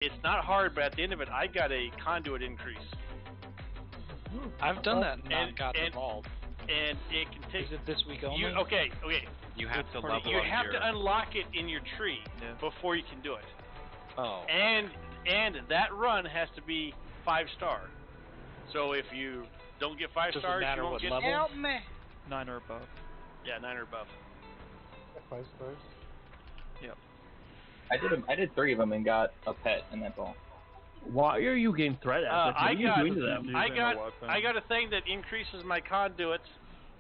It's not hard, but at the end of it, I got a conduit increase. I've done that and and, not got and, involved. And it can take. Is it this week only? Okay. You have to level You up have your... to unlock it in your tree before you can do it. Oh. And that run has to be 5-star. So if you don't get 5 Does stars, it matter you won't what get. level? Help me. 9 or above. Yeah, 9 or above. 5 stars. Yep. I did 3 of them and got a pet, and that's all. Why are you getting threat active? What are you doing to them? I got a thing that increases my conduits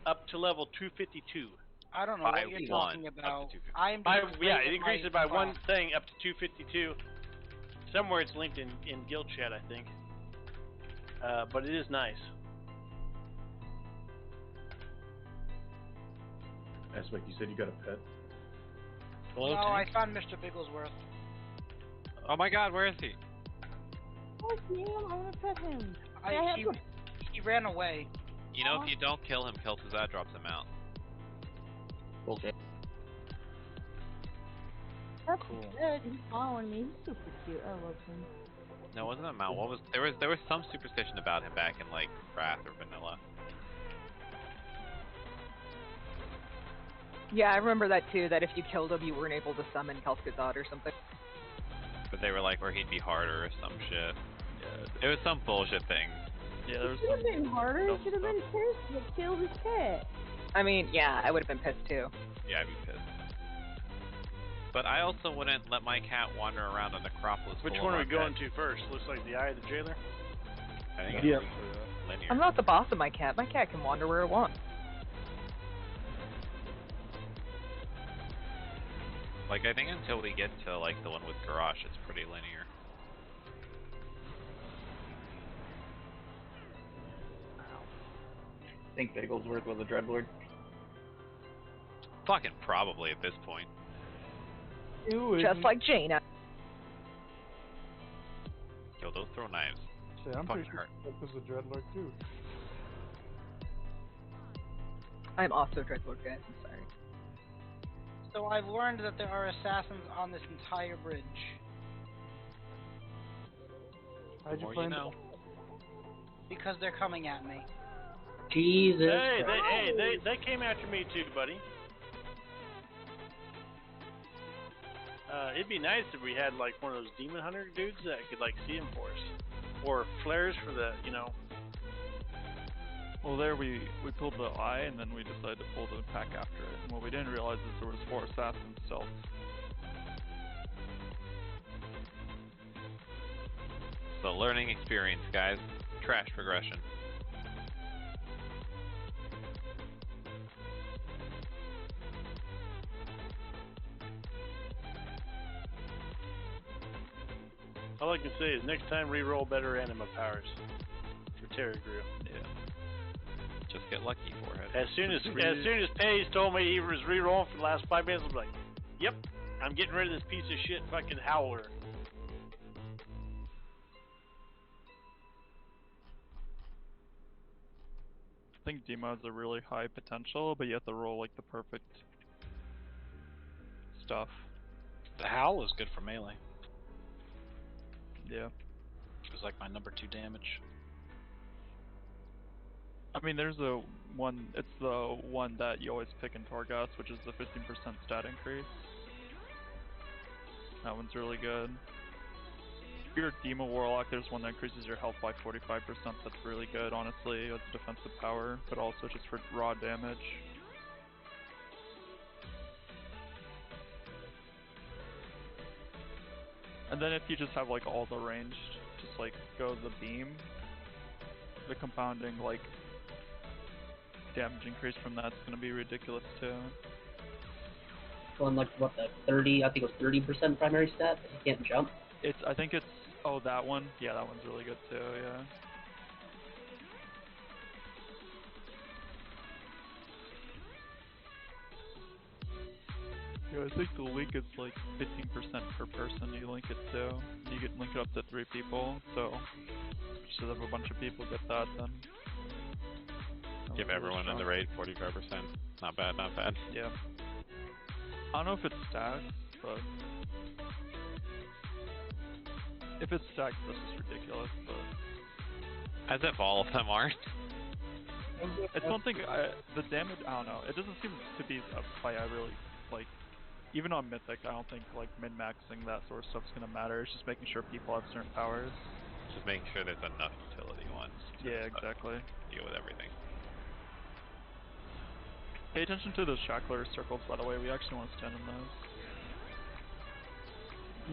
up to level 252. I don't know what you're talking about. It increases by 1 thing up to 252. Somewhere it's linked in guild chat, I think. But it is nice. Aspect, you said you got a pet? Hello, I found Mr. Bigglesworth. Oh my God, where is he? Oh, damn, I want to pet him. He ran away. You know, if you don't kill him, Kel'Thuzad drops him out. Okay. That's good. He's following me. He's super cute. I love him. No, it wasn't a mount. What was there was some superstition about him back in like Wrath or Vanilla. Yeah, I remember that too. That if you killed him, you weren't able to summon Kel'Thuzad or something. But they were like, or he'd be harder or some shit. Yeah, it was some bullshit thing. Yeah, there was should have been harder. He should have been pissed to kill his pet. I mean, yeah, I would have been pissed too. Yeah, I'd be pissed. But I also wouldn't let my cat wander around a necropolis. Which one are we going to first? Looks like the Eye of the Jailer. I think it's linear. I'm not the boss of my cat. My cat can wander where it wants. Like, I think until we get to, like, the one with Garrosh, it's pretty linear. I think Bigglesworth was a Dreadlord. Fucking probably at this point. Just like Jaina. Yo, those throw knives. See, I'm fucking pretty sure hurt. that was a Dreadlord too. I'm also Dreadlord, guys. I'm sorry. So I've learned that there are assassins on this entire bridge. How'd you find know. Because they're coming at me. Jesus. They came after me too, buddy. It'd be nice if we had like one of those demon hunter dudes that could like see him for us, or flares for the, you know. Well, there we pulled the eye, and then we decided to pull the pack after it. And what we didn't realize is there was 4 assassins stealth. So learning experience, guys. Trash progression. All I can say is next time re-roll better anima powers for Terra Grill. Yeah. Just get lucky for it. As soon as Paige told me he was re-rolling for the last 5 minutes, I'm like, yep, I'm getting rid of this piece of shit fucking howler. I think D-mod's a really high potential, but you have to roll like the perfect stuff. The Howl is good for melee. Yeah. It's like my number 2 damage. I mean, there's a one, it's the one that you always pick in Torghast, which is the 15% stat increase. That one's really good. If you're a Demon Warlock, there's one that increases your health by 45%, that's really good, honestly. It's a defensive power, but also just for raw damage. And then if you just have like all the ranged, just like go the beam, the compounding like damage increase from that's gonna be ridiculous too. Going like what, the 30? I think it was 30% primary stat. You can't jump. I think it's that one. Yeah, that one's really good too. Yeah. Yeah, I think the link is like 15% per person you link it to. You can link it up to 3 people, so just if a bunch of people get that, then... Give everyone in the raid 45%. Not bad, not bad. Yeah. I don't know if it stacks, but... If it's stacked, this is ridiculous, but... As if all of them aren't. It's one thing, the damage, I don't know, it doesn't seem to be a fight I really, like, even on Mythic, I don't think, like, min-maxing that sort of stuff's gonna matter. It's just making sure people have certain powers. Just making sure there's enough utility ones to Yeah, exactly. deal with everything. Pay attention to those shackler circles, by the way. We actually want to stand in those.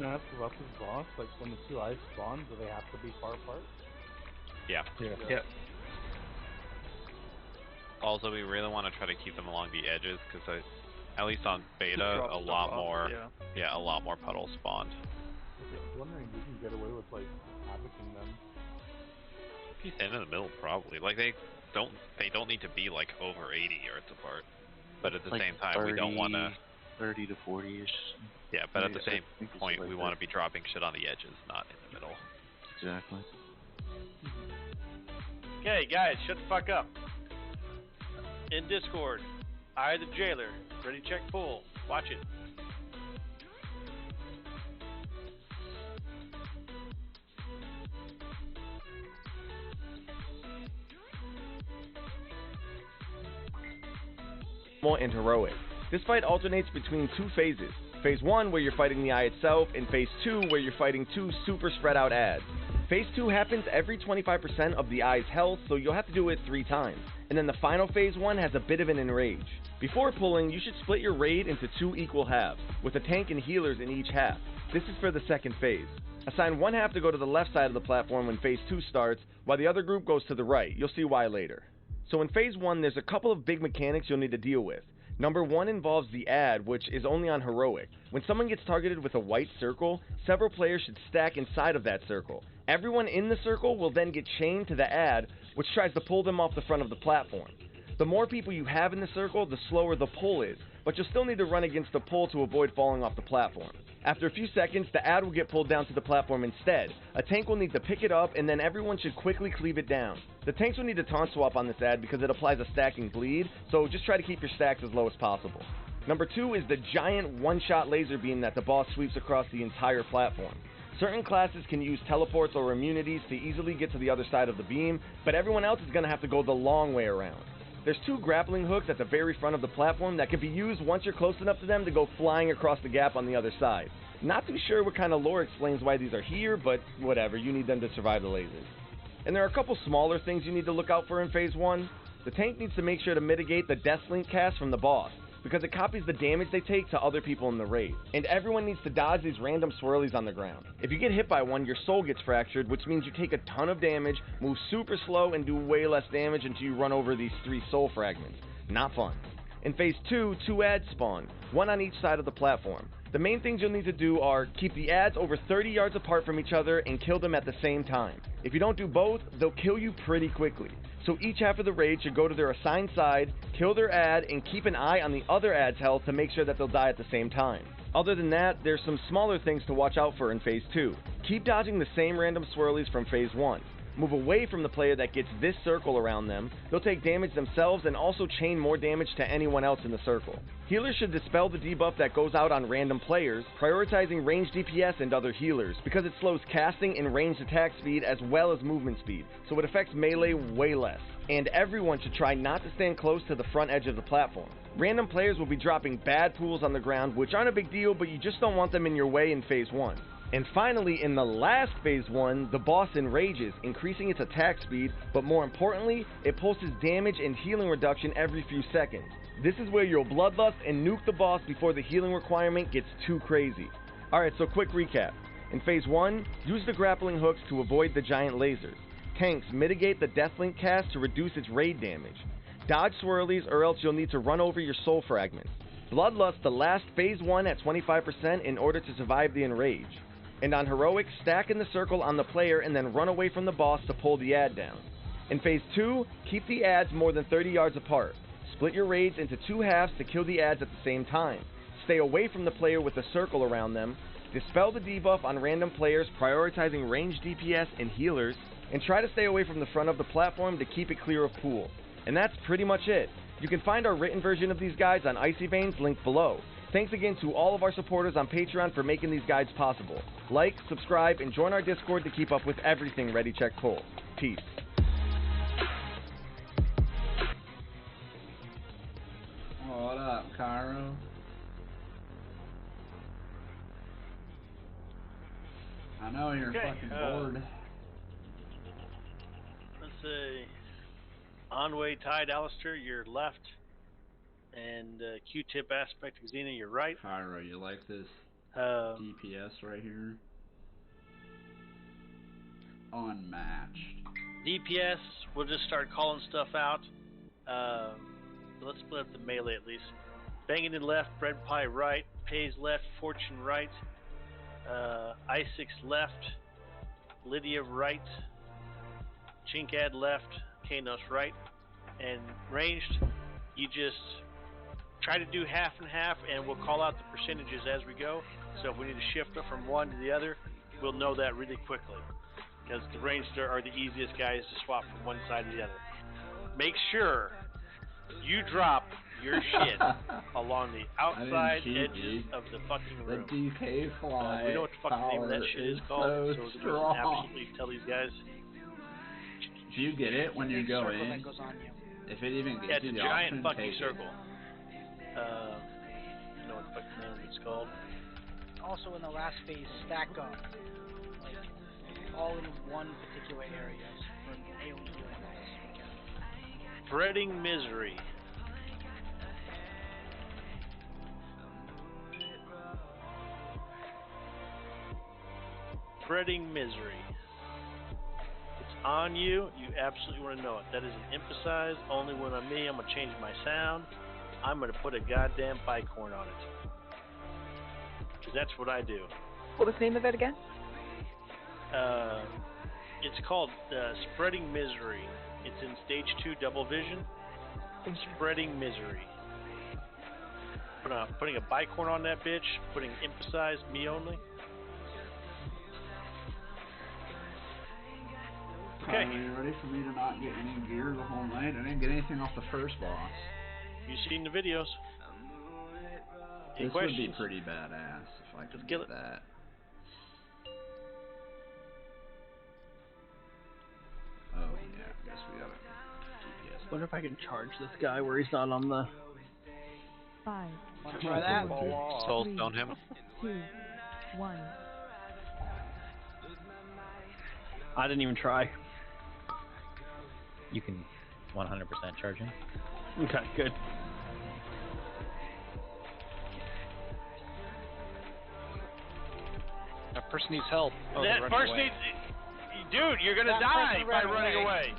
No, that's Russ's boss. Like, when the two eyes spawn, do they have to be far apart? Yeah. Yeah. Also, we really want to try to keep them along the edges, because at least on beta, Drop a stuff lot off, more, yeah. a lot more puddles spawned. I was wondering if you can get away with, like, havocing them. If you stand in the middle, probably. Like, they don't need to be, like, over 80 yards apart. But at the Like same time, 30, we don't want to... 30 to 40-ish. Yeah, but at the Yeah, same I think it's point, like we that. want to be dropping shit on the edges, not in the middle. Exactly. Okay, guys, shut the fuck up. In Discord, I, the jailer, ready check full. Watch it. And heroic. This fight alternates between two phases. Phase 1 where you're fighting the eye itself, and Phase 2 where you're fighting two super spread out ads. Phase 2 happens every 25% of the eye's health, so you'll have to do it 3 times. And then the final Phase 1 has a bit of an enrage. Before pulling, you should split your raid into 2 equal halves, with a tank and healers in each half. This is for the second phase. Assign one half to go to the left side of the platform when Phase 2 starts, while the other group goes to the right. You'll see why later. So in Phase 1, there's a couple of big mechanics you'll need to deal with. Number 1 involves the ad, which is only on heroic. When someone gets targeted with a white circle, several players should stack inside of that circle. Everyone in the circle will then get chained to the ad, which tries to pull them off the front of the platform. The more people you have in the circle, the slower the pull is, but you'll still need to run against the pull to avoid falling off the platform. After a few seconds, the ad will get pulled down to the platform instead. A tank will need to pick it up, and then everyone should quickly cleave it down. The tanks will need to taunt swap on this ad because it applies a stacking bleed, so just try to keep your stacks as low as possible. Number 2 is the giant one-shot laser beam that the boss sweeps across the entire platform. Certain classes can use teleports or immunities to easily get to the other side of the beam, but everyone else is going to have to go the long way around. There's 2 grappling hooks at the very front of the platform that can be used once you're close enough to them to go flying across the gap on the other side. Not too sure what kind of lore explains why these are here, but whatever, you need them to survive the lasers. And there are a couple smaller things you need to look out for in Phase 1. The tank needs to make sure to mitigate the Deathlink cast from the boss, because it copies the damage they take to other people in the raid. And everyone needs to dodge these random swirlies on the ground. If you get hit by one, your soul gets fractured, which means you take a ton of damage, move super slow, and do way less damage until you run over these 3 soul fragments. Not fun. In Phase 2, 2 ads spawn, one on each side of the platform. The main things you'll need to do are keep the ads over 30 yards apart from each other and kill them at the same time. If you don't do both, they'll kill you pretty quickly. So each half of the raid should go to their assigned side, kill their ad, and keep an eye on the other ad's health to make sure that they'll die at the same time. Other than that, there's some smaller things to watch out for in Phase 2. Keep dodging the same random swirlies from Phase 1. Move away from the player that gets this circle around them. They'll take damage themselves and also chain more damage to anyone else in the circle. Healers should dispel the debuff that goes out on random players, prioritizing ranged DPS and other healers, because it slows casting and ranged attack speed as well as movement speed, so it affects melee way less. And everyone should try not to stand close to the front edge of the platform. Random players will be dropping bad pools on the ground, which aren't a big deal, but you just don't want them in your way in Phase 1. And finally, in the last Phase 1, the boss enrages, increasing its attack speed, but more importantly, it pulls damage and healing reduction every few seconds. This is where you'll bloodlust and nuke the boss before the healing requirement gets too crazy. Alright, so quick recap. In Phase 1, use the grappling hooks to avoid the giant lasers. Tanks mitigate the Deathlink cast to reduce its raid damage. Dodge swirlies or else you'll need to run over your soul fragments. Bloodlust the last Phase 1 at 25% in order to survive the enrage. And on heroic, stack in the circle on the player and then run away from the boss to pull the ad down. In Phase 2, keep the ads more than 30 yards apart. Split your raids into 2 halves to kill the ads at the same time. Stay away from the player with a circle around them. Dispel the debuff on random players, prioritizing ranged DPS and healers. And try to stay away from the front of the platform to keep it clear of pools. And that's pretty much it. You can find our written version of these guides on Icy Veins linked below. Thanks again to all of our supporters on Patreon for making these guides possible. Like, subscribe, and join our Discord to keep up with everything Ready Check Pull. Peace. What up, Cairo? I know you're fucking bored. Let's see. Onway Tide Alistair, your left. And Q-Tip Aspect Xena, your right. Cairo, you like this DPS right here? Unmatched. DPS, we'll just start calling stuff out. Let's split up the melee at least. Banging in left, Bread Pie right, Pays left, Fortune right, Isaacs left, Lydia right, Chinkad left, Kanos right, and ranged, you just try to do half and half, and we'll call out the percentages as we go. So if we need to shift from one to the other, we'll know that really quickly, because the ranged are the easiest guys to swap from one side to the other. Make sure you drop your shit along the outside edges of the fucking room. The DK fly we know what the fucking name of that shit is called, so we're going to absolutely tell these guys. Do you get it when you go in? If it even gives you the option, it's a giant fucking take circle. You know what the fucking name it's called. Also in the last phase, stack up. Like, all in one particular area for AoE levels. Spreading Misery. Spreading Misery. It's on you. You absolutely want to know it. That is an emphasize. Only when I'm me, I'm going to change my sound. I'm going to put a goddamn bicorn on it. Because that's what I do. What was the name of it again? It's called Spreading Misery. It's in Stage 2 Double Vision. Spreading Misery. Putting a bicorn on that bitch. Putting emphasize, me only. Okay. Are you ready for me to not get any gear the whole night? I didn't get anything off the first boss. You've seen the videos. Any This questions? would be pretty badass if I could get that. Oh yeah, I guess we got a GPS. Wonder if I can charge this guy where he's not on the... 5. Want to try that? Soulstone him. 2, 1. I didn't even try. You can 100% charge him. Okay, good. That person needs help. Oh, that person needs... Dude, you're going to die by running away.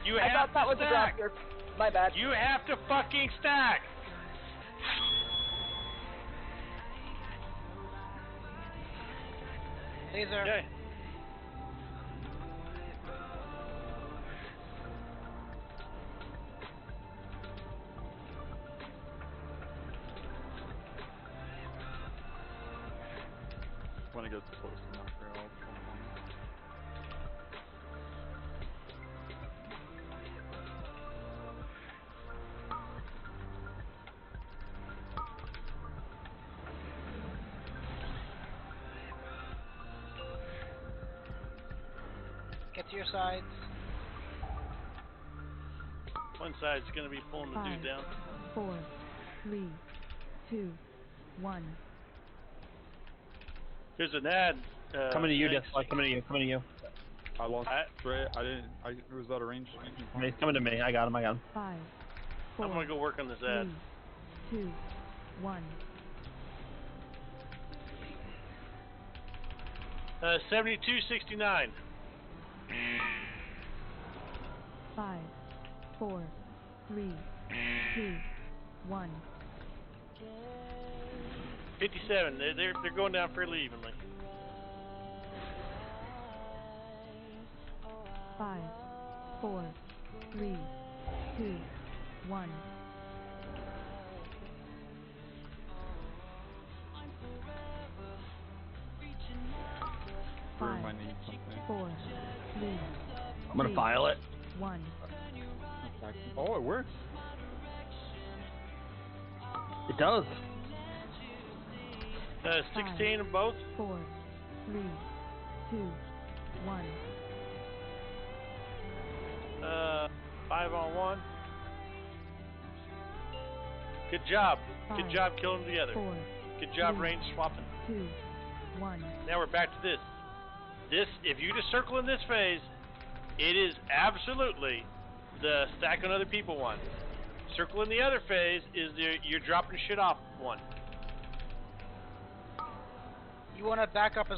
You have to stack. My bad. You have to fucking stack. Laser. Okay. When it gets close enough, I'll come along. Get to your sides. One side's going to be pulling the dude down. 4, 3, 2, 1. There's an ad. Coming to you, Deathfly. Coming to you. Coming to you. I lost Trey. I didn't. It was out of range. He's coming to me. I got him. 5, 4, I'm going to go work on this ad. 3, 2, 1. 7269. 5, 4, 3, 2, 1. 57. They're going down fairly evenly. 5, 4, 3, 2, 1. Room, I need something. 4, 3. I'm gonna file it. 1. Oh, it works. It does. 16 of both. 4, 3, 2, 1. 5 on 1. Good job. Good job killing them together. 4, Good job 3, range swapping. 2, 1. Now we're back to this. This, if you just circle in this phase, it is absolutely the stack on other people one. Circle in the other phase is you're dropping shit off one. You want to back up as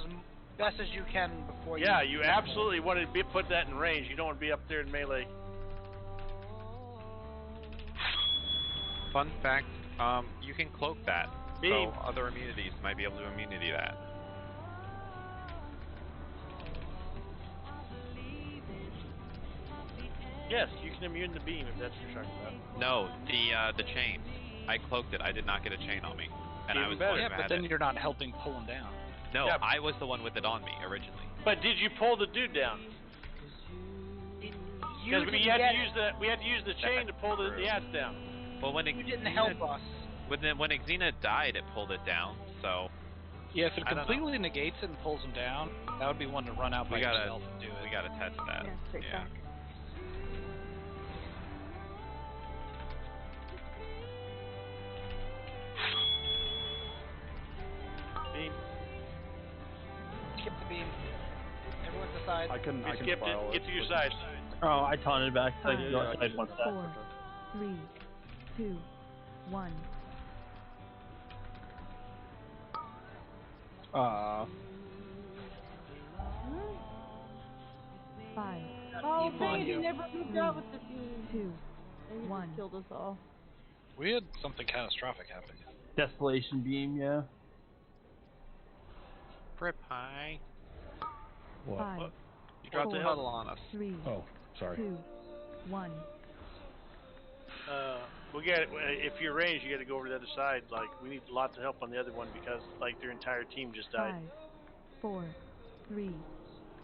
best as you can before you... Yeah, you absolutely want to put that in range. You don't want to be up there in melee. Fun fact, you can cloak that. Beam. So other immunities might be able to immunity that. Yes, you can immune the beam if that's what you're talking about. No, the chain. I cloaked it. I did not get a chain on me. And I was better. going Yeah, to but have then it. you're not helping pull him down. No, Yeah. I was the one with it on me originally. But did you pull the dude down? Because we had to use the chain to pull the ass down. Well, when You didn't help us. When Xena died, it pulled it down. So Yeah, if it I don't completely negates it and pulls him down, that would be one to run out by we gotta yourself and do it. we gotta test that. Yeah, straight Yeah. back. Beam. Skip the beam. Everyone to the side. I can You skipped file it. Get to your side. Oh, I taunted back. So I Five, can go outside one step. 4, 3, 2, 1. Five. Oh, Beam on dang, he you. never moved out with the beam. 2, And he 1. just killed us all. We had something catastrophic happen. Desolation beam, yeah. Rip high. What? 5, You dropped a Four. huddle on us. 3, Oh, sorry. 2, 1. We got if you're ranged, you got to go over to the other side. Like we need lots of help on the other one because like their entire team just died. 5, 4, 3,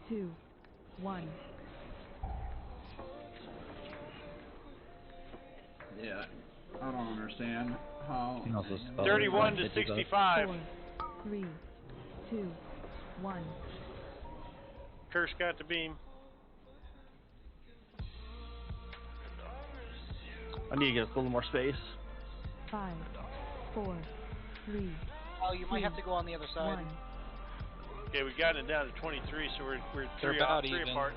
2, 1. Yeah, I don't understand how. You can also spell 31 to 150 bucks. 65. 4, 3, 2, 1. Curse got the beam. I need to get us a little more space. 5, 4, 3, Oh, you might have to go on the other side. 1. Okay, we've gotten it down to 23, so we're They're three about three even. apart.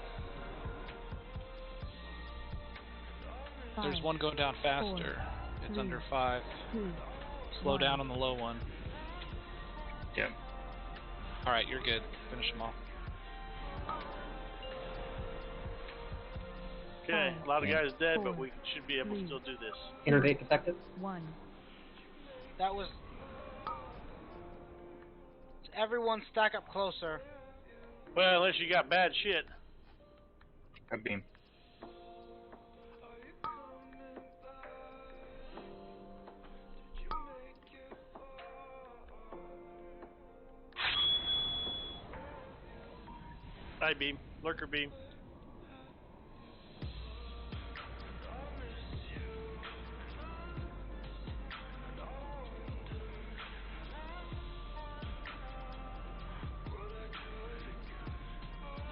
There's 5, one going down faster. It's 3, under 5. 2, Slow 1. down on the low one. Yep. Alright, you're good. Finish them off. Okay, a lot of guys dead, but 4, we should be able to 3, still do this. Innervate effective. 1. That was... Everyone stack up closer. Well, unless you got bad shit. A beam. Side beam, lurker beam.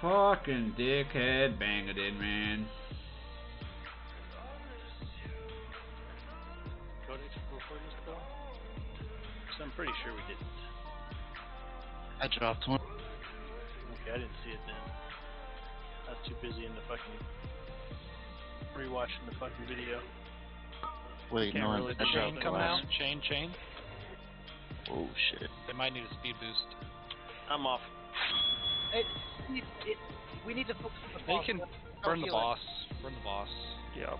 Fucking dickhead bang it in, man. Codex before this bill? So I'm pretty sure we didn't. I dropped one. Okay, I didn't see it then. I was too busy in the fucking rewatching the fucking video. Wait, Can't no, really I chain dropped coming last. out. Chain. Oh shit. They might need a speed boost. I'm off. We need to focus on the They boss. can No burn the healing. boss. Burn the boss. Yeah.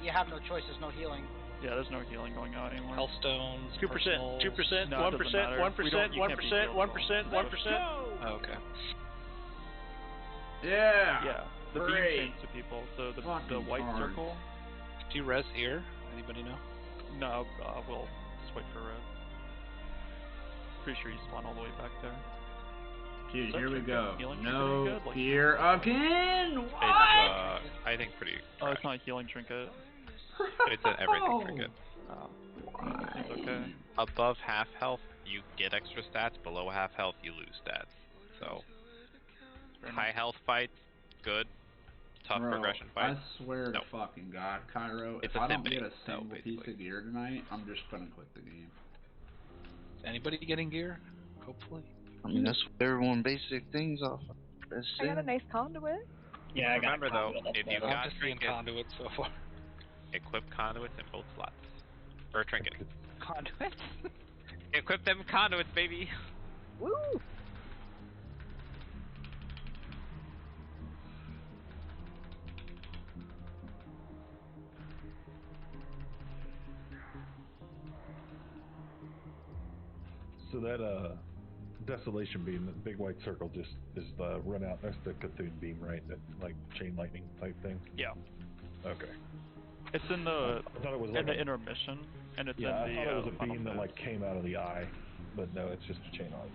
You have no choice. There's no healing. Yeah, there's no healing going on anymore. Hellstones. 2%, 2%, No, it doesn't 1%, matter. 1%, We don't- you can't be 1%, healed 1%, 1%. Oh, okay. Yeah. Yeah. The beam Great. chains to people. So the Fucking white cards. circle. Do you res here? Anybody know? No, we'll just wait for red. Pretty sure you spawn all the way back there. Dude, Is that here we trinket? go. Healing trinket No any good? Like- fear again. It's What? I think pretty. Oh, it's not a healing trinket. It's an everything trinket. Oh. Seems okay. Above half health, you get extra stats. Below half health, you lose stats. So, high health fights, good. Tough Bro, progression fights. I swear to fucking God, Cairo, It's if a I don't sim get a bait, though, single piece of gear tonight, I'm just gonna quit the game. Is anybody getting gear? Hopefully. I mean, that's what everyone basic things off of. That's I got a it. nice conduit. Yeah, I got Remember though, if you I'm got just seeing trinkets, conduits so far. equip conduits in both slots. Or trinket. Conduits? Equip them conduits, baby! Woo! So that desolation beam, the big white circle, just is the run out. That's the Cthulhu beam, right? That like chain lightning type thing. Yeah. Okay. It's in the I thought it was like the intermission, and it's yeah, in the I thought it was a final beam that phase. like came out of the eye, but no, it's just a chain lightning.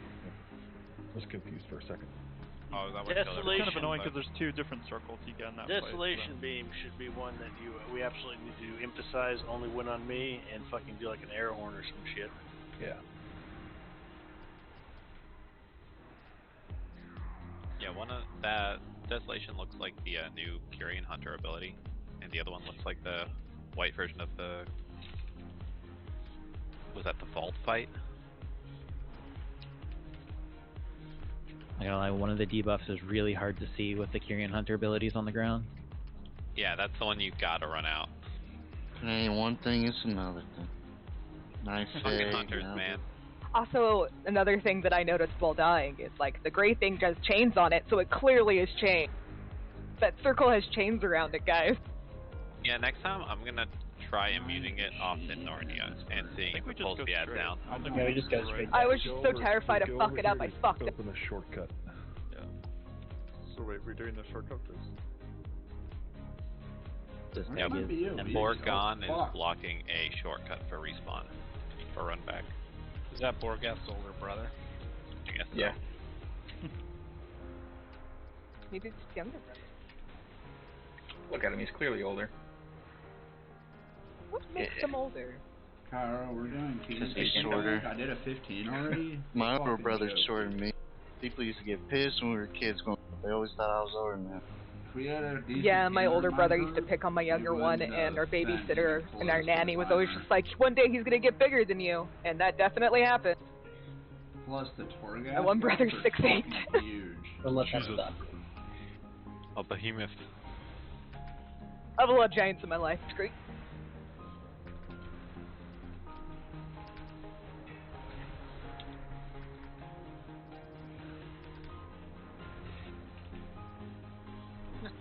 I was confused for a second. Oh, is that what It's kind of annoying because there's two different circles you get in that Desolation place. beam should be one that we absolutely need to emphasize only win on me and fucking do like an air horn or some shit. Yeah. Yeah, one of that Desolation looks like the new Curian Hunter ability, and the other one looks like the white version of the. Was that the Vault fight? I gotta lie, one of the debuffs is really hard to see with the Kyrian Hunter abilities on the ground. Yeah, that's the one you gotta run out. It ain't one thing, it's another thing. Nice Fucking hunters, man. Also, another thing that I noticed while dying is, like, the gray thing does chains on it, so it clearly is chained. That circle has chains around it, guys. Yeah, next time I'm gonna try immuning it off in Narnia and seeing if it pulls the ad down. Yeah, we just go straight. I was just so terrified to fuck it up, I fucked it. Open a shortcut. Yeah. So wait, we're doing the shortcut first? Yep. might be you, And bitch. Borgon Oh, is fuck. blocking a shortcut for respawn. For run back. Is that Borgath's older brother? I guess so. Yeah. Maybe it's younger. Look at him, he's clearly older. What makes them older? Cairo, we're doing Just keys. be shorter. I did a 15 already. My older Fucking brother's joke. shorter than me. People used to get pissed when we were kids. They always thought I was older than them. If we had a decent Yeah, my gamer older in brother my used to group, pick on my younger he one, would, and our send me babysitter and our close nanny to was always just like, one day he's gonna get bigger than you, and that definitely happened. Plus the Torghast. My one brother's are 6'8". fucking huge. Unless that's Jesus. stuff. A behemoth. I have a lot of giants in my life, it's great.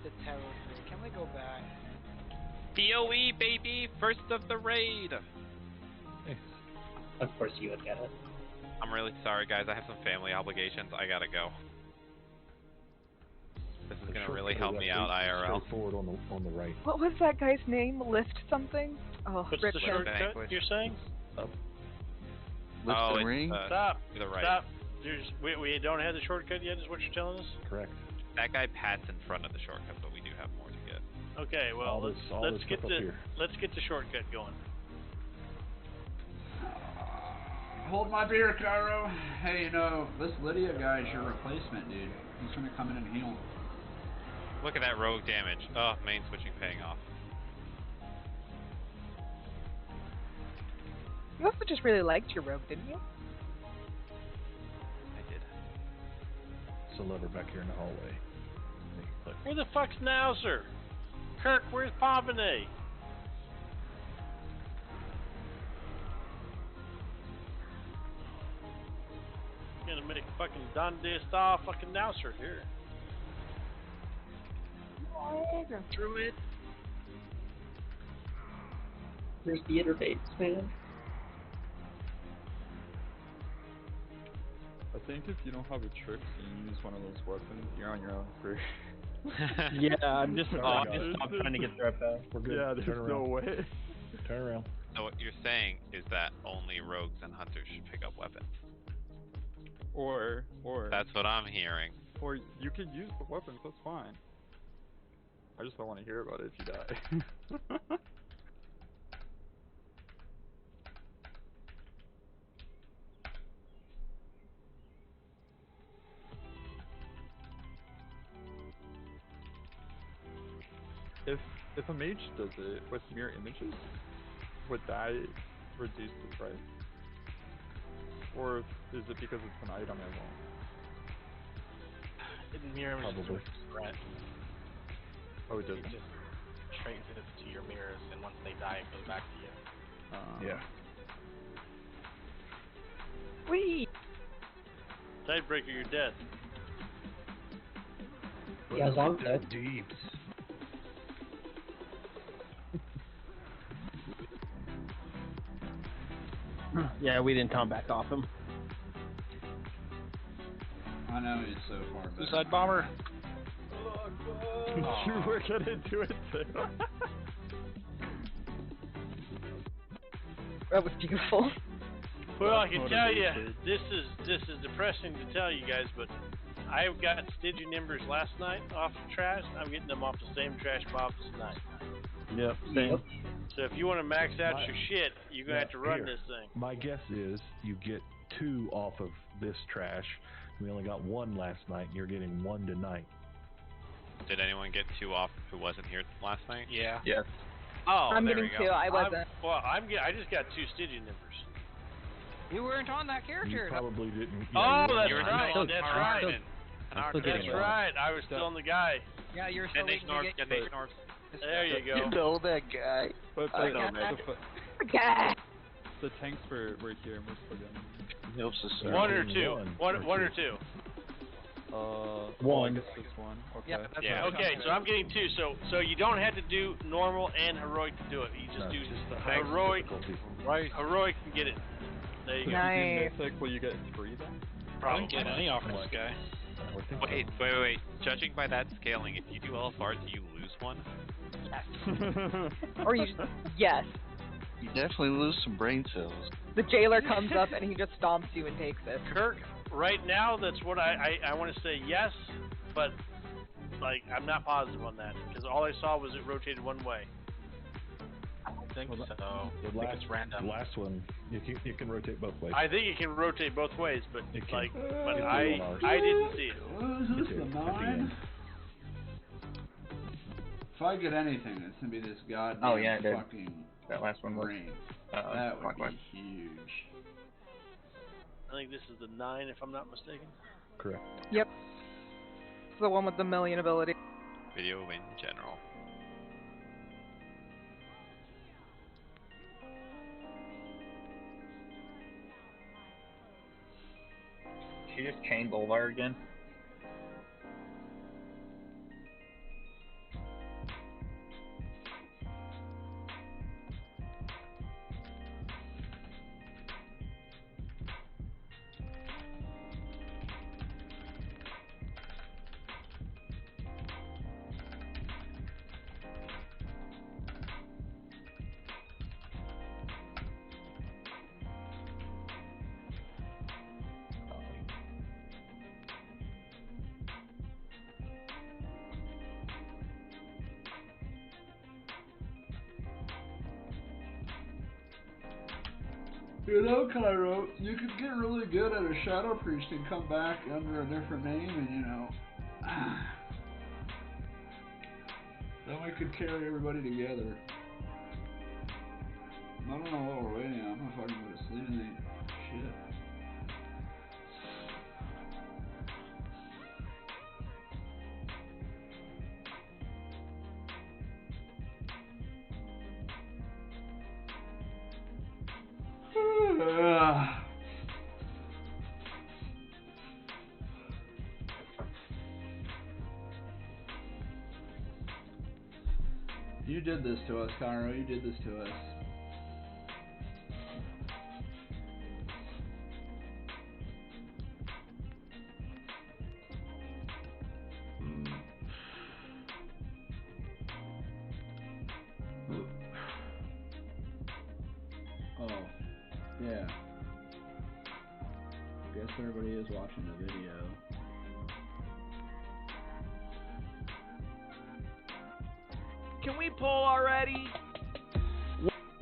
The Tarot 3. Can we go back? DOE, baby! First of the raid! Of course you would get it. I'm really sorry, guys. I have some family obligations. I gotta go. This is gonna really help me out, IRL. Straightforward on the right. What was that guy's name? Lift something? Oh, What's rip the him. shortcut you're saying? Lift Oh, the it's, ring? Stop. to the right. Stop. We don't have the shortcut yet, is what you're telling us? Correct. That guy pats in front of the shortcut, but we do have more to get. Okay, well All this let's get stuff up the here. shortcut going. Hold my beer, Cairo. Hey, you know, this Lydia guy is your replacement, dude. He's gonna come in and heal. Look at that rogue damage. Oh, main switching paying off. You also just really liked your rogue, didn't you? I did. It's a lever back here in the hallway. Make it click. Where the fuck's Nauser? Kirk, where's Pavane? Gonna make fucking Dundee style fucking Nauser here. Through it. Here's the interface, man. I think if you don't have a trick and you use one of those weapons, you're on your own for. Yeah, I'm just Oh, I'm trying to get there fast. We're good. Yeah, Turn there's no around. way. Turn around. So what you're saying is that only rogues and hunters should pick up weapons. Or That's what I'm hearing. or you can use the weapons. That's fine. I just don't want to hear about it if you die. if a mage does it with mirror images, would that reduce the price? Or is it because it's an item it won't? Mirror images Probably. are threat. Oh, it doesn't? It just transits to your mirrors, and once they die, it goes back to you. Yeah. Whee! Tidebreaker, you're dead. Yeah, as long as That deeps. Yeah, we didn't come back off him. I know he's so far back. Suicide bomber. You were gonna do it too. That was beautiful. Well, I can tell you, this is depressing to tell you guys, but I got Stygian Embers last night off of trash. I'm getting them off the same trash box tonight. Yep, same. So if you want to max out your shit, you're gonna have to run this thing. My guess is you get 2 off of this trash. We only got 1 last night, and you're getting 1 tonight. Did anyone get 2 off who wasn't here last night? Yeah. Yes. Oh, I'm there getting we 2. go. I wasn't. I just got 2 Stygian Embers. You weren't on that You character. probably didn't. Oh, you were- that's You were right. still- That's I'm right. still- I'm still That's getting it. right. I was still on the guy. Yeah, you're still Get Nate waiting to North. get Get Nate North. There you go. You know that guy. But I know that. Okay. The tanks were here and we're still getting. He helps us. One or two. One or two. One. I guess just one. Okay. Yeah, that's Yeah. what Okay, so I'm getting 2. So you don't have to do normal and heroic to do it. You just No, do just the highest heroic. difficulty. Right. Heroic can get it. There you go. Nice. Mythic, will you get 3 then? I didn't get any off this guy. I would think Wait. Judging by that scaling, if you do LFR, do you lose 1? Or you yes. You definitely lose some brain cells. The jailer comes up and he just stomps you and takes it. Kirk, right now that's what I want to say yes, but like I'm not positive on that because all I saw was it rotated one way. I don't think so. The I think last, it's random. the last one, you can rotate both ways. I think it can rotate both ways, but It can. like, It but can I on ours. didn't see it. What is Me this, too, the at the 9? end. If I get anything, it's gonna be this goddamn Oh, yeah, I did. fucking That last one was. brain. That would clockwise. be huge. I think this is the 9 if I'm not mistaken. Correct. Yep. It's the one with the million ability. Video in general. She just chain Boulevard again. You know, Cairo, you could get really good at a Shadow Priest and come back under a different name and, you know... then we could carry everybody together. I don't know what we're waiting on. I'm gonna fucking go to sleep and ain't shit. You did this to us, Cairo. You did this to us. Oh, yeah. Guess everybody is watching the video. Can we pull already?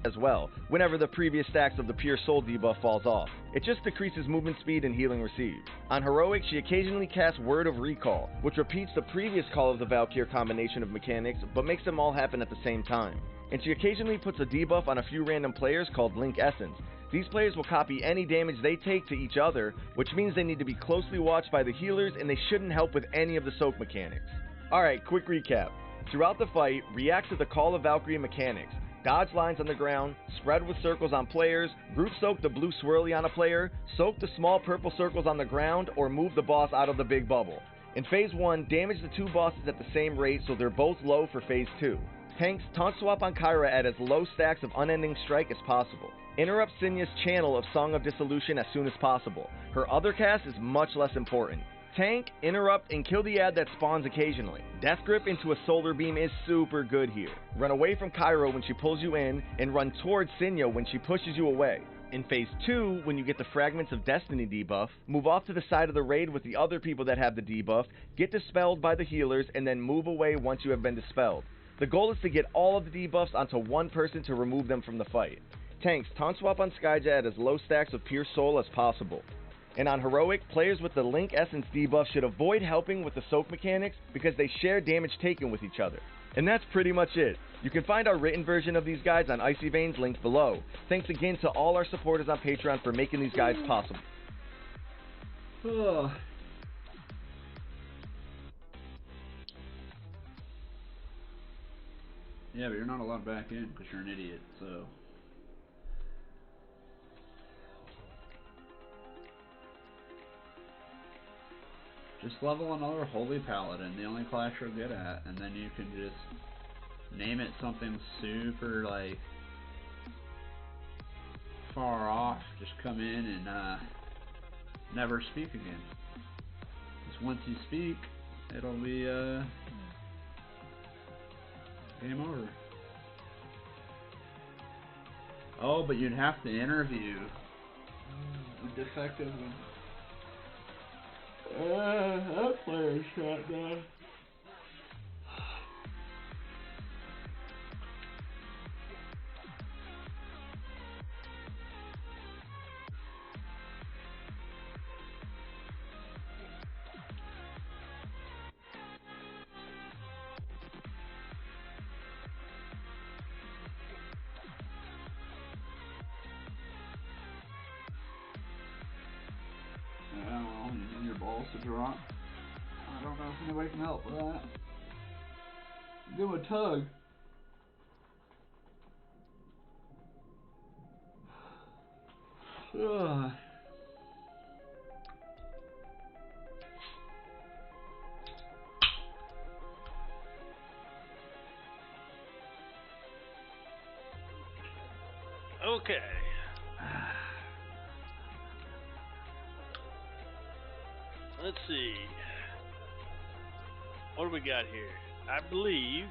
as well, whenever the previous stacks of the Pure Soul debuff falls off. It just decreases movement speed and healing received. On Heroic, she occasionally casts Word of Recall, which repeats the previous Call of the Valkyr combination of mechanics, but makes them all happen at the same time. And she occasionally puts a debuff on a few random players called Link Essence. These players will copy any damage they take to each other, which means they need to be closely watched by the healers and they shouldn't help with any of the soak mechanics. Alright, quick recap. Throughout the fight, react to the Call of Valkyrie mechanics. Dodge lines on the ground, spread with circles on players, group soak the blue swirly on a player, soak the small purple circles on the ground, or move the boss out of the big bubble. In Phase 1, damage the two bosses at the same rate so they're both low for Phase 2. Tanks, taunt swap on Kyra at as low stacks of Unending Strike as possible. Interrupt Sinya's channel of Song of Dissolution as soon as possible. Her other cast is much less important. Tank, interrupt, and kill the ad that spawns occasionally. Death Grip into a Solar Beam is super good here. Run away from Kyra when she pulls you in, and run towards Sinya when she pushes you away. In Phase 2, when you get the Fragments of Destiny debuff, move off to the side of the raid with the other people that have the debuff, get dispelled by the healers, and then move away once you have been dispelled. The goal is to get all of the debuffs onto one person to remove them from the fight. Tanks, taunt swap on Skyja at as low stacks of Pure Soul as possible. And on Heroic, players with the Link Essence debuff should avoid helping with the soak mechanics because they share damage taken with each other. And that's pretty much it. You can find our written version of these guides on Icy Veins linked below. Thanks again to all our supporters on Patreon for making these guides possible. Yeah, but you're not allowed back in because you're an idiot, so... Just level another Holy Paladin, the only class you're good at, and then you can just name it something super, like, far off. Just come in and never speak again. Because once you speak, it'll be game over. Oh, but you'd have to interview a defective one. That player's shot down. Well, you need your balls to drop. I don't know if anybody can help with that. Give him a tug. Ugh. Okay. Let's see. What do we got here? I believe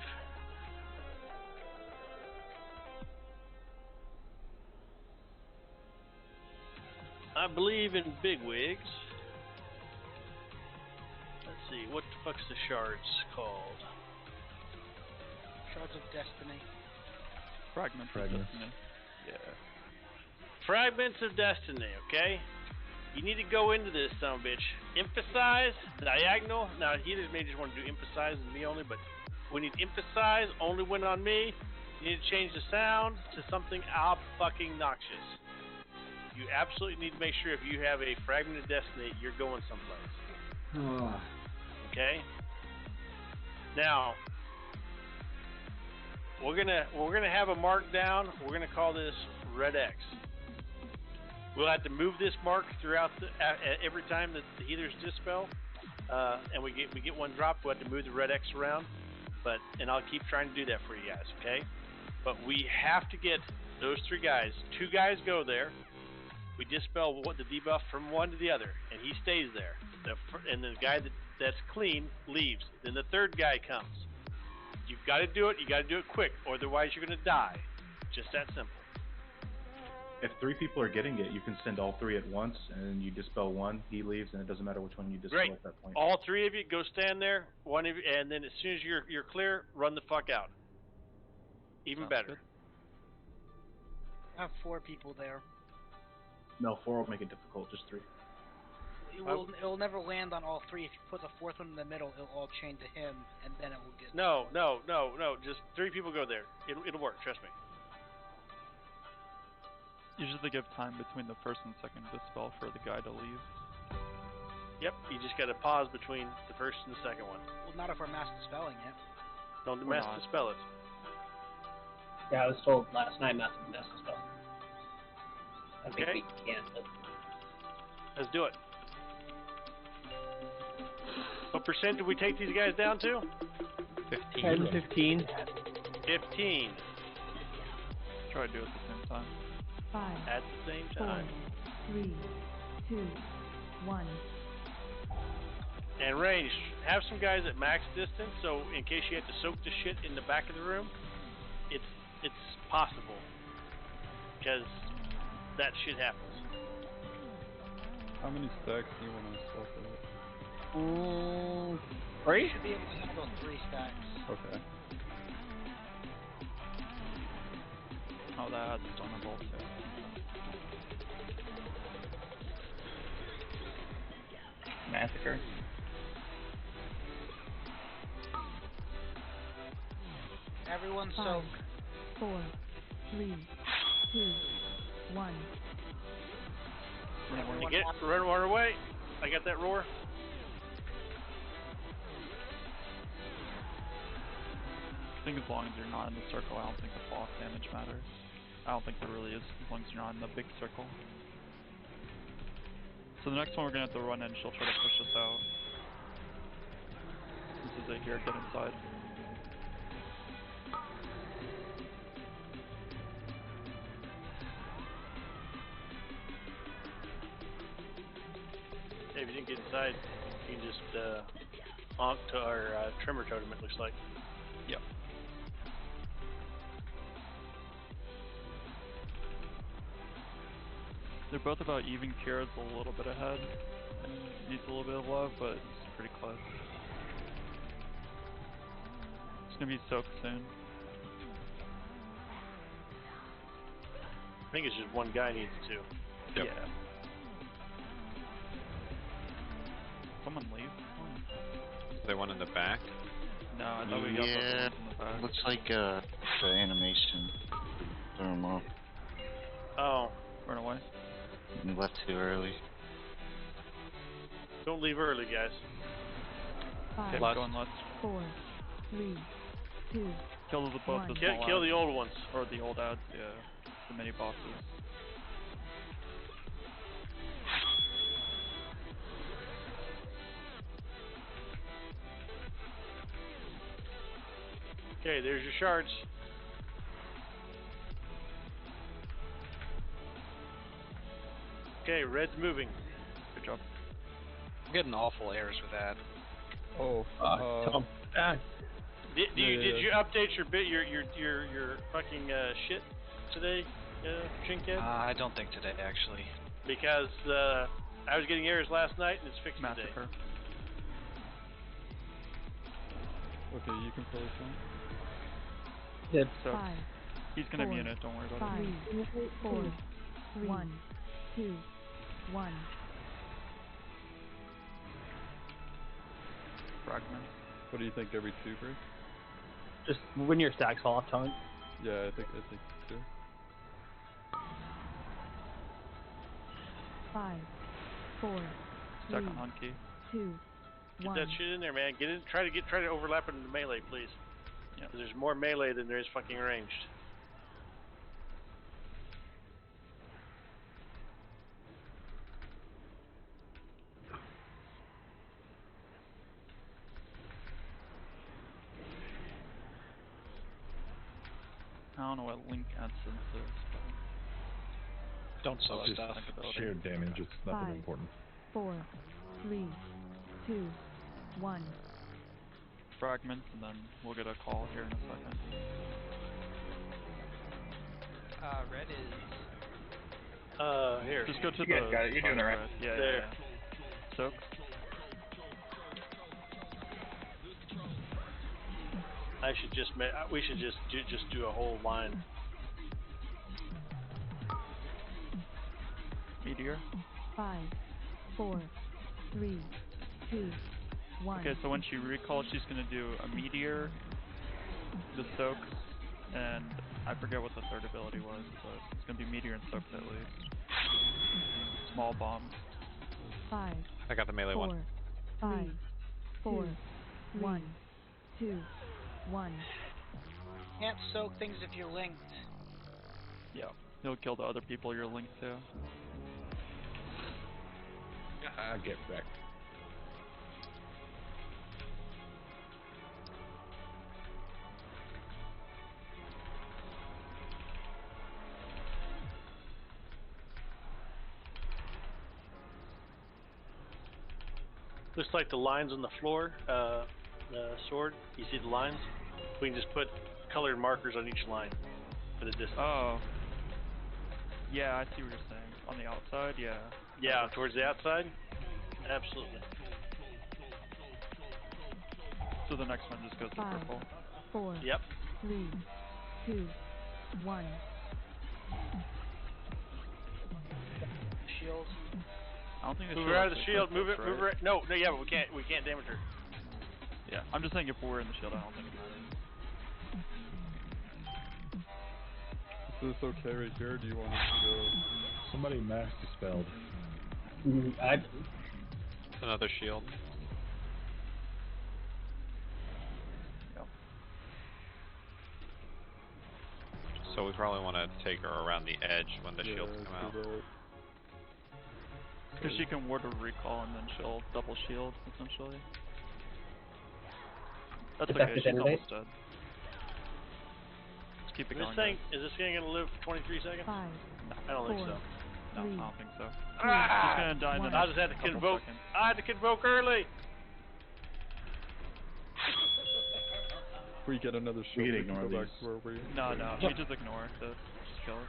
in bigwigs. Let's see. What the fuck's the shards called? Shards of Destiny. Fragments of Destiny. Yeah. Fragments of Destiny, okay? You need to go into this, son of a bitch. Emphasize, diagonal. Now, healers may just want to do emphasize and me only, but we need emphasize, only win on me. You need to change the sound to something fucking noxious. You absolutely need to make sure if you have a Fragment of Destiny, you're going someplace. Okay? Now, we're gonna have a mark down. We're gonna call this red X. We'll have to move this mark throughout every time that the healers dispel, and we get one drop. We'll have to move the red X around, and I'll keep trying to do that for you guys, okay? But we have to get those three guys. Two guys go there. We dispel the debuff from one to the other, and he stays there. And the guy that's clean leaves. Then the third guy comes. You've got to do it. You got to do it quick, or otherwise you're going to die. Just that simple. If 3 people are getting it, you can send all 3 at once, and you dispel one, he leaves, and it doesn't matter which one you dispel at that point. All 3 of you go stand there, one of you, and then as soon as you're clear, run the fuck out. Even better. I have 4 people there. No, 4 will make it difficult. Just 3. It'll never land on all 3. If you put the 4th one in the middle, it'll all chain to him, and then it will get. No. Just 3 people go there. It'll work. Trust me. Usually give time between the first and second dispel for the guy to leave. Yep. You just got to pause between the first and the second one. Well, not if we're mass dispelling it. Don't mass dispel it. Yeah, I was told last night not to mass dispel. I think we can, but... Let's do it. What percent did we take these guys down to? 10, 15. 15. Try to do it at the same time. 5. At the same time. 4, 3, 2, 1. And range, have some guys at max distance, so in case you have to soak the shit in the back of the room, it's possible. Because that shit happens. How many stacks do you want to swap it? 3? Should be able to handle 3 stacks. Okay. Oh, that has a thunderbolt too. Massacre. Everyone 5, soak. 4, 3, 2, 1. You get run water away. I got that roar. I think as long as you're not in the circle, I don't think the fall damage matters. I don't think there really is, as long as you're not in the big circle. So the next one we're gonna have to run in, she'll try to push us out. This is it here, get inside. Hey, if you didn't get inside, you can just honk to our tremor totem, it looks like. Yep. They're both about even. Kira's a little bit ahead and needs a little bit of love, but it's pretty close. It's gonna be soaked soon. I think it's just one guy needs to. Yep. Yeah. Someone leave? Is there one in the back? No, I thought we got the ones in the back. Looks like the animation threw him off. Oh. Run away. You left too early. Don't leave early, guys. 5, Okay, going left. 4, 3, 2, Kill both the 1. small Kill ads. the old ones. Or the old ads, yeah. The mini bosses. Okay, there's your shards. Okay, red's moving. Good job. I'm getting awful errors with that. Oh, Did you update your fucking shit today, Chinkhead? I don't think today, actually. Because I was getting errors last night and it's fixed today. Massacre. Okay, you can play this one. Yep. So, 5, he's gonna 4, be in it, don't worry about 5, it. 4, 1, 2, 1. Fragment. What do you think, every 2 break? Just when your stacks fall off, taunt. Yeah, I think 2. 5, 4, Stack 3, on hunt key. 2, Get 1. that shit in there, man. Get in. Try to overlap it into melee, please. Yeah. Because there's more melee than there is fucking ranged. I don't know what link essence is. Don't soak Just stuff. Shared damage, it's not very 5, important. 4, 3, 2, 1. Fragments, and then we'll get a call here in a second. Red is... Here. Just go to You guys got it. You're doing it right. Yeah, There. yeah. Soak. We should just do a whole line. Meteor. 5, 4, 3, 2, 1. Okay, so when she recalls, she's gonna do a meteor, the soak, and I forget what the third ability was, but it's gonna be meteor and soak at least. Small bomb. 5. I got the melee one. 5, 4, 1, 2, 1. Can't soak things if you're linked. Yeah, he'll kill the other people you're linked to. I get wrecked. Looks like the lines on the floor, the sword, you see the lines? We can just put colored markers on each line for the distance. Oh. Yeah, I see what you're saying. On the outside, yeah. Yeah, towards the outside? Absolutely. So the next one just goes to 5, purple. 4, Yep. 3, 2, 1. Shield. I don't think the Move shield her out of the actually shield, affects move us, it, right? move her. No, yeah, but we can't damage her. Yeah, I'm just saying if we're in the shield, I don't think it matters. Is this okay right here, or do you want us to go? Somebody mass dispelled. Another shield. So we probably want to take her around the edge when the shields come out. Because she can ward a recall and then she'll double shield, essentially. That's okay, she's almost dead. Let's keep it going. Is this thing gonna live for 23 seconds? 5, No. I don't think so. No, I don't think so. Ah! She's gonna die in the I next just had to couple convoke. seconds. I had to convoke early. We get another We shield. can We can ignore go back these. to where we. No, we just ignore it to just kill her.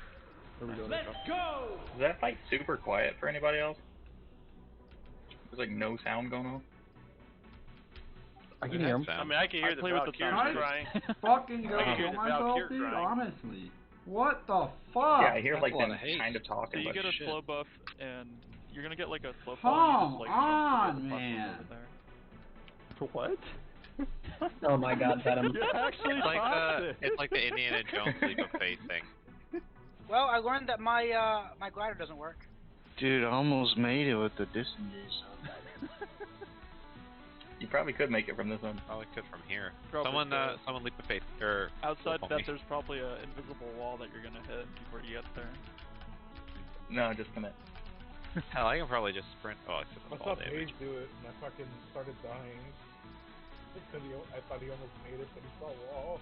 There we go. Let's go! Is that fight super quiet for anybody else? There's like no sound going on. I can hear him. I mean, I can hear the Valkyries crying. Fucking go I can hear kill the myself, Valkyrie dude. crying. Honestly, what the fuck? Yeah, I hear like them kind of So talking. you but get a shit. slow buff, and you're gonna get like a slow fall, and you just like jump to the platform man. over there. What? Oh my god, Venom. You're actually It's like the Indiana Jones leap of faith thing. Well, I learned that my my glider doesn't work. Dude, I almost made it with the disengage. You probably could make it from this one. Probably could from here. Probably Someone leap of faith or outside help that, me. there's probably an invisible wall that you're gonna hit before you get there. No, just commit. Hell, I can probably just sprint. Oh, I took I the fall saw damage. Paige do it, and I fucking started dying. Because I thought he almost made it, but he saw a wall.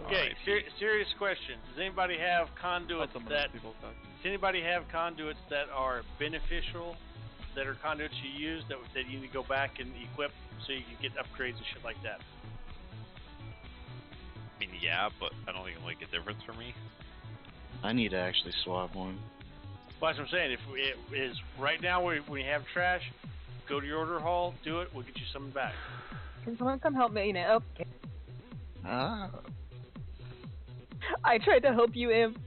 Okay, serious question. Does anybody have conduits that? Does anybody have conduits that are beneficial? That are conduits you use that you need to go back and equip so you can get upgrades and shit like that. I mean, yeah, but I don't think it'll make a difference for me. I need to actually swap one. Well, that's what I'm saying. If it is right now we have trash, go to your order hall, do it. We'll get you something back. Can someone come help me now? Ah. I tried to help you, Imp.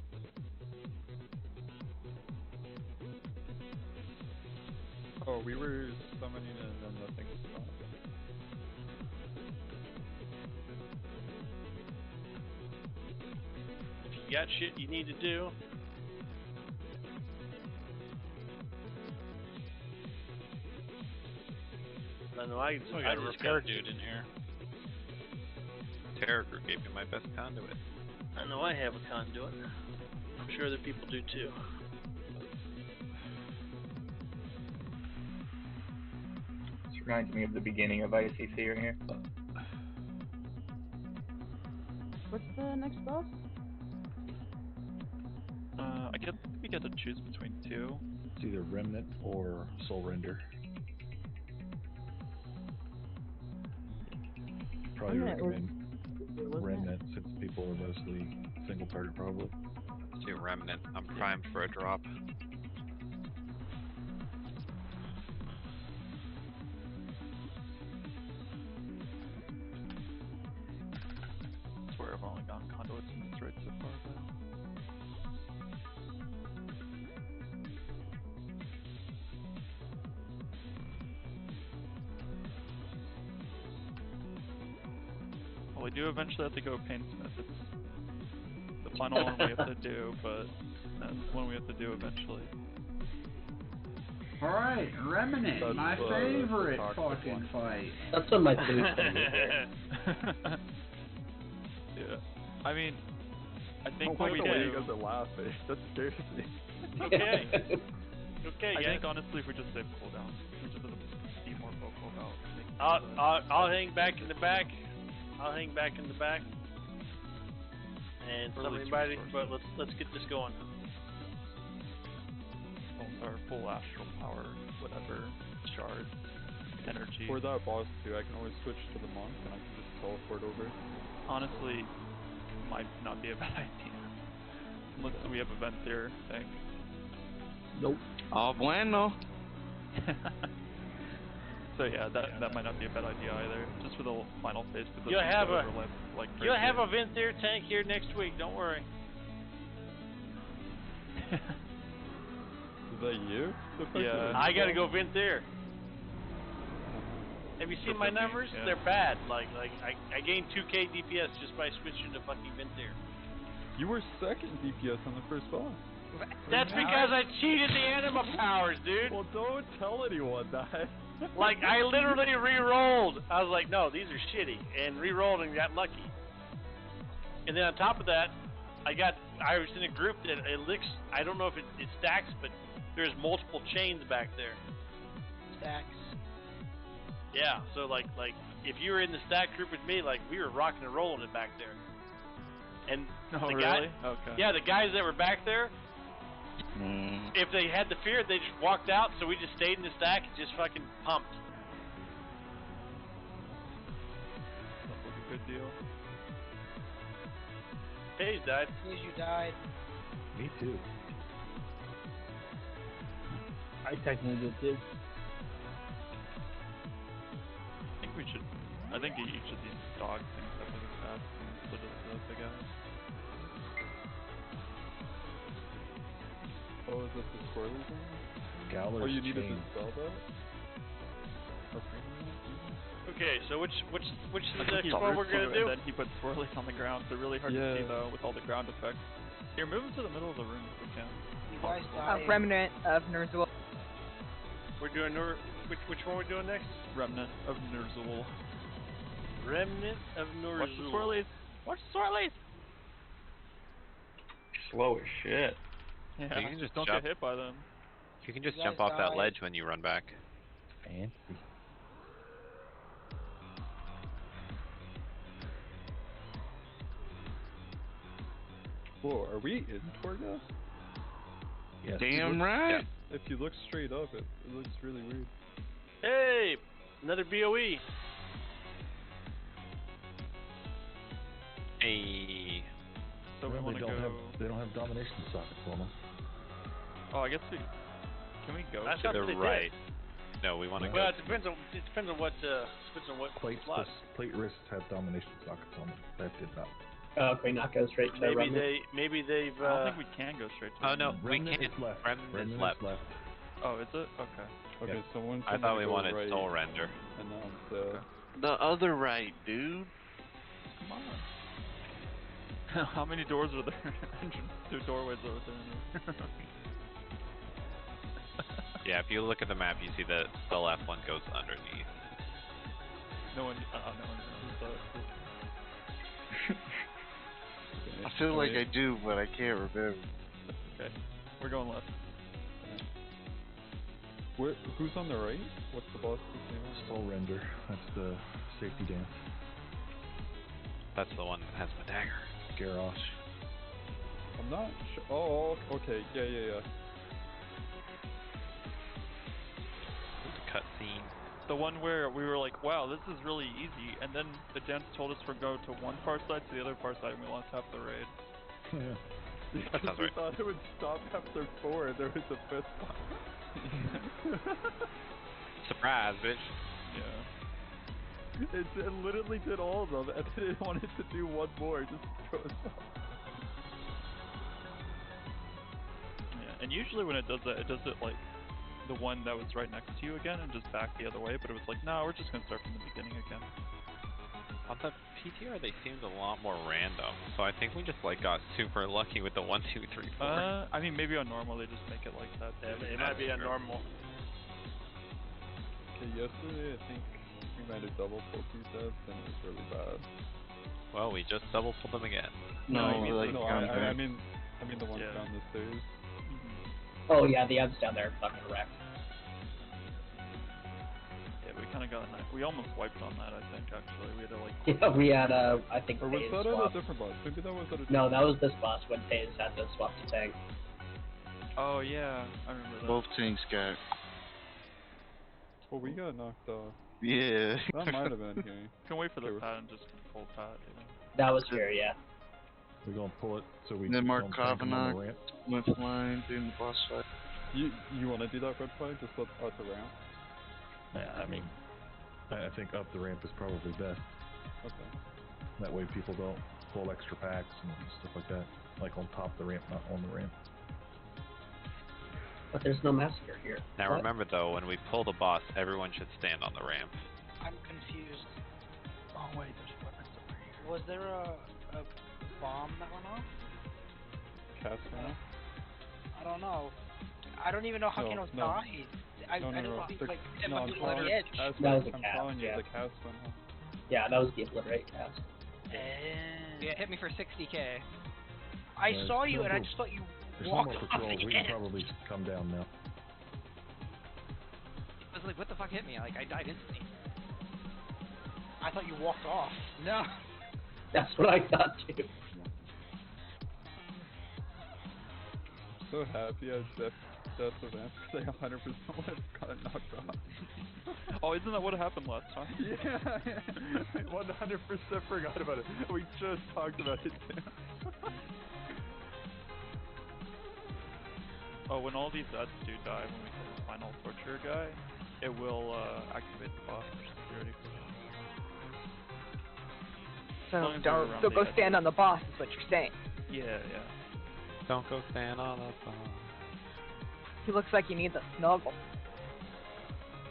Oh, we were summoning and then the thing was stopped. If you got shit you need to do, I know I got a just repair got dude in here. Terror group gave me my best conduit. I know I have a conduit. I'm sure other people do too. This reminds me of the beginning of ICC right here. What's the next boss? We get to choose between two. It's either Remnant or Soul Render. Probably recommend Remnant since people are mostly single target probably. Let's do Remnant. I'm primed for a drop. I swear I've only gotten conduits in this raid so far, but... We do eventually have to go Painsmith. It's the final one we have to do, but that's one we have to do eventually. Alright, Remnant, That's, my favorite fucking fight. That's what my favorite thing Yeah. I mean, I think what what we the way do... you guys are laughing. That scares me. Okay. Okay, I guys. think honestly if we just save cooldown, we just have to be more vocal about making I'll hang back in the back. I'll hang back in the back. And somebody, but let's get this going. Our full astral power, whatever, shard, energy. For that boss too, I can always switch to the monk and I can just teleport over. Honestly, might not be a bad idea. Unless we have a vent there thing. Nope. Oh bueno. So yeah, that might not be a bad idea either. Just for the final phase. You'll have a you'll have a vent there tank here next week. Don't worry. Is that you? Yeah. I gotta go vent there. Have you seen my numbers? Yeah. They're bad. Like I gained 2k DPS just by switching to fucking vent there. You were second DPS on the first boss. That's because I cheated the anima powers, dude. Well, don't tell anyone that. Like, I literally re-rolled. I was like, no, these are shitty. And re-rolled and got lucky. And then on top of that, I was in a group that it looks, I don't know if it stacks, but there's multiple chains back there. Stacks. Yeah, so like if you were in the stack group with me, like, we were rocking and rolling it back there. And the really? Okay. Yeah, the guys that were back there, if they had the fear, they just walked out, so we just stayed in the stack and just fucking pumped. Sounds like a good deal. Hayes died. Hayes, you died. Me too. I technically did too. I think each of these dog things have like a stat, so does the big guys. Oh, is this the squirrely thing? Galler's Oh, you needed to chain. spell that? Okay, so which is the next He one we're roots gonna you, do? And then he puts swirlies on the ground. They're really hard to see though with all the ground effects. Here, move them to the middle of the room if we can. You guys died. Remnant of Nerzul. We're doing which one we're doing next? Remnant of Nerzul. Remnant of Nerzul. Watch the swirlies. Watch the swirlies. Slow as shit. Yeah, So you can just don't jump. get hit by them. You can just You jump guys off that died. ledge when you run back. Fancy. Whoa, are we in Torga? Yes. Damn right. If you look straight up, it looks really weird. Hey, another BOE. Hey. So we Well, want to go. they don't have domination sockets on them. Oh, I guess we. Can we go That's to not To the what they right. No, we want to Well, go. it depends on what Plate slots. plate wrists have domination sockets on them. That did not. Oh, okay, not go straight to Maybe they've. I don't think we can go straight to Oh no, we Remnant can't. is left. Remnant is Remnant left. is left. Oh, is it? Okay. Okay, so one. I thought we wanted soul render. And now it's The other right, dude. Come on. How many doors are there? Two doorways are there. Yeah, if you look at the map, you see that the left one goes underneath. No one knows that. I feel like I do, but I can't remember. Okay, we're going left. Who's on the right? What's the boss's name? Soul render. That's the safety dance. That's the one that has my dagger. Garrosh. I'm not sure. Oh, okay. Yeah. Cutscene. The one where we were like, wow, this is really easy, and then the dance told us to go to one far side to the other far side, and we lost half the raid. That sounds We right. thought it would stop after 4, and there was a 5th one. Surprise, bitch. Yeah. It literally did all of them, and then it wanted to do one more, just throw us off. Yeah, and usually when it does that, it does it like the one that was right next to you again and just back the other way, but it was like, no, we're just gonna start from the beginning again. On the PTR, they seemed a lot more random, so I think we just like got super lucky with the 1, 2, 3, 4. I mean, maybe on normal they just make it like that. Yeah, it might be on normal. Okay, yesterday I think we might have double pulled these sets and it was really bad. Well, we just double pulled them again. No, I mean, like I mean the ones down the stairs. Oh yeah, the ads down there are fucking wrecked. Yeah, we kind of got we almost wiped on that. I think actually we had to like. Yeah, we had I think. Or was Taze that at a swap. different boss? Maybe that was at a different No, that was this boss when Taze had to swap to tank. Oh yeah, I remember that. Both tanks got. Well, we got knocked off. Yeah. That might have been here. Can wait for the pad and just full pad. That was here, yeah. We're gonna pull it so we Then Mark don't tank him on the Kavanagh ramp. went flying during the boss fight. You want to do that red flag just at the ramp? Yeah, I mean, I think up the ramp is probably best. Okay. That way people don't pull extra packs and stuff like that. Like on top of the ramp, not on the ramp. But there's no massacre here. Now What? remember though, when we pull the boss, everyone should stand on the ramp. I'm confused. Oh wait, there's weapons over here. Was there a bomb that went off? Cast ramp? I don't know. I don't even know how Kano died. I don't think like no, I'm the telling, edge. That was a I'm cast, telling you, yeah. the cast went off. Yeah, that was the obliterate cast. Yeah, it hit me for 60k. I Yeah, saw you no and I more- just thought you There's no walked more off patrols. the We can edge. probably come down now. I was like, what the fuck hit me? Like, I died instantly. I thought you walked off. No. That's what I thought too. So happy I death event because I 100% would have gotten knocked off. Oh, isn't that what happened last time? Yeah, I 100% forgot about it. We just talked about it too. Oh, when all these ads do die, when we kill the final torture guy, it will activate the boss for security. So long as they're don't around so the go edge. stand on the boss is what you're saying. Yeah. Don't go stand on the boss. He looks like he needs a snuggle.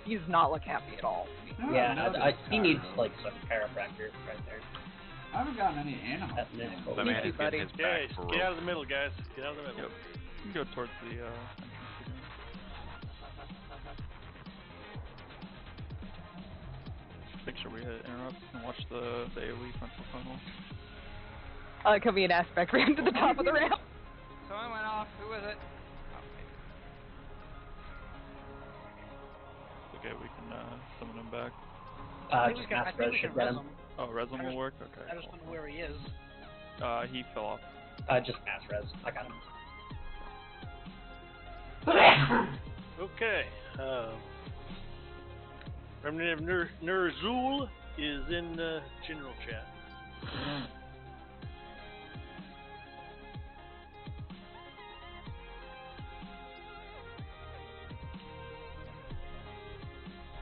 He does not look happy at all. Yeah, he needs like some chiropractor right there. I haven't gotten any animals. That's it. The man is getting his Okay, back get out of the middle, guys. Get out of the middle. Yep. You can go towards the entrance again. Make sure we hit interrupt and watch the AoE frontal tunnel. It could be an aspect ramp to the top of the ramp. Someone went off. Who was it? Okay, we can summon him back. I think Just I mass think res we should can get res him. him. Oh, Resin I will just- work? Okay. I just don't know where he is. He fell off. Just mass res. I got him. Okay. Remnant of Nurzul is in general chat.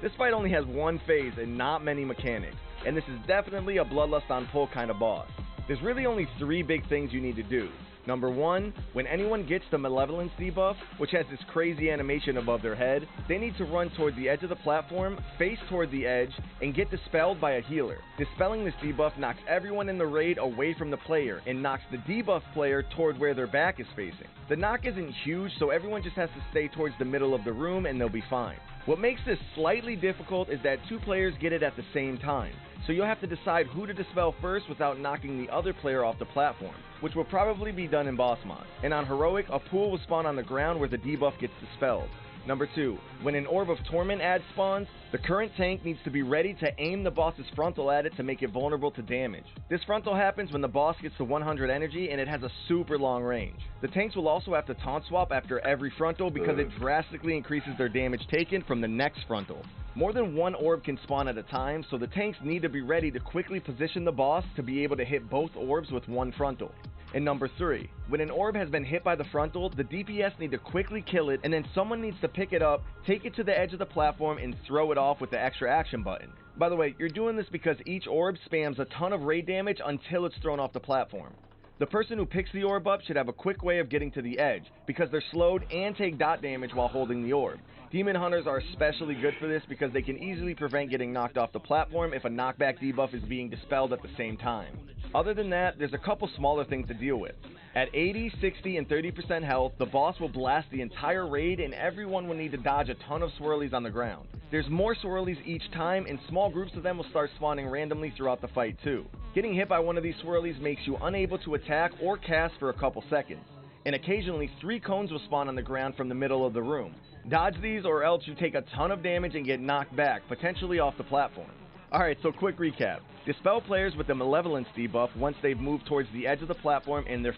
This fight only has one phase and not many mechanics, and this is definitely a bloodlust on pull kind of boss. There's really only 3 big things you need to do. Number 1, when anyone gets the Malevolence debuff, which has this crazy animation above their head, they need to run toward the edge of the platform, face toward the edge, and get dispelled by a healer. Dispelling this debuff knocks everyone in the raid away from the player, and knocks the debuff player toward where their back is facing. The knock isn't huge, so everyone just has to stay towards the middle of the room and they'll be fine. What makes this slightly difficult is that 2 players get it at the same time, so you'll have to decide who to dispel first without knocking the other player off the platform, which will probably be done in boss mod. And on Heroic, a pool will spawn on the ground where the debuff gets dispelled. Number 2, when an Orb of Torment ad spawns, the current tank needs to be ready to aim the boss's frontal at it to make it vulnerable to damage. This frontal happens when the boss gets to 100 energy and it has a super long range. The tanks will also have to taunt swap after every frontal because it drastically increases their damage taken from the next frontal. More than 1 orb can spawn at a time, so the tanks need to be ready to quickly position the boss to be able to hit both orbs with 1 frontal. And number 3, when an orb has been hit by the frontal, the DPS need to quickly kill it, and then someone needs to pick it up, take it to the edge of the platform, and throw it off with the extra action button. By the way, you're doing this because each orb spams a ton of raid damage until it's thrown off the platform. The person who picks the orb up should have a quick way of getting to the edge, because they're slowed and take dot damage while holding the orb. Demon Hunters are especially good for this because they can easily prevent getting knocked off the platform if a knockback debuff is being dispelled at the same time. Other than that, there's a couple smaller things to deal with. At 80, 60, and 30% health, the boss will blast the entire raid and everyone will need to dodge a ton of swirlies on the ground. There's more swirlies each time and small groups of them will start spawning randomly throughout the fight too. Getting hit by one of these swirlies makes you unable to attack or cast for a couple seconds. And occasionally 3 cones will spawn on the ground from the middle of the room. Dodge these or else you take a ton of damage and get knocked back, potentially off the platform. Alright, so quick recap. Dispel players with the Malevolence debuff once they've moved towards the edge of the platform and they're...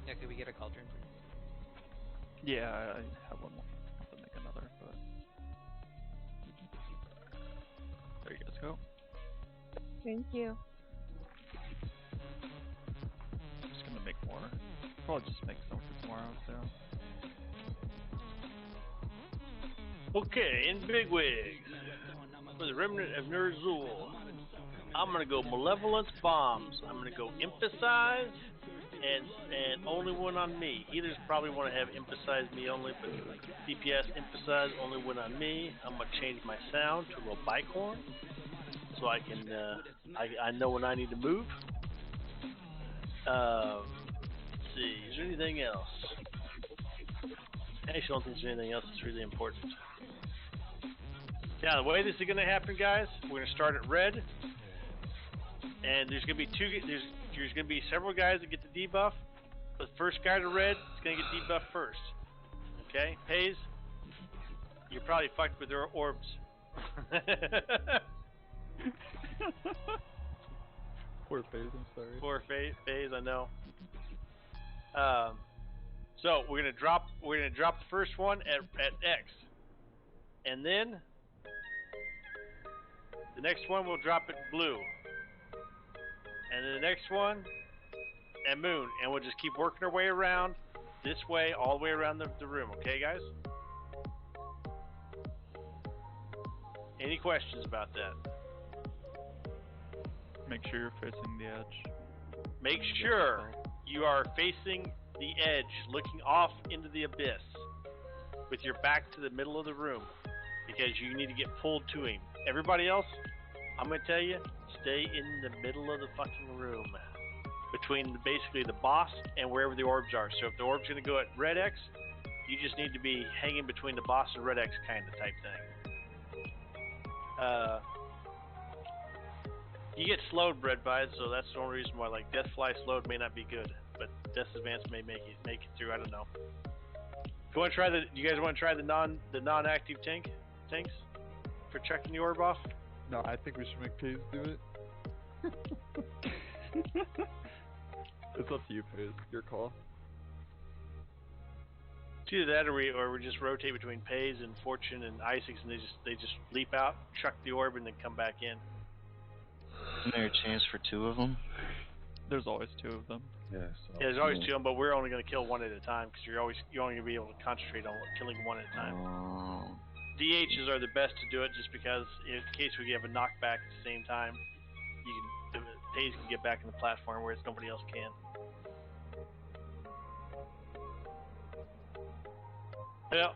Yeah, could we get a cauldron? Yeah, I have one more. I have to make another, but there you guys go. Thank you. I'm just gonna make more. Probably just make some for tomorrow too. Okay, in Bigwigs, for the Remnant of Nerzul, I'm gonna go Malevolence Bombs. I'm gonna go Emphasize, and only one on me. Healers probably want to have Emphasize me only, but DPS Emphasize only one on me. I'm gonna change my sound to a bicorn, so I can I know when I need to move. Let's see, is there anything else? I actually don't think there's anything else that's really important. Now, the way this is going to happen, guys, we're going to start at red, and there's going to be there's going to be several guys that get the debuff. The first guy to red is going to get debuffed first. Okay, Hayes, you're probably fucked with their orbs. Poor FaZe, I'm sorry. Poor FaZe, I know. So we're gonna drop the first one at X, and then the next one we'll drop at blue, and then the next one at moon, and we'll just keep working our way around this way, all the way around the room. Okay, guys? Any questions about that? Make sure you're facing the edge. Make sure you are facing the edge, looking off into the abyss with your back to the middle of the room, because you need to get pulled to him. Everybody else, I'm going to tell you, stay in the middle of the fucking room between basically the boss and wherever the orbs are. So if the orb's going to go at red X, you just need to be hanging between the boss and red X kind of type thing. You get slowed, Bread Bite, so that's the only reason why, like, Deathfly slowed may not be good, but Death Advance may make it through. I don't know. If you want to try you guys want to try the non-active tanks for checking the orb off? No, I think we should make FaZe do it. It's up to you, FaZe. Your call. It's either that, or we just rotate between Pays and Fortune and Isaacs, and they just leap out, chuck the orb, and then come back in. Isn't there a chance for 2 of them? There's always 2 of them. Yeah, there's always 2 of them, but we're only going to kill one at a time because you're only going to be able to concentrate on killing one at a time. DHs are the best to do it, just because in case we have a knockback at the same time, Pays can get back in the platform, whereas nobody else can. Well,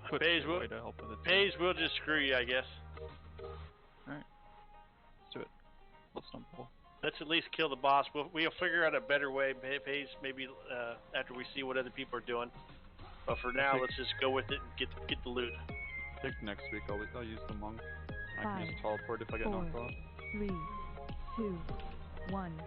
Pays will just screw you, I guess. Alright. Let's do it. Let's not pull. Let's at least kill the boss. We'll figure out a better way, Pays, maybe after we see what other people are doing. But for now, let's just go with it and get the loot. I think next week I'll use the monk. I can 5, just teleport if I get 4, knocked off. 3, 2, 1.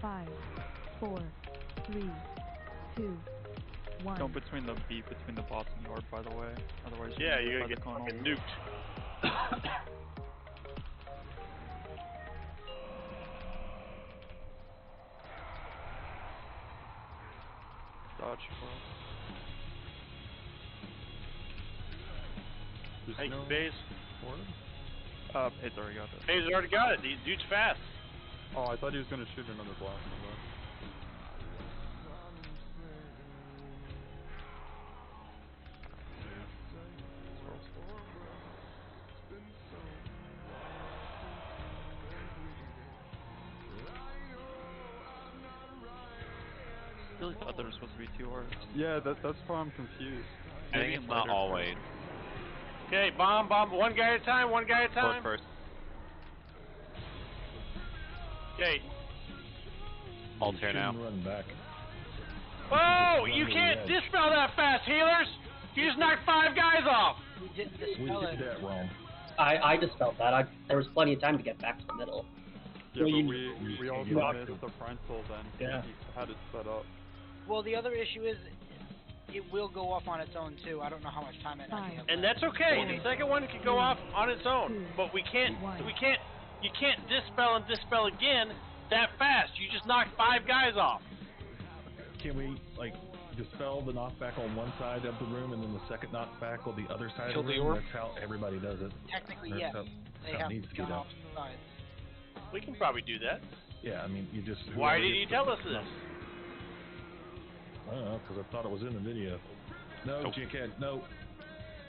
Five, 4, 3, 2, 1. Don't between the boss and the orb, by the way. Otherwise, you're gonna get fucking nuked. dodge well. Hey, Baze. It's already got it. Baze already got it. Dude's fast. Oh, I thought he was gonna shoot another blast. I really thought there was supposed to be 2 orbs. Yeah, that's why I'm confused. I think it's not always. Okay, bomb, one guy at a time, Close first. Okay. Alter now. Run back. Whoa! You can't dispel that fast, healers! You just knocked 5 guys off! We didn't dispel it. We did that wrong. I dispelled that. There was plenty of time to get back to the middle. Yeah, Well, but we also missed the frontal then. Yeah. He had it set up. Well, the other issue is it will go off on its own too. I don't know how much time it actually has. And that's okay. The second one can go off on its own, but you can't dispel and dispel again that fast. You just knocked 5 guys off. Can we dispel the knockback on one side of the room and then the second knockback on the other side of the room? That's how everybody does it. Technically, That's yes. They have needs to be gone done. off sides. We can probably do that. Yeah, I mean, you just. Why did you tell us this? I don't know, because I thought it was in the video. No, Jinkhead, no.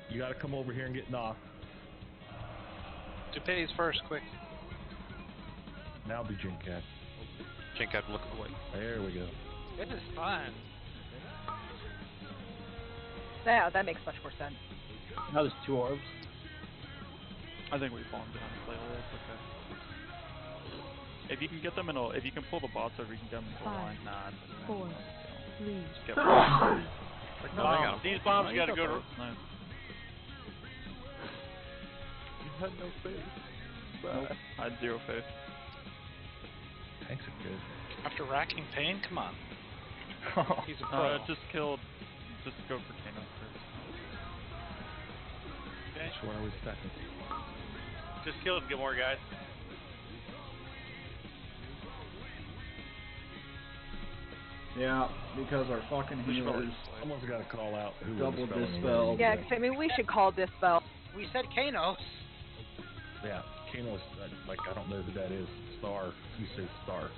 You got to come over here and get knocked. Dupay's first, quick. Now be Jinkhead. Jinkhead, look away. There we go. This is fun. Yeah, that makes much more sense. Now there's 2 orbs. I think we've fallen behind slightly. That's okay. If you can get them if you can pull the bots over, you can get them into a line. Nah, it doesn't 4, matter. 3, Just get These bombs got to go to. Nice. You had no faith. Nope. I had 0 faith. Thanks, are good. After racking pain, come on. He's a pro. Just go for Kano first. Okay. So where are we second? Just kill him, get more guys. Yeah, because our fucking healers Someone's got to call out who double was dispelled. Yeah, 'cause I mean, we should call dispel. We said Kanos. Yeah, Kano's I don't know who that is. Star. You say Star.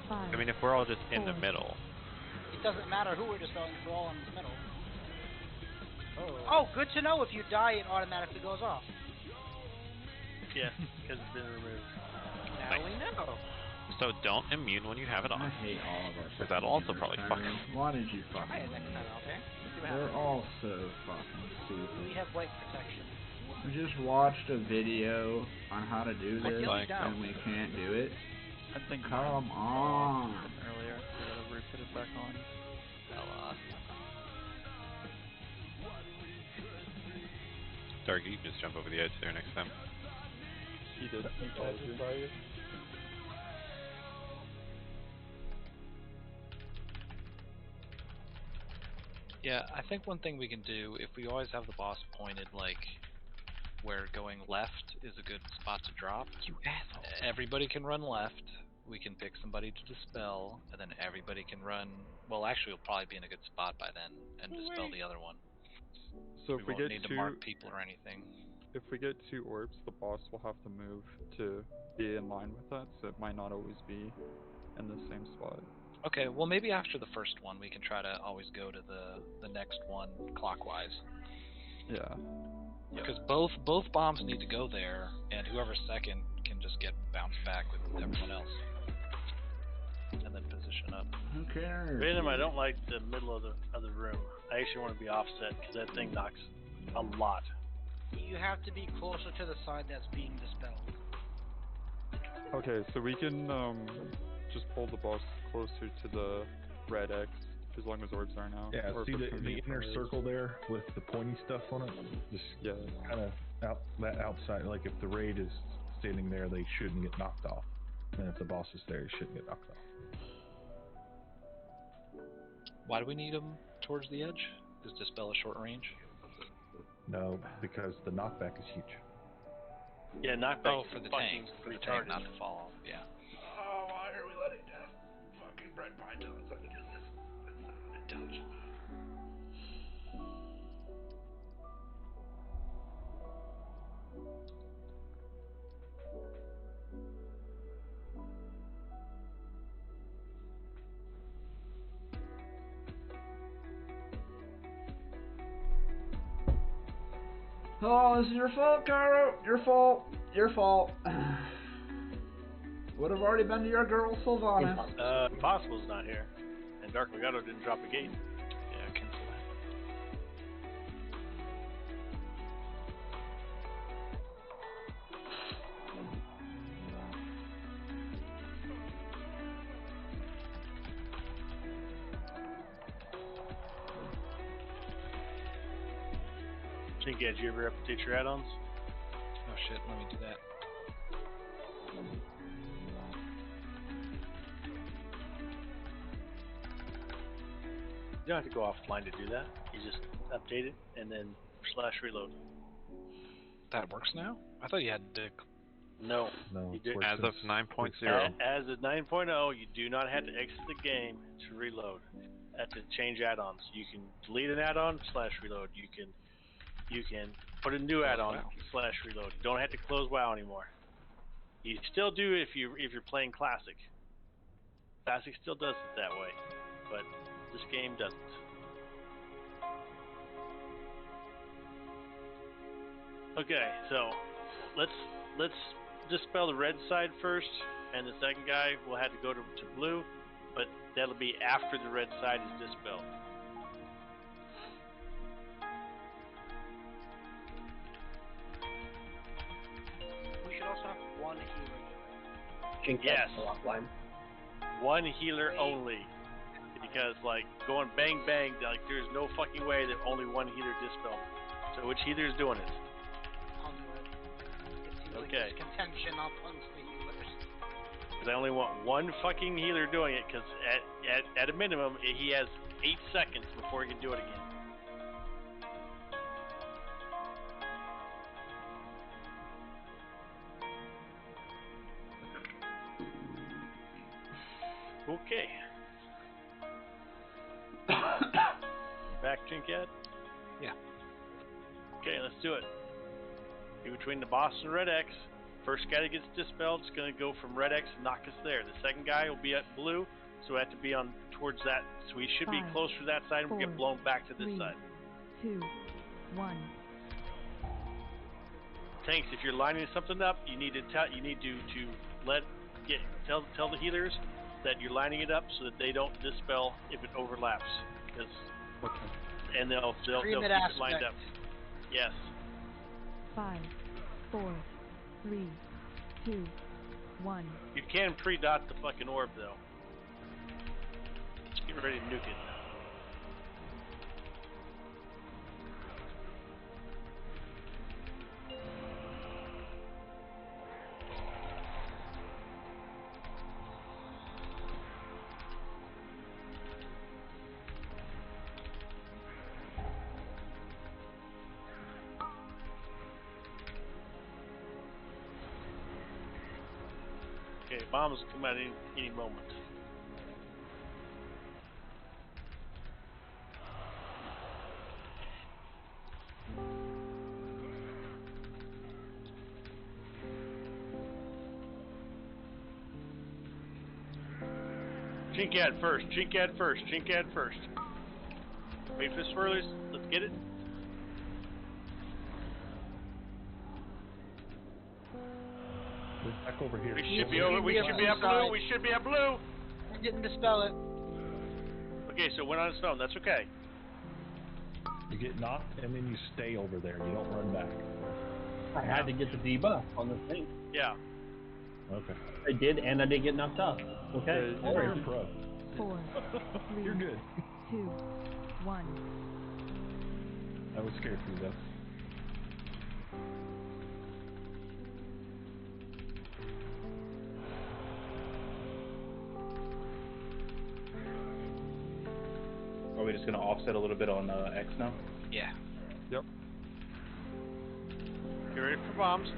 5, I mean, if we're all just in the middle. It doesn't matter who we're dispelling if we're all in the middle. Oh, good to know. If you die, it automatically goes off. Yeah, because it's been removed. Now we know. So don't immune when you have it on. I hate all of our. Because that'll also probably fuck. Why did you fuck? Try it next time, okay? See what They're happens. all so fucking stupid. We have white protection. We just watched a video on how to do this, Like, and we can't do it. I think. Come on. Earlier, we gotta re-put it back on. Dark, you can just jump over the edge there next time. He did. He followed you. Yeah, I think one thing we can do, if we always have the boss pointed, where going left is a good spot to drop, everybody can run left, we can pick somebody to dispel, and then everybody can run, well actually we'll probably be in a good spot by then, and dispel the other one. So if we won't get need to mark people or anything. If we get 2 orbs, the boss will have to move to be in line with that, so it might not always be in the same spot. Okay, well maybe after the first one we can try to always go to the next one clockwise. Yeah. Because both bombs need to go there, and whoever's second can just get bounced back with everyone else. And then position up. Who cares? Random, I don't like the middle of the room. I actually want to be offset because that thing knocks a lot. You have to be closer to the side that's being dispelled. Okay, so we can just pull the boss closer to the red X as long as orbs are now. Yeah, or see if it's the gonna be inner orbs. circle there with the pointy stuff on it? Just kind of that outside. Like if the raid is standing there, they shouldn't get knocked off. And if the boss is there, he shouldn't get knocked off. Why do we need them towards the edge? Is dispel a short range? No, because the knockback is huge. Yeah, knockback. Oh, for the tank not to fall off. Yeah. Oh, why are we letting that fucking bread pie tell us how to do this? That's not intelligent. Oh, this is your fault, Caro. Your fault. Your fault. Would have already been to your girl, Sylvanas. Impossible's not here. And Dark Legato didn't drop a gate. Yeah, cancel that. Chinky, did you ever update your add-ons? Oh shit, let me do that. You don't have to go offline to do that. You just update it and then /reload. That works now? I thought you had to. No. No. You As of 9.0. As of 9.0, you do not have to exit the game to reload. Have to change add-ons. You can delete an add-on /reload. You can put a new add-on /reload. You don't have to close WoW anymore. You still do if you're playing Classic. Classic still does it that way, but this game doesn't. Okay, so let's dispel the red side first, and the second guy will have to go to blue, but that'll be after the red side is dispelled. We should also have one healer do it. Yes. One healer only. Because, like, going bang bang, like, there's no fucking way that only one healer dispelled. So which healer is doing it? I'll do it. It seems like Okay. there's contention amongst the healers. Because I only want one fucking healer doing it, because at a minimum, he has 8 seconds before he can do it again. Okay. Back, Trinkhead? Yeah. Okay, let's do it. Be between the boss and Red X. First guy that gets dispelled is going to go from Red X and knock us there. The second guy will be at blue, so we have to be on towards that. So we should be 5, closer to that side and we'll get blown back to this 3, side. 2, 1. Tanks, if you're lining something up, you need to tell the healers that you're lining it up so that they don't dispel if it overlaps. And they'll keep it lined up. Yes. 5, 4, 3, 2, 1. You can pre-dot the fucking orb though. Get ready to nuke it. Okay, bombs will come out any moment. Chinkad first, Chinkad first, Chinkad first. Wait for the swirlies, let's get it. We're back over here. We should be over. We should be at blue. We should be at blue. I didn't dispel it. Okay, so it went on its own. That's okay. You get knocked and then you stay over there. You don't run back. I had to get the debuff on the thing. Yeah. Okay. I did, and I did get knocked off. Okay. You're a pro. 4, 3, You're good. 2, 1. I was scared for you though. Are we just going to offset a little bit on X now? Yeah. Yep. Get ready for bombs.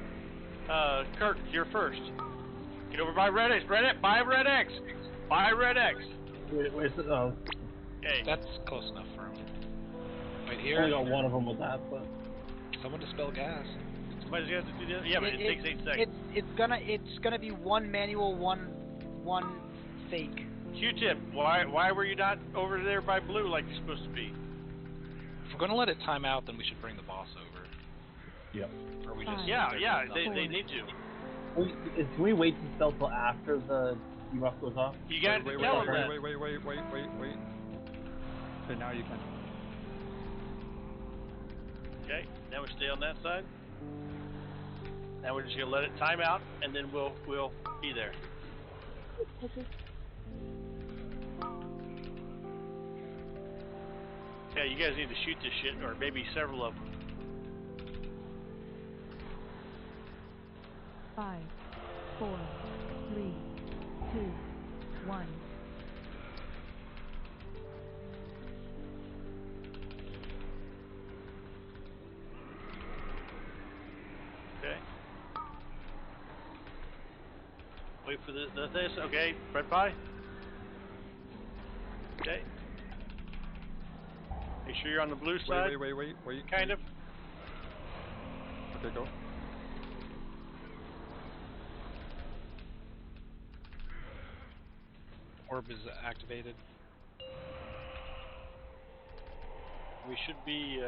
Kirk, you're first. Get over by Red X. By Red X. By Red X. Where's the, oh. Okay. That's close enough for him. Right I here. only got one of them with that, but. Someone dispel gas. Somebody's got to do the. Yeah, but it takes 8 seconds. It's gonna be one manual, one fake. Q-tip. Why were you not over there by blue like you're supposed to be? If we're gonna let it time out, then we should bring the boss over. Yep. Or we just Yeah, they need to. Can we wait to spell till after the debuff goes off? You got to tell them that. Wait. Okay, now you can. Okay, now we stay on that side. Now we're just gonna let it time out, and then we'll be there. Yeah, you guys need to shoot this shit, or maybe several of them. 5, 4, 3, 2, 1. Okay. Wait for this. Okay, bread pie. Okay. Make sure you're on the blue side. Wait. Kind of. Okay, go. Orb is activated. We should be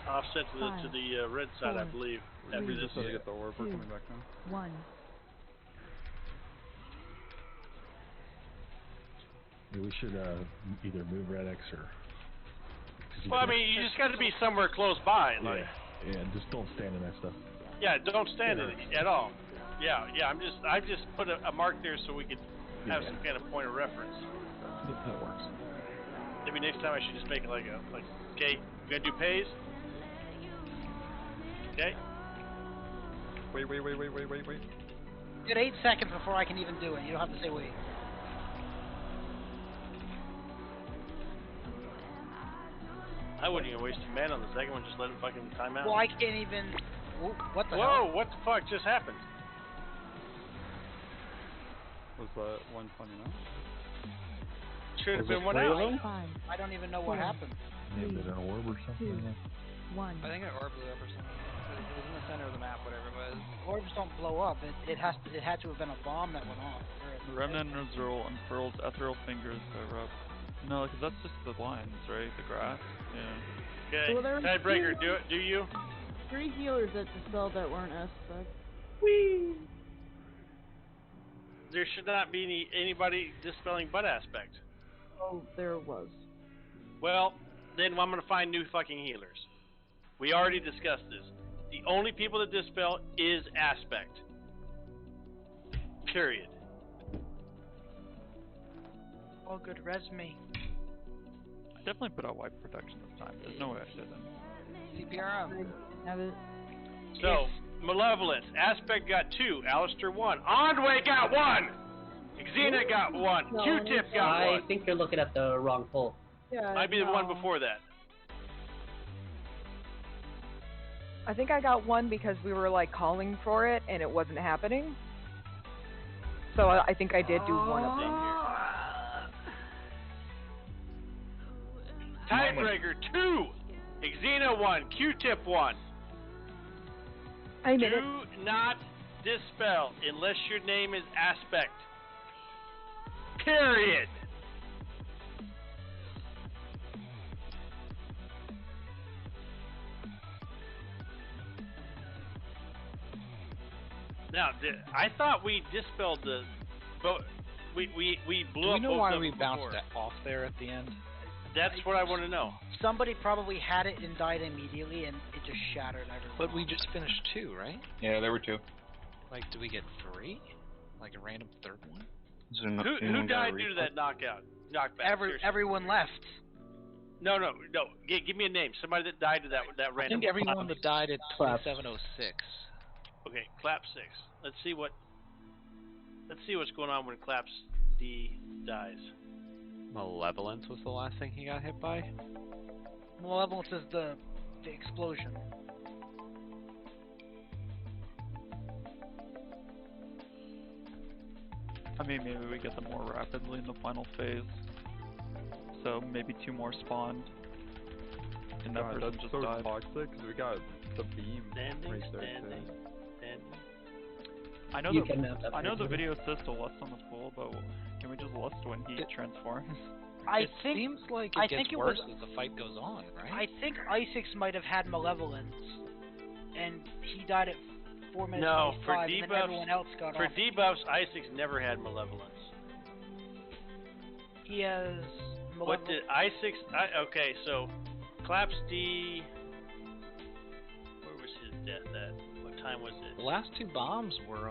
offset to the red side, I believe. After this. So they get the orb, we're coming back now. 1. Yeah, we should either move Red X or. Well, I mean, you just got to be somewhere close by, like. Yeah, just don't stand in that stuff. Yeah, don't stand in it at all. Yeah. I just put a mark there so we could have some kind of point of reference. That works. Maybe next time I should just make it like, okay, you gonna do pays? Okay. Wait. You get 8 seconds before I can even do it. You don't have to say wait. I wouldn't even waste a man on the second one, just let it fucking time out. Well, I can't even. Whoa, what the Whoa, hell? what the fuck just happened? Was that 129? Should have been one out. I don't even know what happened. Maybe an orb or something. 1. I think an orb blew up or something. It was in the center of the map, whatever it was. Orbs don't blow up. It had to have been a bomb that went off. The remnant Azrael unfurls ethereal fingers to erupt. No, because that's just the lines, right? The grass. Yeah. Okay. Well, there were Tiebreaker, do you? 3 healers that dispelled that weren't aspect. Whee! There should not be anybody dispelling butt aspect. Oh, there was. Well, then I'm gonna find new fucking healers. We already discussed this. The only people that dispel is aspect. Period. Oh, good resume. I definitely put out wipe protection this time. There's no way I didn't. CPR. Have it. So, Malevolence. Aspect got 2. Alistair 1. Andway got 1! Xena got 1. No, Q-Tip got 1. I think you're looking at the wrong poll. Yeah. Might be the one before that. I think I got 1 because we were like calling for it and it wasn't happening. So I think I did do 1 of them. Tiebreaker 2. Xena 1. Q-Tip 1. I admit it. Do not dispel unless your name is Aspect. Period. Now, I thought we dispelled the, but we blew Do up we know both why of we them bounced before. that off there at the end? That's what I want to know. Somebody probably had it and died immediately, and it just shattered everyone. But we just finished 2, right? Yeah, there were 2. Like, do we get 3? Like a random third one? Who died due to that knockout? Knockback. Everyone left. No. Give me a name. Somebody that died to that I random. think everyone that died at 2706. Okay, Clap 6. Let's see what's going on when Claps D dies. Malevolence was the last thing he got hit by? Malevolence is the explosion. I mean, maybe we get them more rapidly in the final phase. So maybe 2 more spawned. And that person that's just so died. toxic because we got the beam right there too. I know the video says to lust on the pool, but can we just lust when he transforms? It seems like it gets worse as the fight goes on, right? I think Isaacs might have had Malevolence and he died at 4 minutes No, for 25, and then debuffs, everyone else got for off. debuffs, Isaac's never had Malevolence. He has What did Isaac's? Okay, so Claps D. Where was his death at? What time was it? The last two bombs were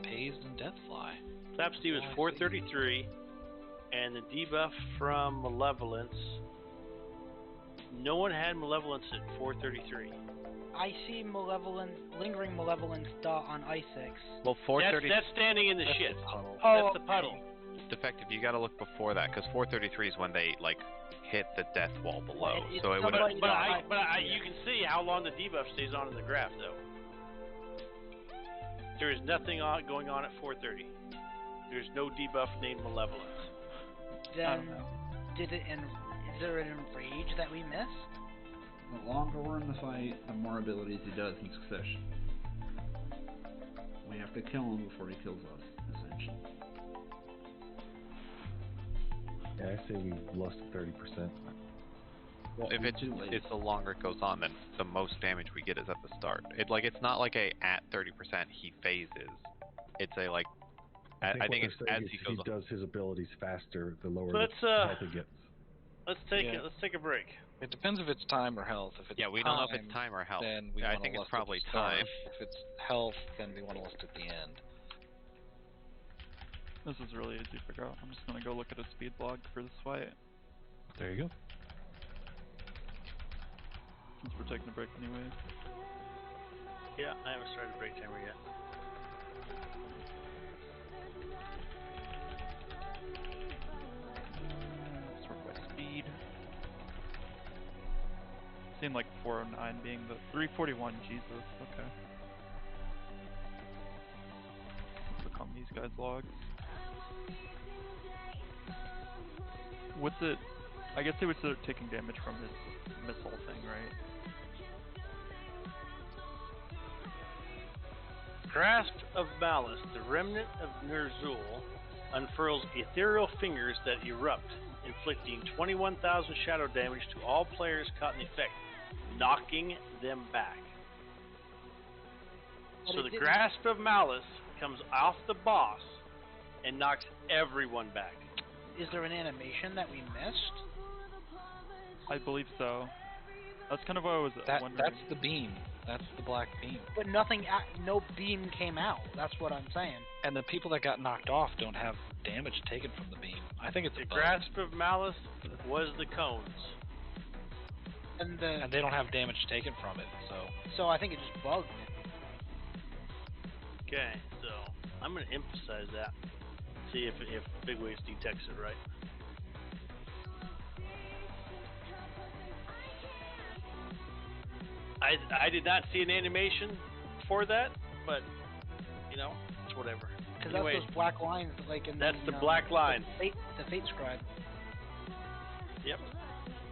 Pazed and Deathfly. Claps D was 433, and the debuff from Malevolence. No one had Malevolence at 433. I see lingering malevolence dot on Isaac's. Well, 430. That's standing in the shit. Oh, That's the puddle. Defective, you gotta look before that, because 433 is when they, like, hit the death wall below. It's So it would But you can see how long the debuff stays on in the graph, though. There is nothing going on at 430. There's no debuff named Malevolence. Then, is there an enrage that we missed? The longer we're in the fight, the more abilities he does in succession. We have to kill him before he kills us, essentially. Yeah, I say we lost 30%. Well, if it's the longer it goes on, then the most damage we get is at the start. It's not like at 30% he phases. It's a like. I think it's as he goes. He does his abilities faster, the lower Let's, the health he gets. Let's take a break. It depends if it's time or health. If it's we don't know if it's time or health. Then we I think it's probably time. If it's health, then we want to list at the end. This is really easy to figure out. I'm just gonna go look at a speed log for this fight. There you go. Since we're taking a break anyway. Yeah, I haven't started break timer yet. Sort by speed. Seemed like 409 being the 341. Jesus. Okay. Let's look on these guys' logs. What's it? I guess they would start taking damage from his missile thing, right? Grasp of Malice, the remnant of Ner'zhul, unfurls ethereal fingers that erupt, inflicting 21,000 shadow damage to all players caught in the effect, knocking them back. So the Grasp of Malice comes off the boss and knocks everyone back. Is there an animation that we missed? I believe so. That's kind of what I was wondering. That's the beam. That's the black beam. But no beam came out. That's what I'm saying. And the people that got knocked off don't have damage taken from the beam. I think it's the Grasp of Malice was the cones. And they don't have damage taken from it, so. So I think it just bugged. Okay, so I'm going to emphasize that. See if Big Wigs detects it right. I did not see an animation for that, but you know, it's whatever. Because anyway, that's those black lines, like in that's the black line. The fate scribe. Yep.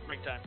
Break time.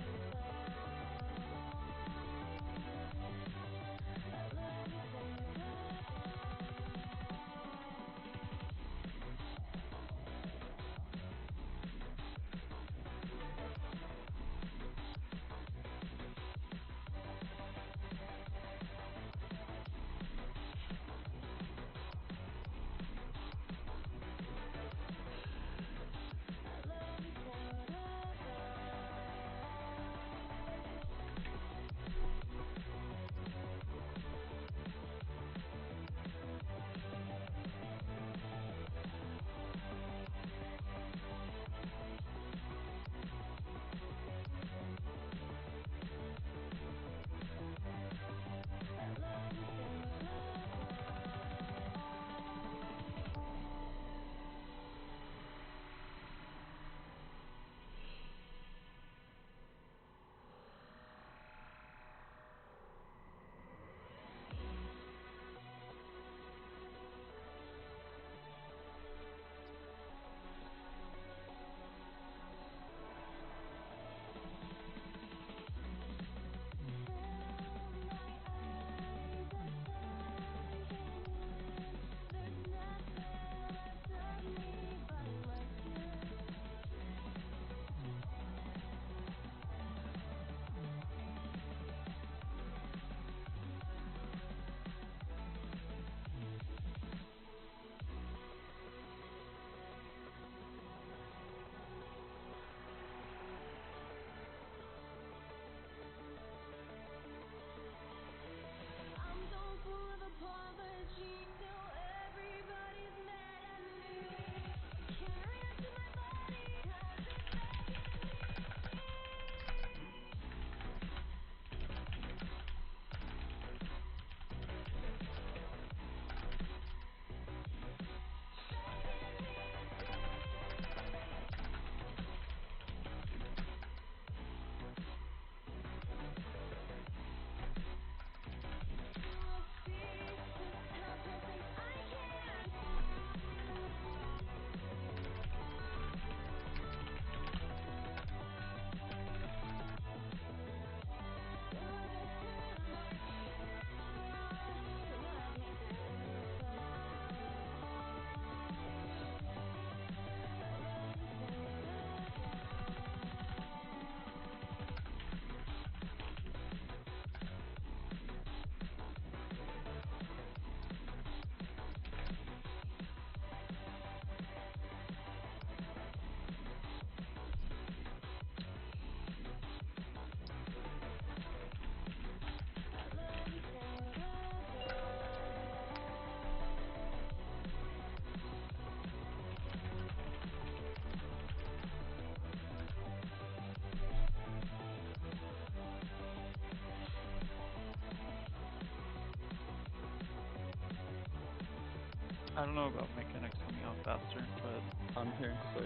I don't know about mechanics coming out faster, but I'm hearing safe.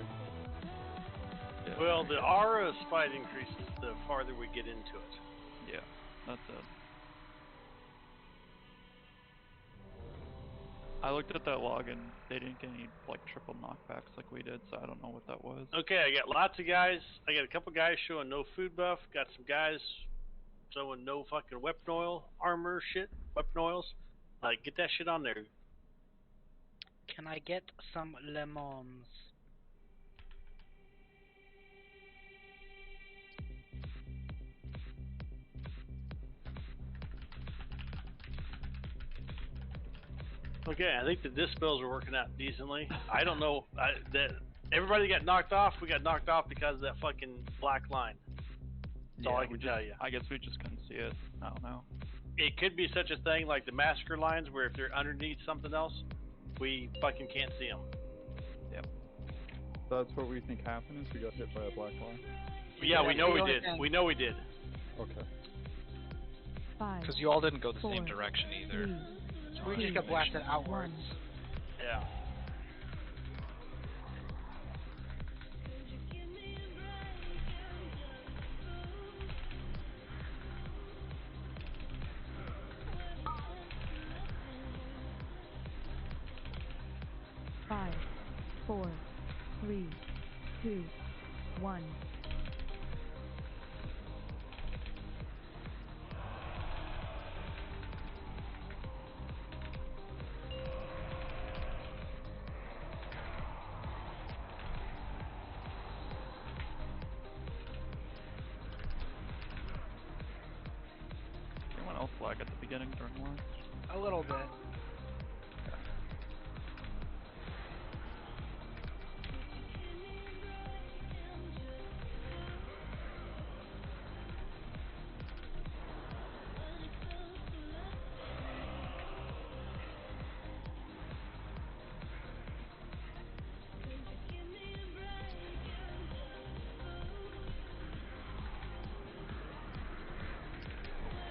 Yeah. Well, the aura of spite increases the farther we get into it. Yeah, that's it. I looked at that log and they didn't get any like triple knockbacks like we did, so I don't know what that was. Okay, I got lots of guys. I got a couple guys showing no food buff. Got some guys showing no fucking weapon oil, armor shit, weapon oils. Like, get that shit on there. Can I get some lemons? Okay, I think the dispels are working out decently. I don't know that everybody got knocked off. We got knocked off because of that fucking black line. That's all I can tell you. I guess we just couldn't see it. I don't know. It could be such a thing like the massacre lines, where if they're underneath something else, we fucking can't see them. Yep. That's what we think happened. Is we got hit by a black line. Yeah, we know we did. We know we did. Okay. Because you all didn't go the same direction either. We just got blasted outwards. Yeah. Five, 4, 3, 2, 1. Anyone else lag at the beginning during launch? A little bit.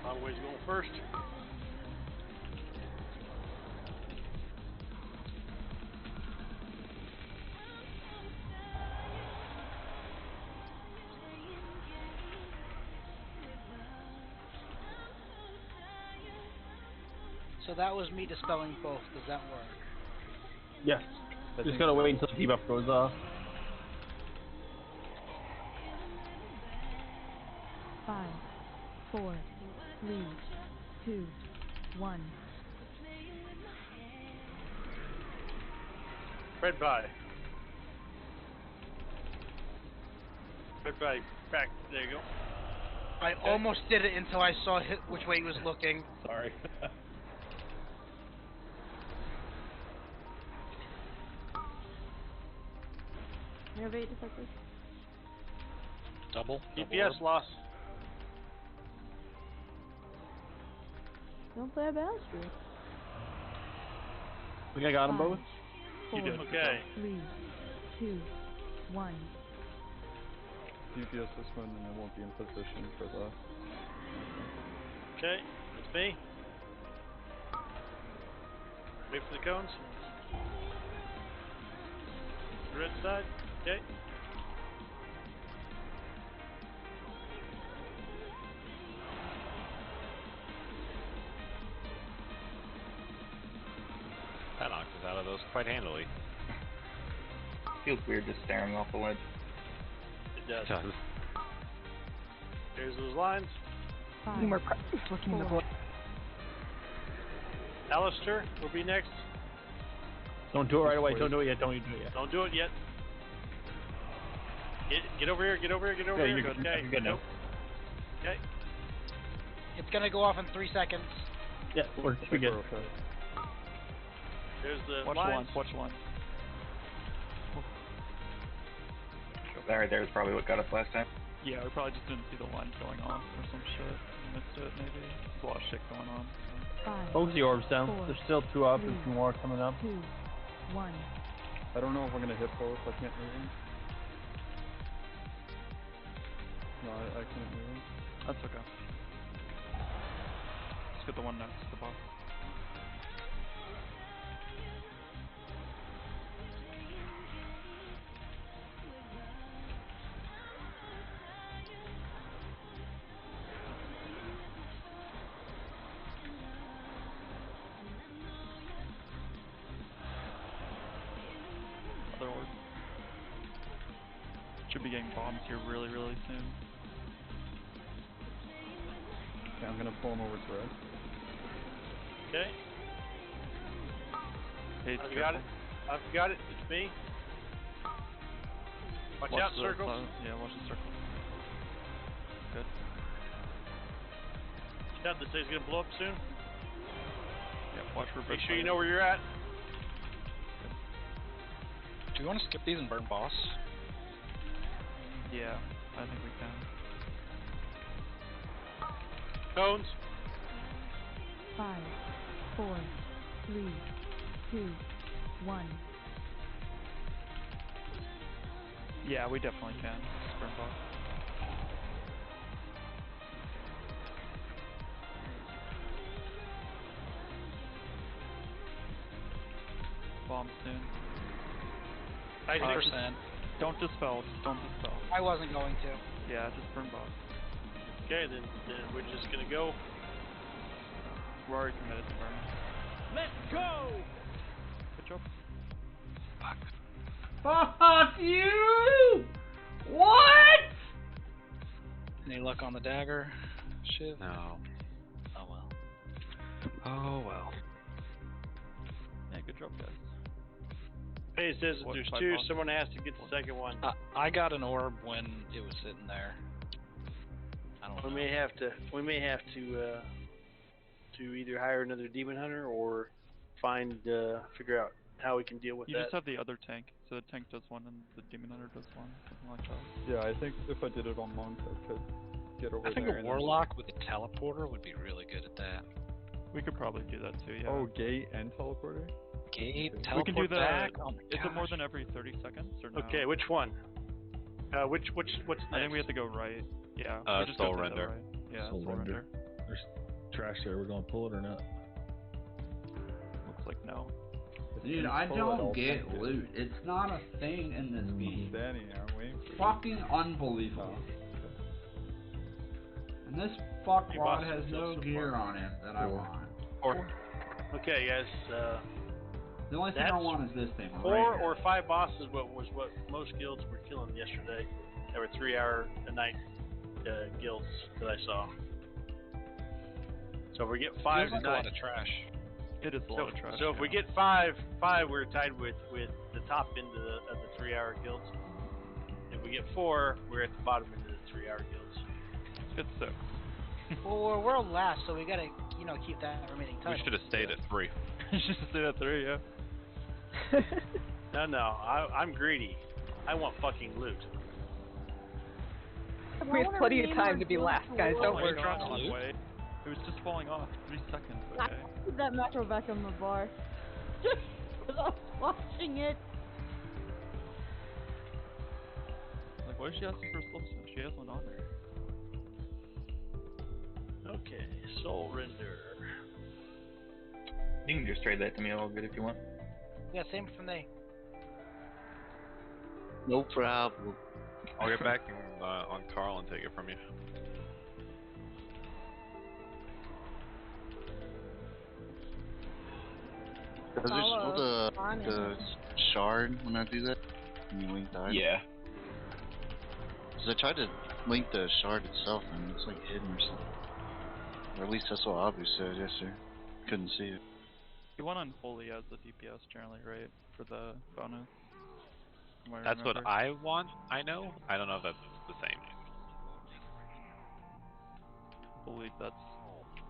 Always going first. So that was me dispelling both. Does that work? Yes. Just gotta wait until the debuff goes off. 5, 4, 3, 2, 1. Red pie. Red pie. Back. There you go. I almost did it until I saw which way he was looking. Sorry. Innervate defectors. Double. DPS loss. Don't play a battle streak. I think I got them both. 4, You did. Okay. 3, 2, 1. DPS this one, and I won't be in position for the. Okay, that's me. Wait for the cones. Red side. Okay. That knocks us out of those quite handily. Feels weird just staring off the ledge. It does. It does. There's those lines. 5, Need more practice looking in the void. Alistair will be next. Don't do it right away. Don't do it yet. Don't do it yet. Don't do it yet. Get over here. Get over here. Get over here. You're good. Okay. You're good now. Okay. It's gonna go off in 3 seconds. Yeah, we're good. Okay. There's the Watch lines. launch. Watch launch. There's probably what got us last time. Yeah, we probably just didn't see the lines going off or some shit. Missed it maybe. There's a lot of shit going on. 5, Focus the orbs down. 4, There's still 2 up and 3, 2 more coming up. 2, 1. I don't know if we're gonna hit both. I can't move them. No, I can't move them. That's okay. Let's get the one next to the boss. Should be getting bombs here really, really soon. Okay, I'm gonna pull him over to red. Okay. Hey, I've got it. I've got it. It's me. Watch out, the circles. Yeah, watch the circle. Good. Watch out, this thing's gonna blow up soon. Yeah, watch for Make sure you know where you're at. Do you want to skip these and burn boss? Yeah, I think we can. Cones. 5, 4, 3, 2, 1. Yeah, we definitely can. Burn boss. Bomb soon. 90%. Don't dispel. Just don't dispel. I wasn't going to. Yeah, just burn boss. Okay, then we're just gonna go. We're already committed to burning. Let's go! Good job. Fuck you! What? Any luck on the dagger? Shit. No. Oh well. Oh well. Yeah, good job, guys. Hey, it says if there's two, someone has to get the second one. I got an orb when it was sitting there. I don't know. We may have to either hire another demon hunter or figure out how we can deal with You that. just have the other tank, so the tank does one and the demon hunter does one, something like that. Yeah, I think if I did it on monk, I could get over there. I think a warlock with a teleporter would be really good at that. We could probably do that too, yeah. Oh, gate and teleporter? Gate, We teleport can do that. back? Oh my Is it more gosh. than every 30 seconds or no? Okay, which one? What's next? I think we have to go right. Yeah. we just Soul go to the Render. Right. Yeah, Soul Soul Render. There's trash there. We're gonna pull it or not? Looks like no. Dude, I don't get loot. It's not a thing in this game. Standing there, waiting for you. Fucking unbelievable. And this fuck rod has no gear on it that I want. Okay, guys. The only thing I want is this thing. 4 right here. or 5 bosses was what most guilds were killing yesterday. There were 3-hour a night guilds that I saw. So if we get 5 Feels like tonight, a lot of trash. It is a lot of trash. So if we get 5, we're tied with the top end of the 3-hour guilds. If we get 4, we're at the bottom end of the 3-hour guilds. It's 6. Well, we're world last, so we gotta, keep that remaining title. We should have stayed at 3. We should have stayed at 3, yeah. No, I'm greedy. I want fucking loot. We have plenty of time to be last, guys. Don't worry. It was just falling off. 3 seconds, I okay? put that macro back on the bar. Just because I was watching it. Like, why is she asking for a slow smoke? She has one on her. Okay, Soul Render. You can just trade that to me a little bit if you want. Yeah, same for me. No problem. I'll get back on Carl and take it from you. Does it show the shard when I do that? When you link the item? Yeah. Because I tried to link the shard itself and it's like hidden or something. Or at least that's what Abu said yesterday. Couldn't see it. You want Unholy as the DPS generally, right? For the bonus. That's what I want, I know. I don't know if that's the same. I believe that's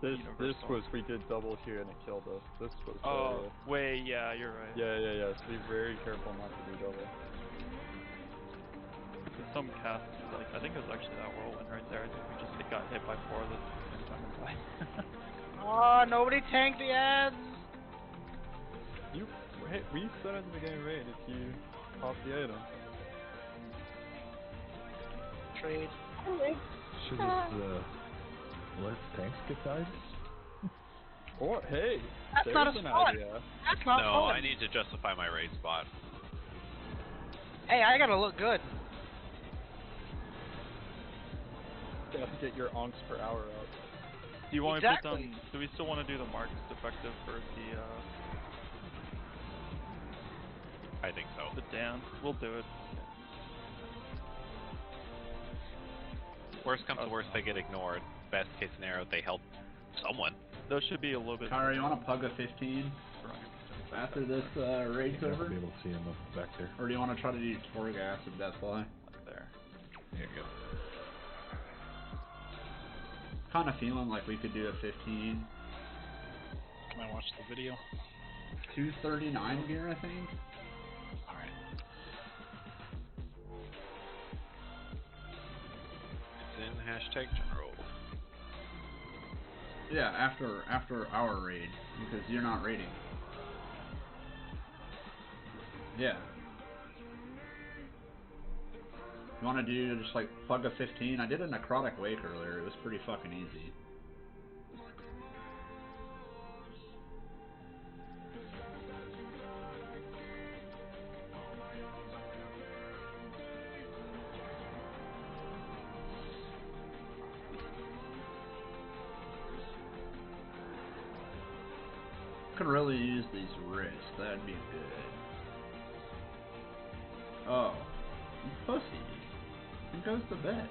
This universal. was, we did double here and it killed us. This was wait, yeah, you're right. Yeah, so be very careful not to do double. Because some casts, like, I think it was actually that whirlwind right there. I think we just got hit by 4 of the same time and died. Oh, nobody tanked the ads! We said at the beginning, right, if you pop the item. Trade. Should just let tanks get died? Or hey, that's there's not a an spot. idea. That's not No, fun. I need to justify my raid spot. Hey, I gotta look good. You have to get your onks per hour up. Do you want to put down? Do we still want to do the marks effective for the? I think so. The dance. We'll do it. Worst comes to worst, they get ignored. Best case scenario, they help someone. Those should be a little bit. Tyra, you want to pug a 15 after this raid's over? Be able to see him back there. Or do you want to try to do Torghast if that's fly? There. Here you go. Kind of feeling like we could do a 15. Can I watch the video? 239 gear, I think. Alright. It's in hashtag general. Yeah, after our raid, because you're not raiding. Yeah. You want to do just like plug a 15? I did a necrotic wake earlier. It was pretty fucking easy. Could really use these wrists. That'd be good. Oh, you pussy. Who goes to bed?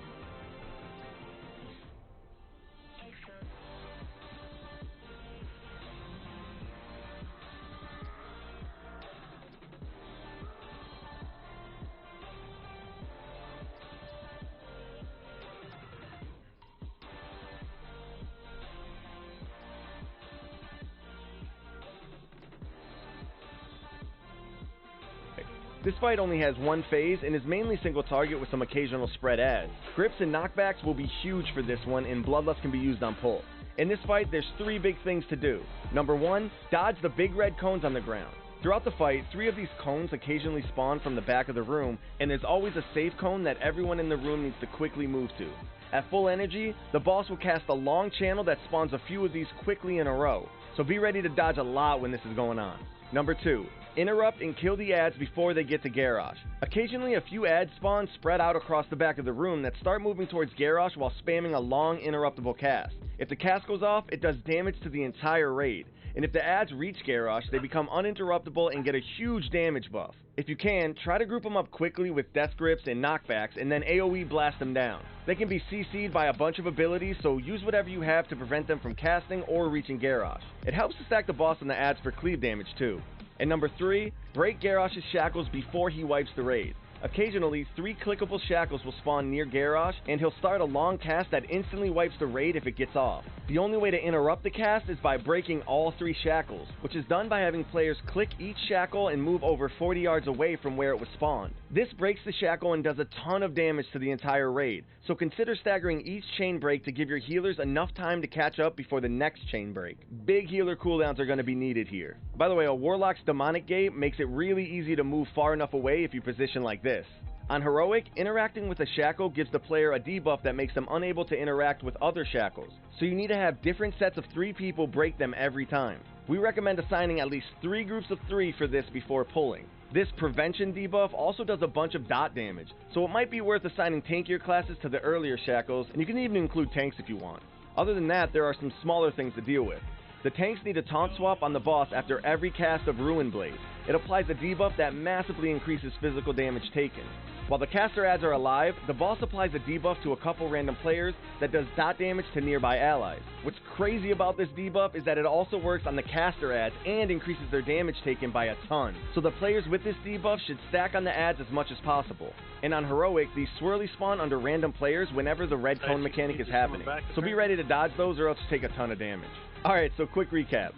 This fight only has one phase and is mainly single target with some occasional spread adds. Grips and knockbacks will be huge for this one, and Bloodlust can be used on pull. In this fight, there's 3 big things to do. Number 1, dodge the big red cones on the ground. Throughout the fight, 3 of these cones occasionally spawn from the back of the room, and there's always a safe cone that everyone in the room needs to quickly move to. At full energy, the boss will cast a long channel that spawns a few of these quickly in a row, so be ready to dodge a lot when this is going on. Number 2, interrupt and kill the adds before they get to Garrosh. Occasionally a few adds spawn spread out across the back of the room that start moving towards Garrosh while spamming a long interruptible cast. If the cast goes off, it does damage to the entire raid, and if the adds reach Garrosh, they become uninterruptible and get a huge damage buff. If you can, try to group them up quickly with death grips and knockbacks and then AoE blast them down. They can be CC'd by a bunch of abilities, so use whatever you have to prevent them from casting or reaching Garrosh. It helps to stack the boss on the adds for cleave damage too. And number 3, break Garrosh's shackles before he wipes the raid. Occasionally, 3 clickable shackles will spawn near Garrosh, and he'll start a long cast that instantly wipes the raid if it gets off. The only way to interrupt the cast is by breaking all 3 shackles, which is done by having players click each shackle and move over 40 yards away from where it was spawned. This breaks the shackle and does a ton of damage to the entire raid, so consider staggering each chain break to give your healers enough time to catch up before the next chain break. Big healer cooldowns are going to be needed here. By the way, a Warlock's Demonic Gate makes it really easy to move far enough away if you position like this. On Heroic, interacting with a shackle gives the player a debuff that makes them unable to interact with other shackles, so you need to have different sets of 3 people break them every time. We recommend assigning at least 3 groups of 3 for this before pulling. This prevention debuff also does a bunch of dot damage, so it might be worth assigning tankier classes to the earlier shackles, and you can even include tanks if you want. Other than that, there are some smaller things to deal with. The tanks need a taunt swap on the boss after every cast of Ruin Blade. It applies a debuff that massively increases physical damage taken. While the caster adds are alive, the boss applies a debuff to a couple random players that does dot damage to nearby allies. What's crazy about this debuff is that it also works on the caster adds and increases their damage taken by a ton. So the players with this debuff should stack on the adds as much as possible. And on Heroic, these swirly spawn under random players whenever the red cone mechanic is happening. So be ready to dodge those or else take a ton of damage. Alright, so quick recap.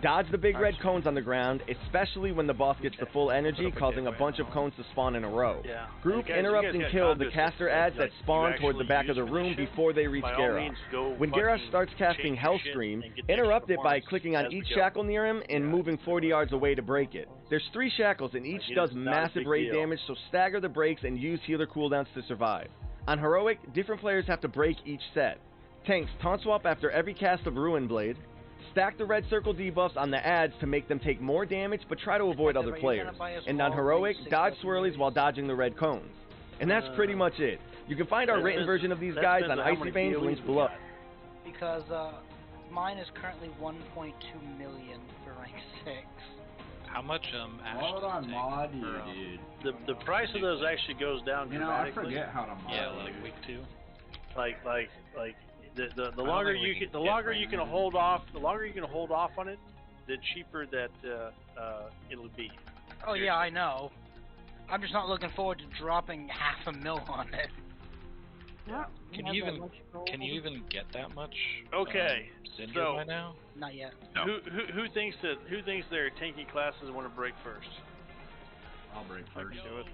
Dodge the big red cones on the ground, especially when the boss gets to full energy, causing a bunch of cones to spawn in a row. Group, interrupt, and kill the caster adds that spawn toward the back of the room before they reach Garrosh. When Garrosh starts casting Hellscream, interrupt it by clicking on each shackle near him and moving 40 yards away to break it. There's 3 shackles and each does massive raid damage, so stagger the breaks and use healer cooldowns to survive. On Heroic, different players have to break each set. Tanks taunt swap after every cast of Ruin Blade. Stack the red circle debuffs on the adds to make them take more damage, but try to avoid other players. And on Heroic, dodge swirlies while dodging the red cones. And that's pretty much it. You can find our written version of these guys on Icy Veins, links below. Because mine is currently 1.2 million for rank 6. How much Ash Why would I mod you, dude? The price of those actually goes down You know, I dramatically. forget how to mod. Yeah, like week 2. Like the don't longer think we you can can, the get longer right you can now. hold off, on it, the cheaper that it'll be. Oh yeah, I know. I'm just not looking forward to dropping $500,000 on it. Yeah. Can you even get that much? Okay. Cinder So by now? Not yet. No. who thinks their tanky classes want to break first? I'll break I first. can do it.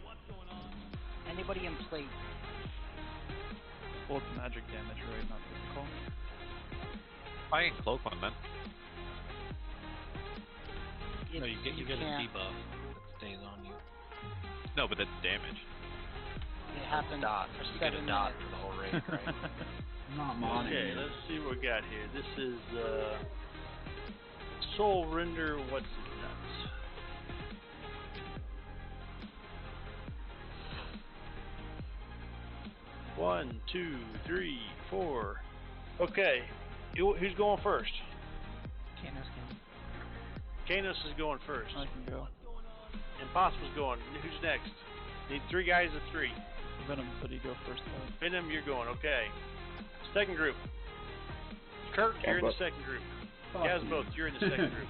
Anybody in plate? Well, it's magic damage, right? Not physical. I can cloak on them. No, you get a can't. debuff that stays on you. No, but that's damage. It happens Dot. for You get 7 a dot minutes. for the whole raid, right? I'm not modding Okay, you. let's see what we got here. This is Soul Render. What's his nuts? One, two, three, four. Okay, who's going first? Kanos is going first. I can go. Impossible's going. Who's next? Need 3 guys of 3. Venom said he'd go first though. Venom, you're going. Okay. Second group. Kirk, you're in the second group. Guys, both, you're in the second group.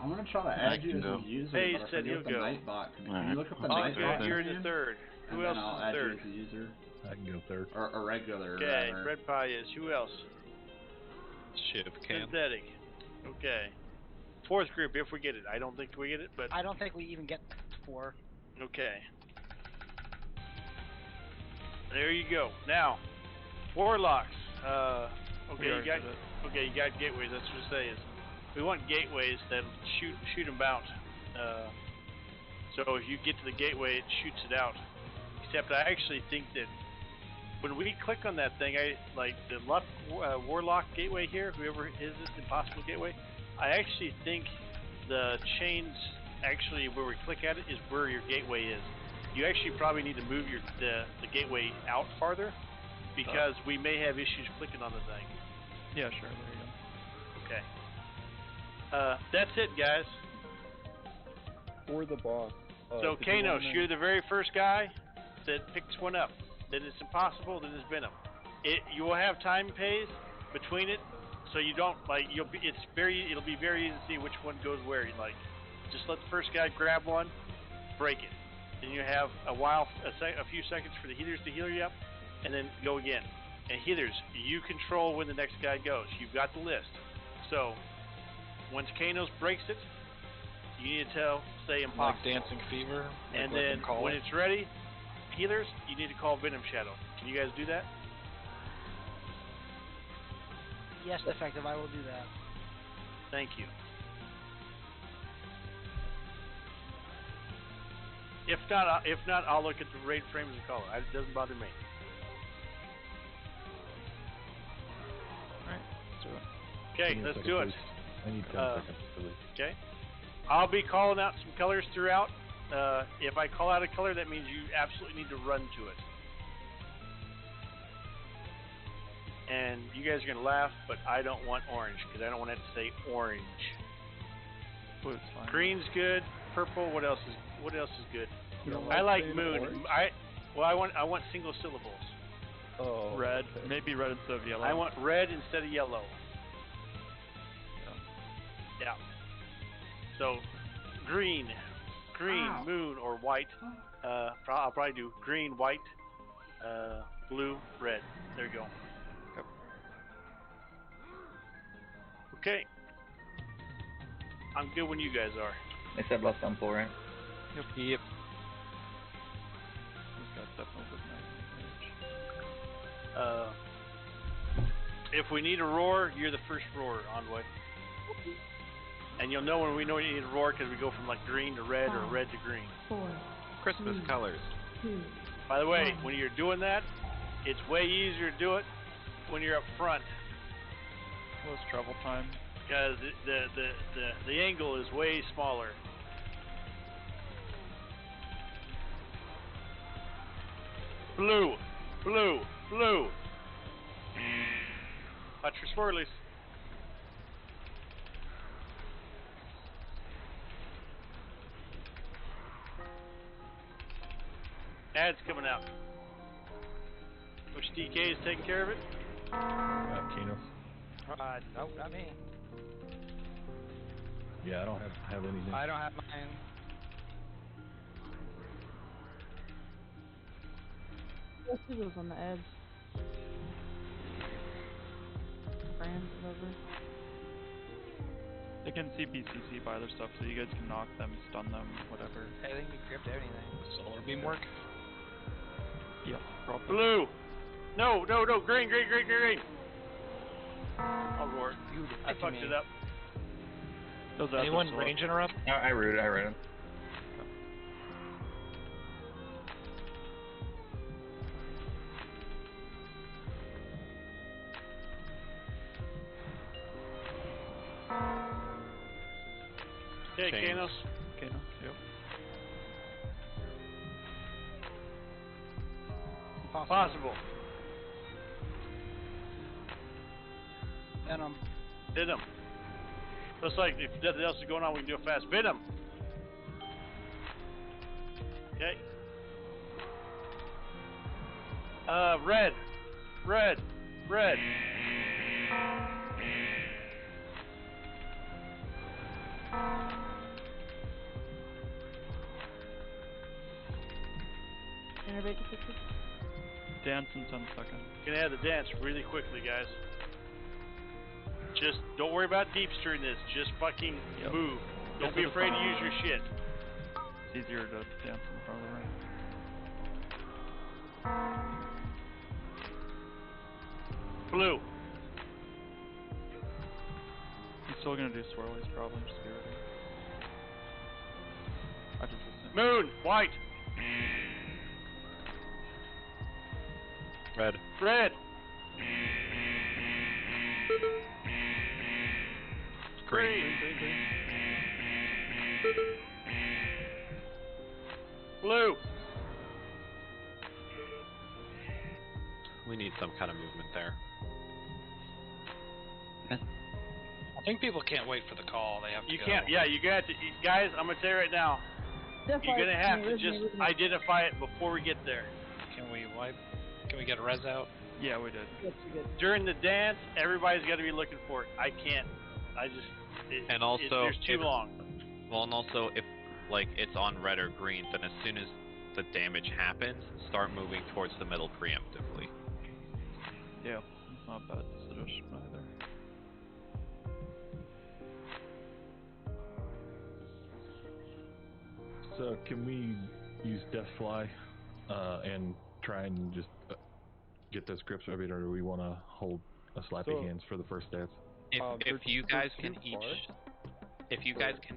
I'm gonna try to I add you can as go. a user, Hey, but I said forget he'll the go. Nightbot. Can you Alright. look up the I'll Nightbot? go. You're in command? the third. And Who then else I'll is add third? you as a user. I can go third. Or a regular, Okay, rather. Red Pie is. Who else? Shiv can. Synthetic. Okay. Fourth group, if we get it. I don't think we get it, but I don't think we even get 4. okay. There you go. Now, Warlocks. Okay, you got gateways. That's what it says. We want gateways that shoot them out. So if you get to the gateway, it shoots it out. Except I actually think that when we click on that thing, I like the Warlock gateway here. Whoever is this Impossible gateway, I actually think the chains actually where we click at it is where your gateway is. You actually probably need to move the gateway out farther because we may have issues clicking on the thing. Yeah, sure. There you go. Okay. That's it, guys. Or the boss. So Kanos, you're the very first guy that picks one up. Then it's Impossible. Then it's Venom. You will have time pays between it, so you don't like. It'll be very easy to see which one goes where. You like, just let the first guy grab one, break it. Then you have a few seconds for the healers to heal you up, and then go again. And healers, you control when the next guy goes. You've got the list. So once Kanos breaks it, you need to say Impossible. Like Dancing Fever. And then when it's ready, healers, you need to call Venom Shadow. Can you guys do that? Yes, effective. I will do that. Thank you. If not, I'll look at the raid frames and call it. It doesn't bother me. Alright, let's do it. Okay, Give me a let's second, do it. please. I need 10 seconds to leave. Okay. I'll be calling out some colors throughout. If I call out a color, that means you absolutely need to run to it. And you guys are going to laugh, but I don't want orange, because I don't want it to say orange. Blue's fine. Green's good. Purple, what else is good? You don't I like saying moon. orange? I want single syllables. Oh. Red. Maybe red instead of yellow. I want red instead of yellow. Yeah. So, green, moon, or white. I'll probably do green, white, blue, red. There you go. Yep. Okay. I'm good when you guys are. Except left on full, right? Yep. This guy's definitely good. If we need a roar, you're the first roar, Envoy. And you'll know when we know you need a roar because we go from like green to red or red to green. 4, Christmas colors. 2. By the way, when you're doing that, it's way easier to do it when you're up front Less travel time. because the angle is way smaller. Blue, blue, blue. Watch your swirlies. Ads coming out. Which DK is taking care of it? Keno. Nope, not me. Yeah, I don't have anything. I don't have mine. This was on the edge. Brands, whatever. They can CPCC by their stuff, so you guys can knock them, stun them, whatever. I think we gripped anything. Solar beam work? Yep, probably. Blue! No, green! I'll roar. I fucked it up. Anyone range interrupt? No, I rooted him. Okay, Kanos. Kanos, yep. Possible. Venom. Venom. Looks like if nothing else is going on, we can do a fast Venom. Okay. Red. Innervate the picture. Dance in 10 seconds. Gonna add the dance really quickly, guys. Just don't worry about deeps during this. Just fucking move. Don't be afraid to use your shit. It's easier to dance in front of the ring. Blue. He's still gonna do swirlies probably, just be ready. I just assume. Moon. White. Red. Green. Blue. We need some kind of movement there. I think people can't wait for the call. They have to You go. can't. Yeah, you got to. Guys, I'm gonna tell you right now. You're gonna have to just identify it before we get there. Can we wipe? Can we get a res out? Yeah, we did. During the dance, everybody's got to be looking for it. I can't. I just. And also, there's too long. Well, and also, if like it's on red or green, then as soon as the damage happens, start moving towards the middle preemptively. Yeah, it's not bad suggestion either. So can we use Deathfly and try and just get those grips over it, or do we want to hold a slappy hands for the first dance? If you guys can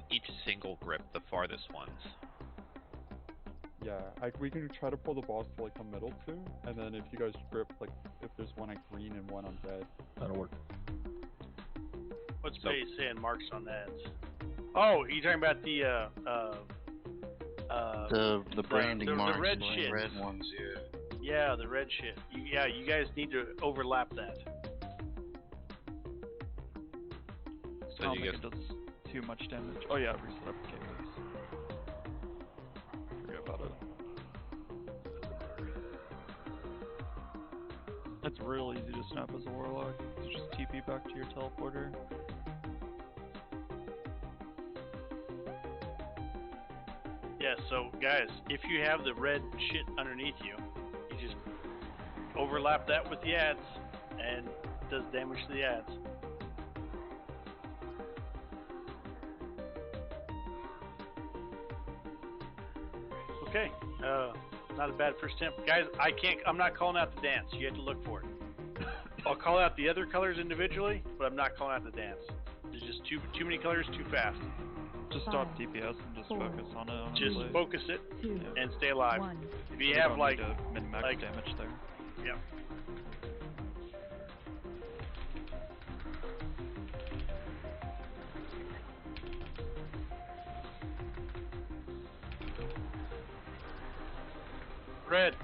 each single grip the farthest ones. Yeah, we can try to pull the boss to like the middle too, and then if you guys grip like if there's one on green and one on red. That'll work. What's Bay saying? Marks on that. Oh, you talking about the branding marks, the red the shit. red ones, yeah. Yeah, the red shit. You guys need to overlap that. I don't think it does too much damage. Oh yeah, reset up KOs. Forget about it. It's real easy to snap as a warlock. So just TP back to your teleporter. Yeah, so guys, if you have the red shit underneath you, you just overlap that with the ads, and it does damage to the ads. Okay, not a bad first attempt. Guys, I'm not calling out the dance. You have to look for it. I'll call out the other colors individually, but I'm not calling out the dance. There's just too many colors too fast. Just stop DPS and just focus on it. Honestly. Just focus it and stay alive. If you have like min-max damage there. Yeah. Red.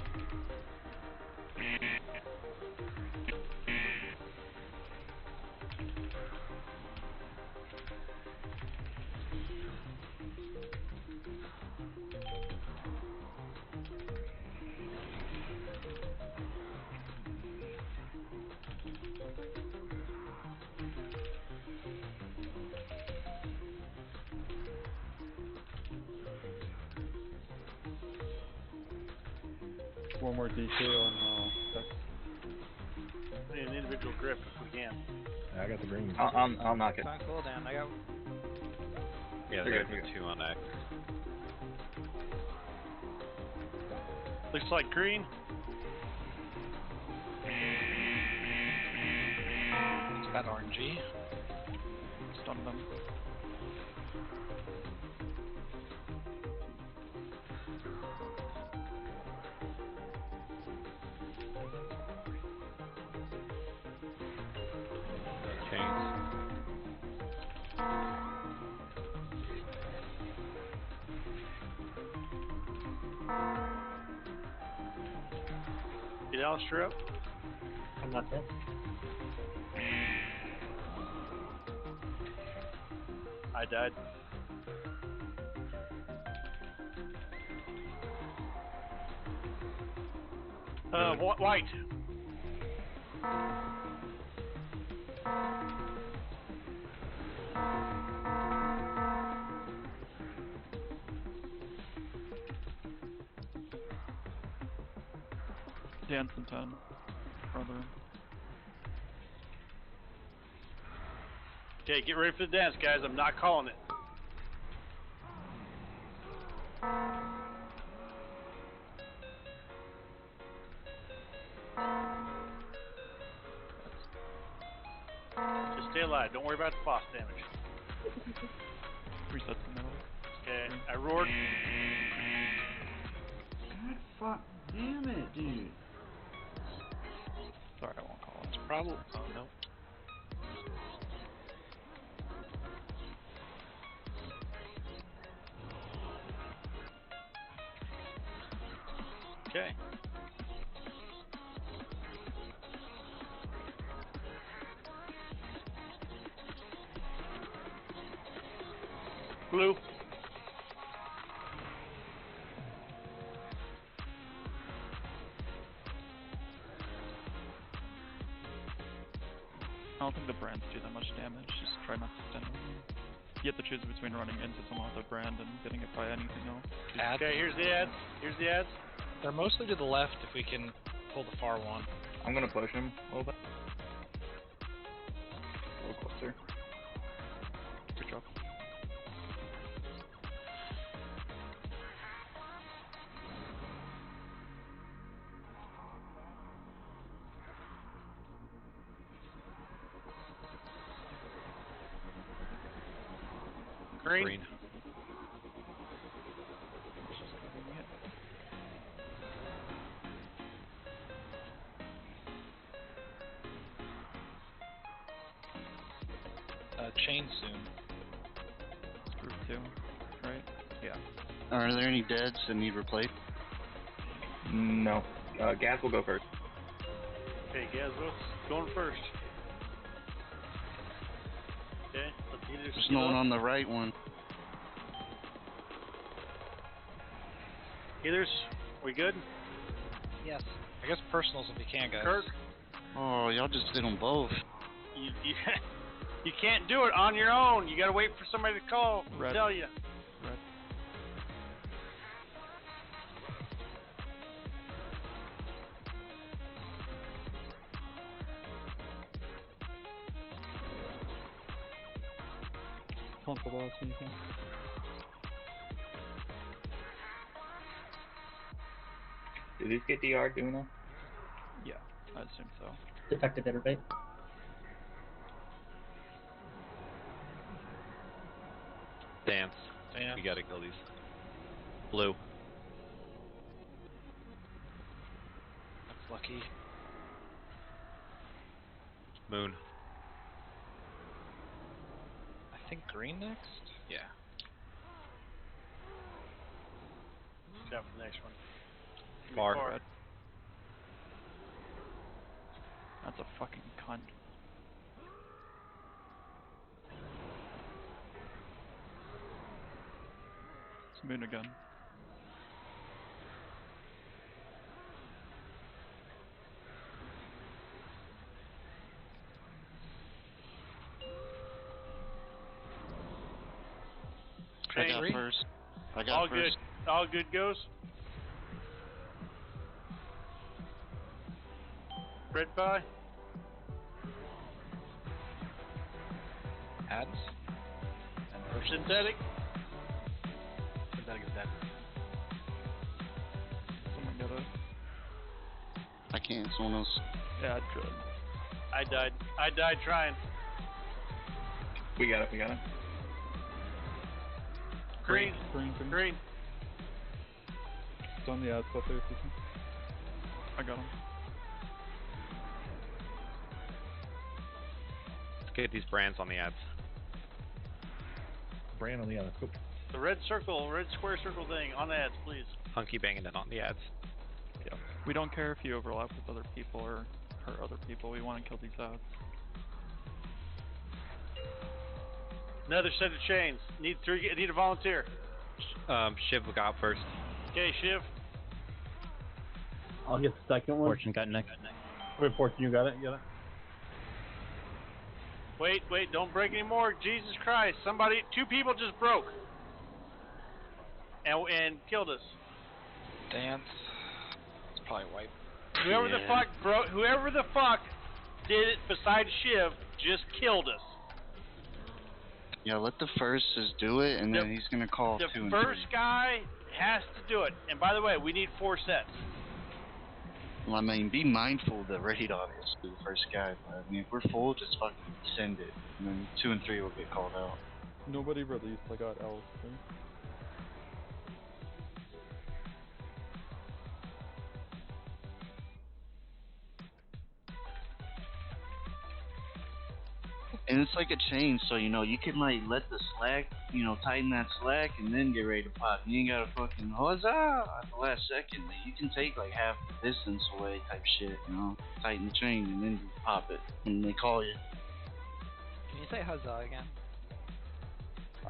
one more DK or no? We need an individual grip if we can. I got the green. I'll knock it. Sounds cool, Dan. I got. Yeah, You're there's good. 2 on X. Looks like green. It's got RNG. Stun them. Get Alistair up. I'm not dead. I died. White. Dance in 10. Brother. Okay, get ready for the dance, guys. I'm not calling it. Just stay alive. Don't worry about the boss damage. Resets the middle. Okay, I roared. God fuck damn it, dude. Sorry, I won't call it. It's probably. Oh no. Okay. Blue. I don't think the brands do that much damage, just try not to stand them. You have to choose between running into someone with a brand and getting it by anything else. Ads. Okay, here's the ads. Here's the ads. They're mostly to the left if we can pull the far one. I'm gonna push him a little bit. A little closer. Good job. Green. Green. Chain soon. Group 2, right? Yeah. Are there any deads that need replaced? No. Gaz will go first. Okay, Gazos going first. Okay, let's either There's no one on the right one. Healers, we good? Yes. I guess personals if you can, guys. Kirk? Oh, y'all just did them both. You can't do it on your own. You gotta wait for somebody to call. Red. Tell you. Red. Pump the boss when you can. Do these get DR doing that? Yeah, I assume so. Defective interbate. Dance. Dance. We gotta kill these. Blue. That's lucky. Moon. I think green next? Yeah. Time for the next one. Far. Red. That's a fucking cunt. It's Moon again. I got first. I got All first. good. All good goes. Bread pie. Ads. And Synthetic. Synthetic is dead. Someone get it. I can't. Someone else. Yeah, I tried. I died trying. We got it. Green. It's on the ad stuff there, Susan. I got him. Let's get these brands on the ads. Brand on the other. Cool. The red square circle thing on ads, please. Hunky banging it on the ads. Yeah. We don't care if you overlap with other people or hurt other people. We want to kill these ads. Another set of chains. Need a volunteer. Shiv got first. Okay, Shiv. I'll get the second one. Fortune got next. Wait, Fortune, you got it? Wait, don't break any more. Jesus Christ. Two people just broke. And killed us. Dance. It's probably white. Whoever the fuck did it besides Shiv just killed us. Yeah, let the first just do it, and then he's gonna call 2 and 3. The first guy has to do it. And by the way, we need 4 sets. Well, I mean, be mindful that Raid obviously the first guy, but I mean, if we're full, just fucking send it, and then 2 and 3 will get called out. Nobody released. I got L's too. And it's like a chain, so you know you can like let the slack, tighten that slack, and then get ready to pop. You ain't gotta fucking huzzah at the last second. You can take like half the distance away type shit, tighten the chain and then just pop it, and they call you. Can you say huzzah again?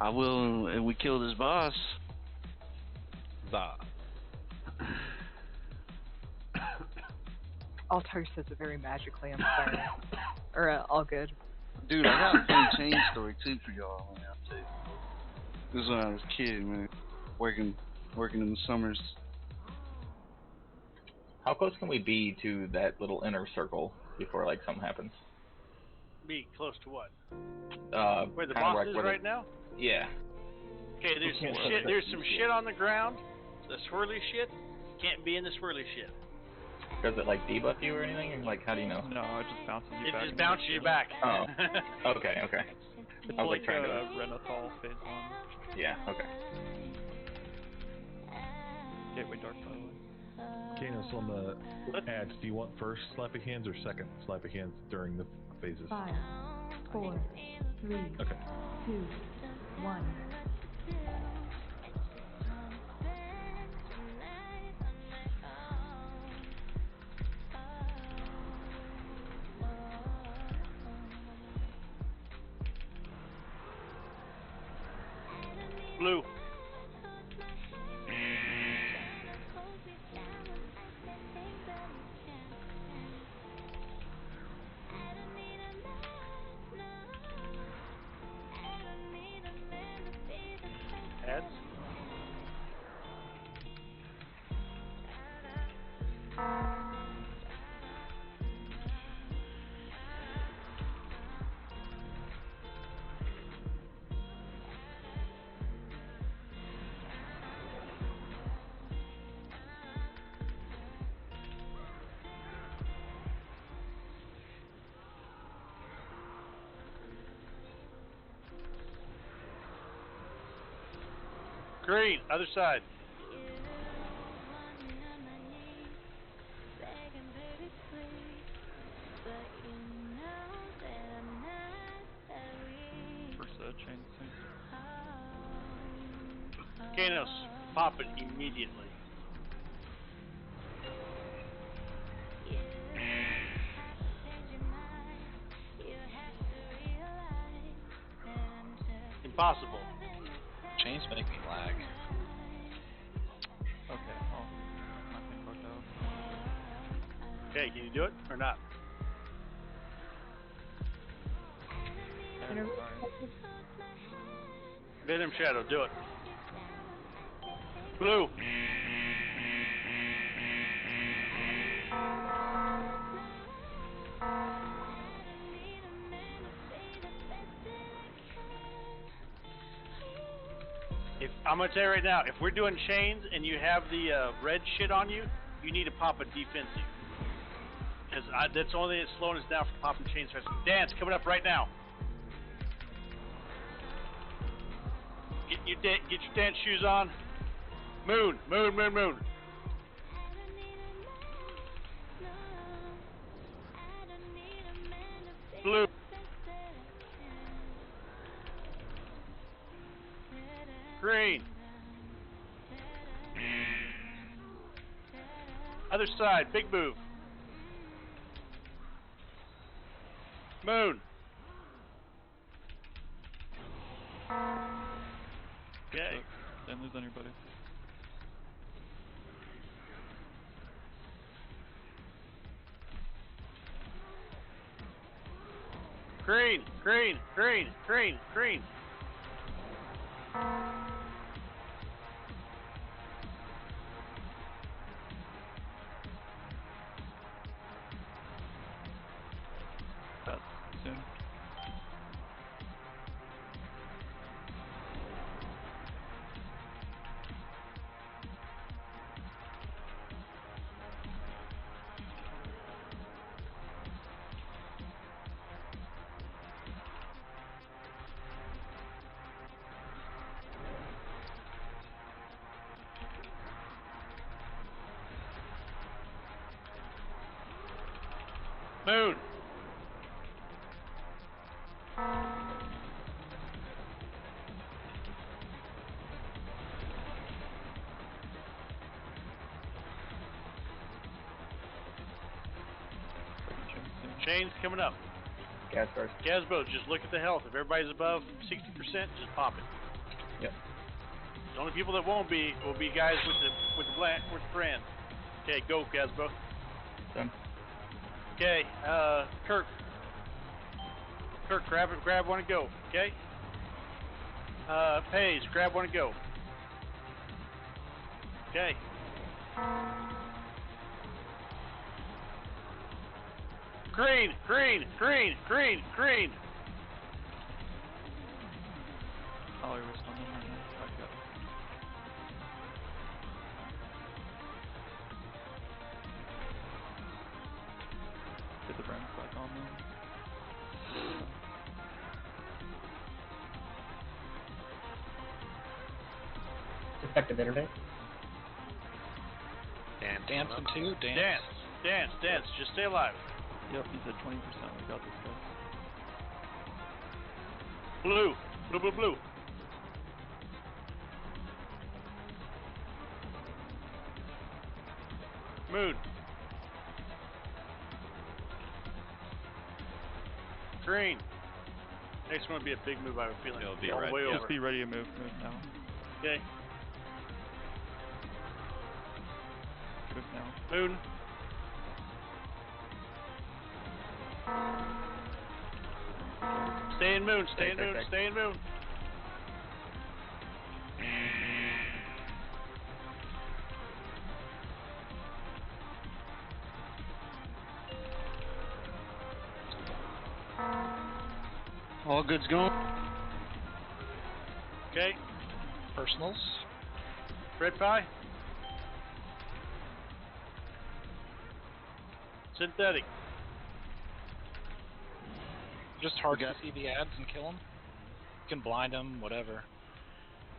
I will, and we kill this boss. Huzzah. Altar says it very magically. I'm sorry. Or all good. Dude, I got a funny chain story too for y'all. This is when I was a kid, man. Working in the summers. How close can we be to that little inner circle before like something happens? Be close to what? Where the kinda boss is right now? Yeah. Okay, there's some shit on the ground. The swirly shit. Can't be in the swirly shit. Does it like debuff you or anything? Or, like, how do you know? No, it just bounces you back. It just bounces you back. Oh. Okay. It's I was like trying to. Renathal phase 1. Yeah. Okay. Gateway Dark, by the way. Canis, on the ads, do you want first slappy hands or second slappy hands during the phases? 5, 4, 3, okay. 2, 1. Blue. Heads. Green, other side. Chain sync. Canos, pop it immediately. Impossible. Chains make me lag. Okay, well, nothing worked out. Okay, can you do it or not? Venom Shadow, do it. Blue. If I'm gonna tell you right now, if we're doing chains and you have the red shit on you, you need to pop a defensive. Because that's the only thing that's slowing us down from popping chains. Dance coming up right now. Get your dance shoes on. Moon. Blue. Green. Other side, big move. Moon. Okay. Stanley's on your buddy. Green. That's soon. Moon. Chains coming up. Gas first. Gazbo, just look at the health. If everybody's above 60%, just pop it. Yep. The only people that won't be will be guys with the brand. Okay, go Gazbo. Done. Okay, Kirk, grab one and go. Okay. Pays, grab one and go. Okay. Green. Ollie responding right now. Back up. Get the brands back on them. Effective internet. Dancing too. Dance. Just stay alive. Yep, he's at 20%. We got this guy. Blue. Moon. Green. Next one would be a big move, I have a feeling. It'll be all red. the way over. Just be ready to move now. Okay. Move now. Moon. Stay in Moon. All goods going. Okay. Personals. Red pie. Synthetic. Just hard to see the ads and kill them. You can blind them, whatever.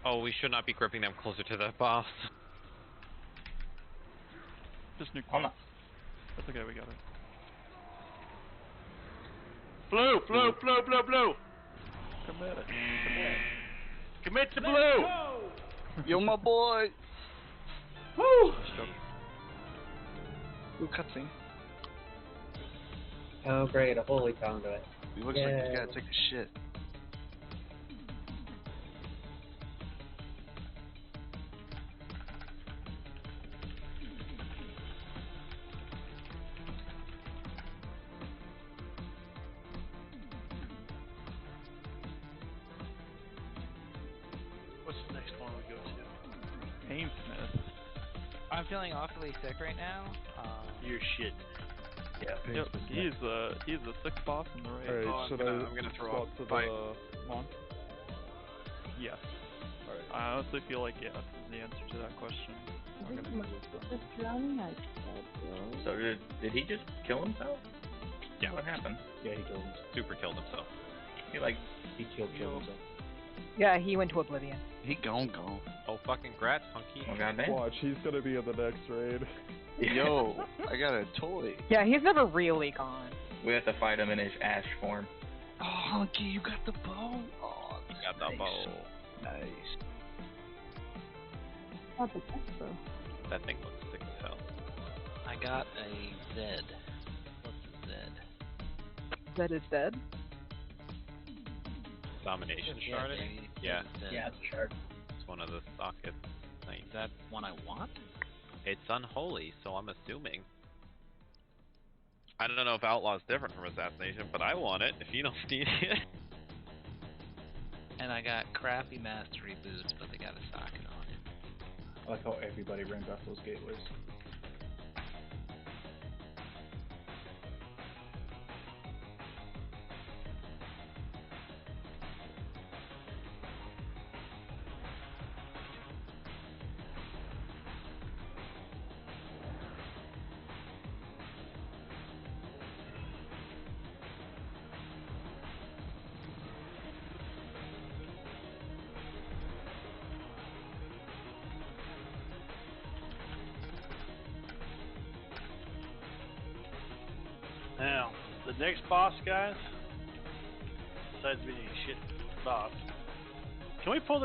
Oh, we should not be gripping them closer to the boss. Just nuke. That's okay, we got it. Blue. Commit to blue. Yo, my boy. Woo! Ooh, cutscene. Oh, great, a holy conduit. He looks like he's gotta take a shit. What's the next one we go to? Painsmith. I'm feeling awfully sick right now. You're shit. Yeah. Yep. He's the sixth boss in the raid. Alright, I'm gonna throw up to Bye. the Mon? Yes. Alright. I honestly feel like yes is the answer to that question. I'm gonna do this one. So did he just kill himself? Yeah. What happened? Yeah, he killed himself. Super killed himself. He killed himself. Yeah, he went to Oblivion. He gone. Oh fucking grats, hunky. Oh goddamn. Watch, he's gonna be in the next raid. Yo, I got a toy. Yeah, he's never really gone. We have to fight him in his ash form. Oh, Hunky, you got the bow. Oh, You got the bow. Nice. Oh, the extra. That thing looks sick as hell. I got a Zed. What's a Zed? Zed is dead. Domination Yeah, shard, I baby. think? Yeah. Yeah, it's a shard. It's one of the sockets. Nice. Is that one I want? It's unholy, so I'm assuming. I don't know if Outlaw's different from Assassination, but I want it if you don't need it. And I got crappy mastery boots, but they got a socket on it. I like how everybody ran past those gateways. Now, the next boss, guys, besides being a shit boss, can we pull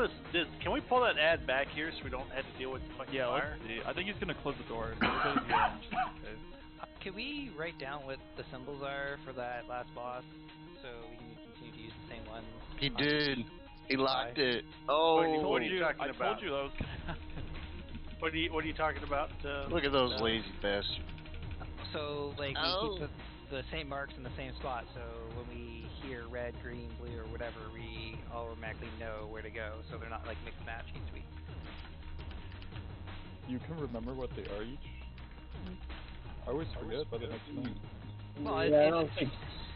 can we pull that ad back here so we don't have to deal with the fucking fire? Let's see. I think he's gonna close the door. He'll go to the end just in case. Can we write down what the symbols are for that last boss so we can continue to use the same ones? He did. He locked it. What Oh, are you talking I about? told you that was gonna happen. What are you talking about? look at those lazy bastards. So, like, Oh. we keep the same marks in the same spot, so when we hear red, green, blue, or whatever, we automatically know where to go, so they're not, like, mixed match each week. You can remember what they are each? I always forget by the next time. Well, Yeah, I don't think.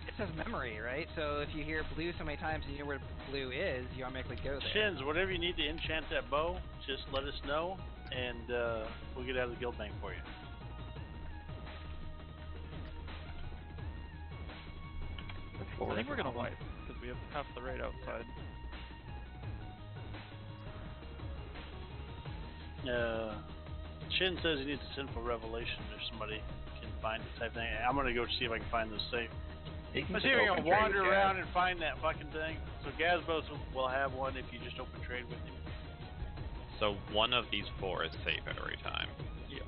it says memory, right? So if you hear blue so many times and you know where blue is, you automatically go there. Shins, whatever you need to enchant that bow, just let us know, and we'll get out of the guild bank for you. I think we're gonna wipe because we have half the raid outside. Shin says he needs a sinful revelation if somebody can find it type thing. I'm gonna go see if I can find those safe. Let's see if we can wander around and find that fucking thing. So Gazbos will have one if you just open trade with him. So one of these four is safe every time. Yeah.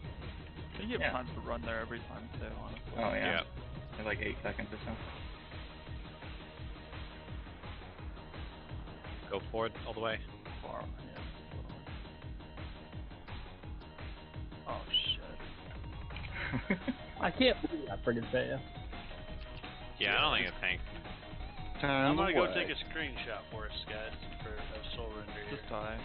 I think you have time to run there every time too, honestly. Oh yeah. In like 8 seconds or so. Go forward all the way. Far, yeah. Oh shit. I can't believe that friggin' fast. Yeah, I don't think it tanks. I'm gonna go take a screenshot for us, guys, for a soul render here. Just die.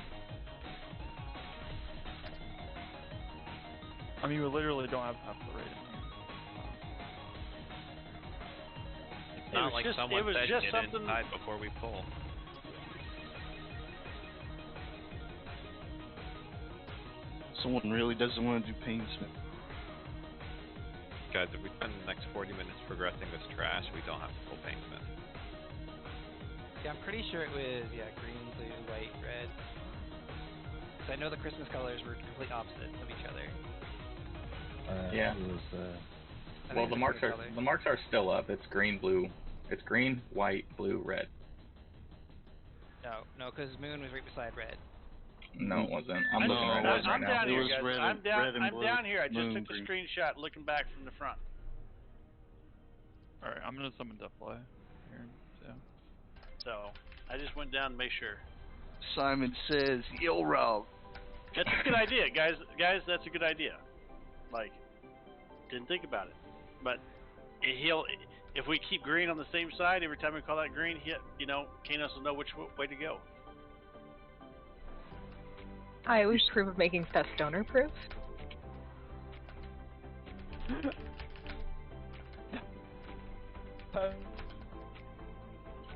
I mean, we literally don't have half the raid in here. It's not like someone said get inside before we pull. Someone really doesn't want to do Painsmith. Guys, if we spend the next 40 minutes progressing this trash, we don't have to pull Painsmith. Yeah, I'm pretty sure it was, green, blue, white, red. So I know the Christmas colors were complete opposites of each other. Yeah. It was, well, the marks are still up. It's green, blue. It's green, white, blue, red. No, because moon was right beside red. No, it wasn't. I'm looking right now. I'm down here, guys. I'm down here. I just moon, took the green. screenshot looking back from the front. Alright, I'm gonna summon Deathfly here, so. So, I just went down to make sure. Simon says, "Yo, Rob." That's a good idea, guys. Guys, that's a good idea. Like, didn't think about it, but if we keep green on the same side every time we call that green, Kanos will know which way to go. I always approve of making stuff stoner proof.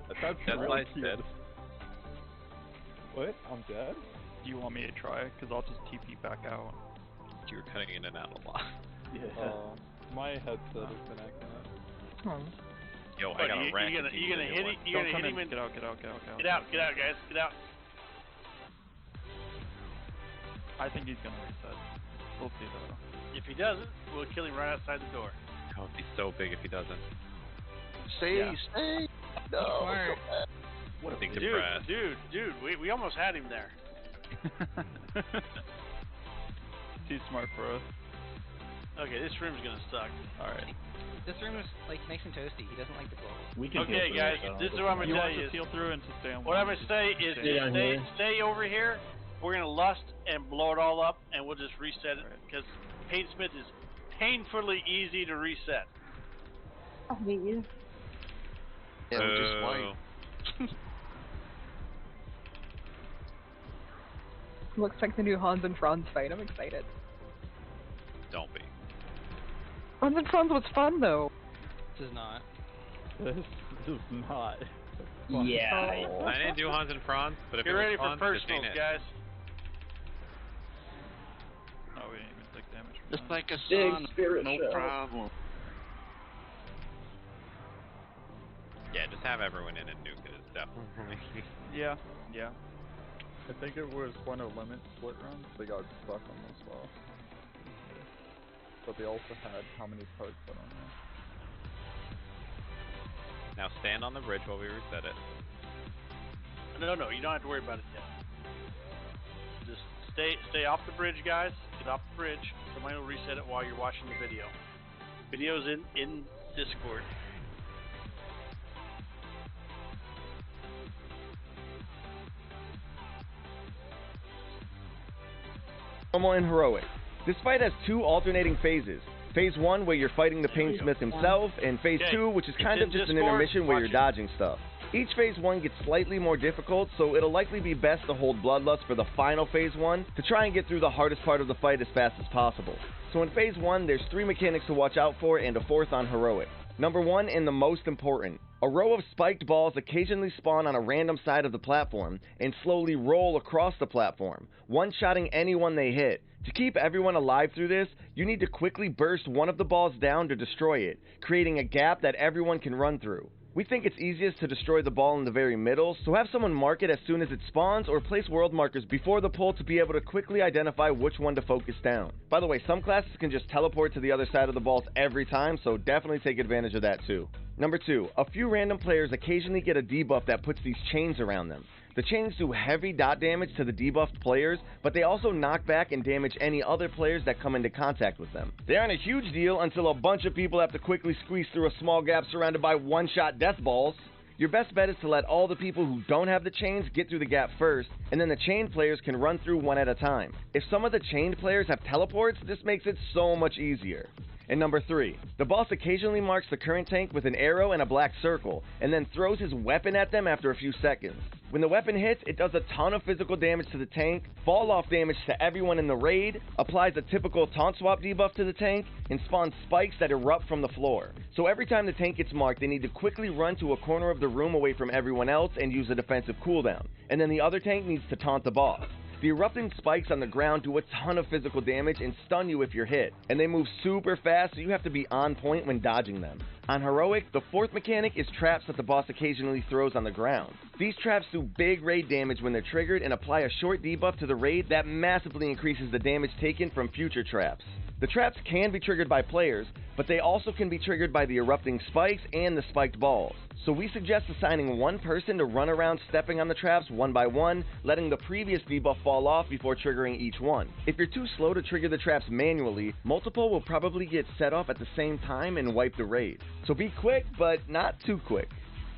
That's Deathfly's cute. dead. What? I'm dead? do you want me to try? Because I'll just TP back out. You were cutting in and out a lot. Yeah. My headset has been acting up. Yo, I got a rack. You gonna hit it? You gonna hit him? Get out, guys. I think he's gonna reset. We'll see though. If he doesn't, we'll kill him right outside the door. Oh, he's so big if he doesn't. Stay. No. Smart. What a big Dude, depressed. dude, we almost had him there. Too smart for us. Okay, this room's gonna suck. Alright. This room is like nice and toasty. He doesn't like the glow. We can Okay, guys, this is what I'm gonna tell you. Heal through and to stay on What I'm gonna say is stay over here. We're gonna lust and blow it all up, and we'll just reset it because Peyton Smith is painfully easy to reset. I'll meet you. Yeah, we just white. Looks like the new Hans and Franz fight. I'm excited. Don't be. Hans and Franz was fun though. This is not. This is not. Yeah. I didn't do Hans and Franz, but if Get it was ready for Franz, this personals, ain't it. guys. Oh, we didn't even take damage. Just like a Big son, spirit no show. problem. Yeah, just have everyone in and nuke it. It's definitely. Yeah. I think it was one of limit split runs. They got stuck on this boss. But they also had how many parts put on there. Now stand on the bridge while we reset it. No, you don't have to worry about it yet. Just stay off the bridge, guys. Get off the bridge. Somebody will reset it while you're watching the video. Video's in Discord. Normal and heroic. This fight has two alternating phases. Phase 1, where you're fighting the Pain Smith himself, and Phase 2, which is kind of just an intermission where you're dodging stuff. Each Phase 1 gets slightly more difficult, so it'll likely be best to hold Bloodlust for the final Phase 1 to try and get through the hardest part of the fight as fast as possible. So in Phase 1, there's 3 mechanics to watch out for and a 4th on heroic. Number 1, and the most important, a row of spiked balls occasionally spawn on a random side of the platform and slowly roll across the platform, one-shotting anyone they hit. To keep everyone alive through this, you need to quickly burst one of the balls down to destroy it, creating a gap that everyone can run through. We think it's easiest to destroy the ball in the very middle, so have someone mark it as soon as it spawns or place world markers before the pull to be able to quickly identify which one to focus down. By the way, some classes can just teleport to the other side of the balls every time, so definitely take advantage of that too. Number 2, a few random players occasionally get a debuff that puts these chains around them. The chains do heavy dot damage to the debuffed players, but they also knock back and damage any other players that come into contact with them. They aren't a huge deal until a bunch of people have to quickly squeeze through a small gap surrounded by one-shot death balls. Your best bet is to let all the people who don't have the chains get through the gap first, and then the chained players can run through one at a time. If some of the chained players have teleports, this makes it so much easier. And number 3, the boss occasionally marks the current tank with an arrow and a black circle, and then throws his weapon at them after a few seconds. When the weapon hits, it does a ton of physical damage to the tank, fall off damage to everyone in the raid, applies a typical taunt swap debuff to the tank, and spawns spikes that erupt from the floor. So every time the tank gets marked, they need to quickly run to a corner of the room away from everyone else and use a defensive cooldown. And then the other tank needs to taunt the boss. The erupting spikes on the ground do a ton of physical damage and stun you if you're hit, and they move super fast, so you have to be on point when dodging them. On heroic, the 4th mechanic is traps that the boss occasionally throws on the ground. These traps do big raid damage when they're triggered and apply a short debuff to the raid that massively increases the damage taken from future traps. The traps can be triggered by players, but they also can be triggered by the erupting spikes and the spiked balls. So we suggest assigning one person to run around stepping on the traps one by one, letting the previous debuff fall off before triggering each one. If you're too slow to trigger the traps manually, multiple will probably get set off at the same time and wipe the raid. So be quick, but not too quick.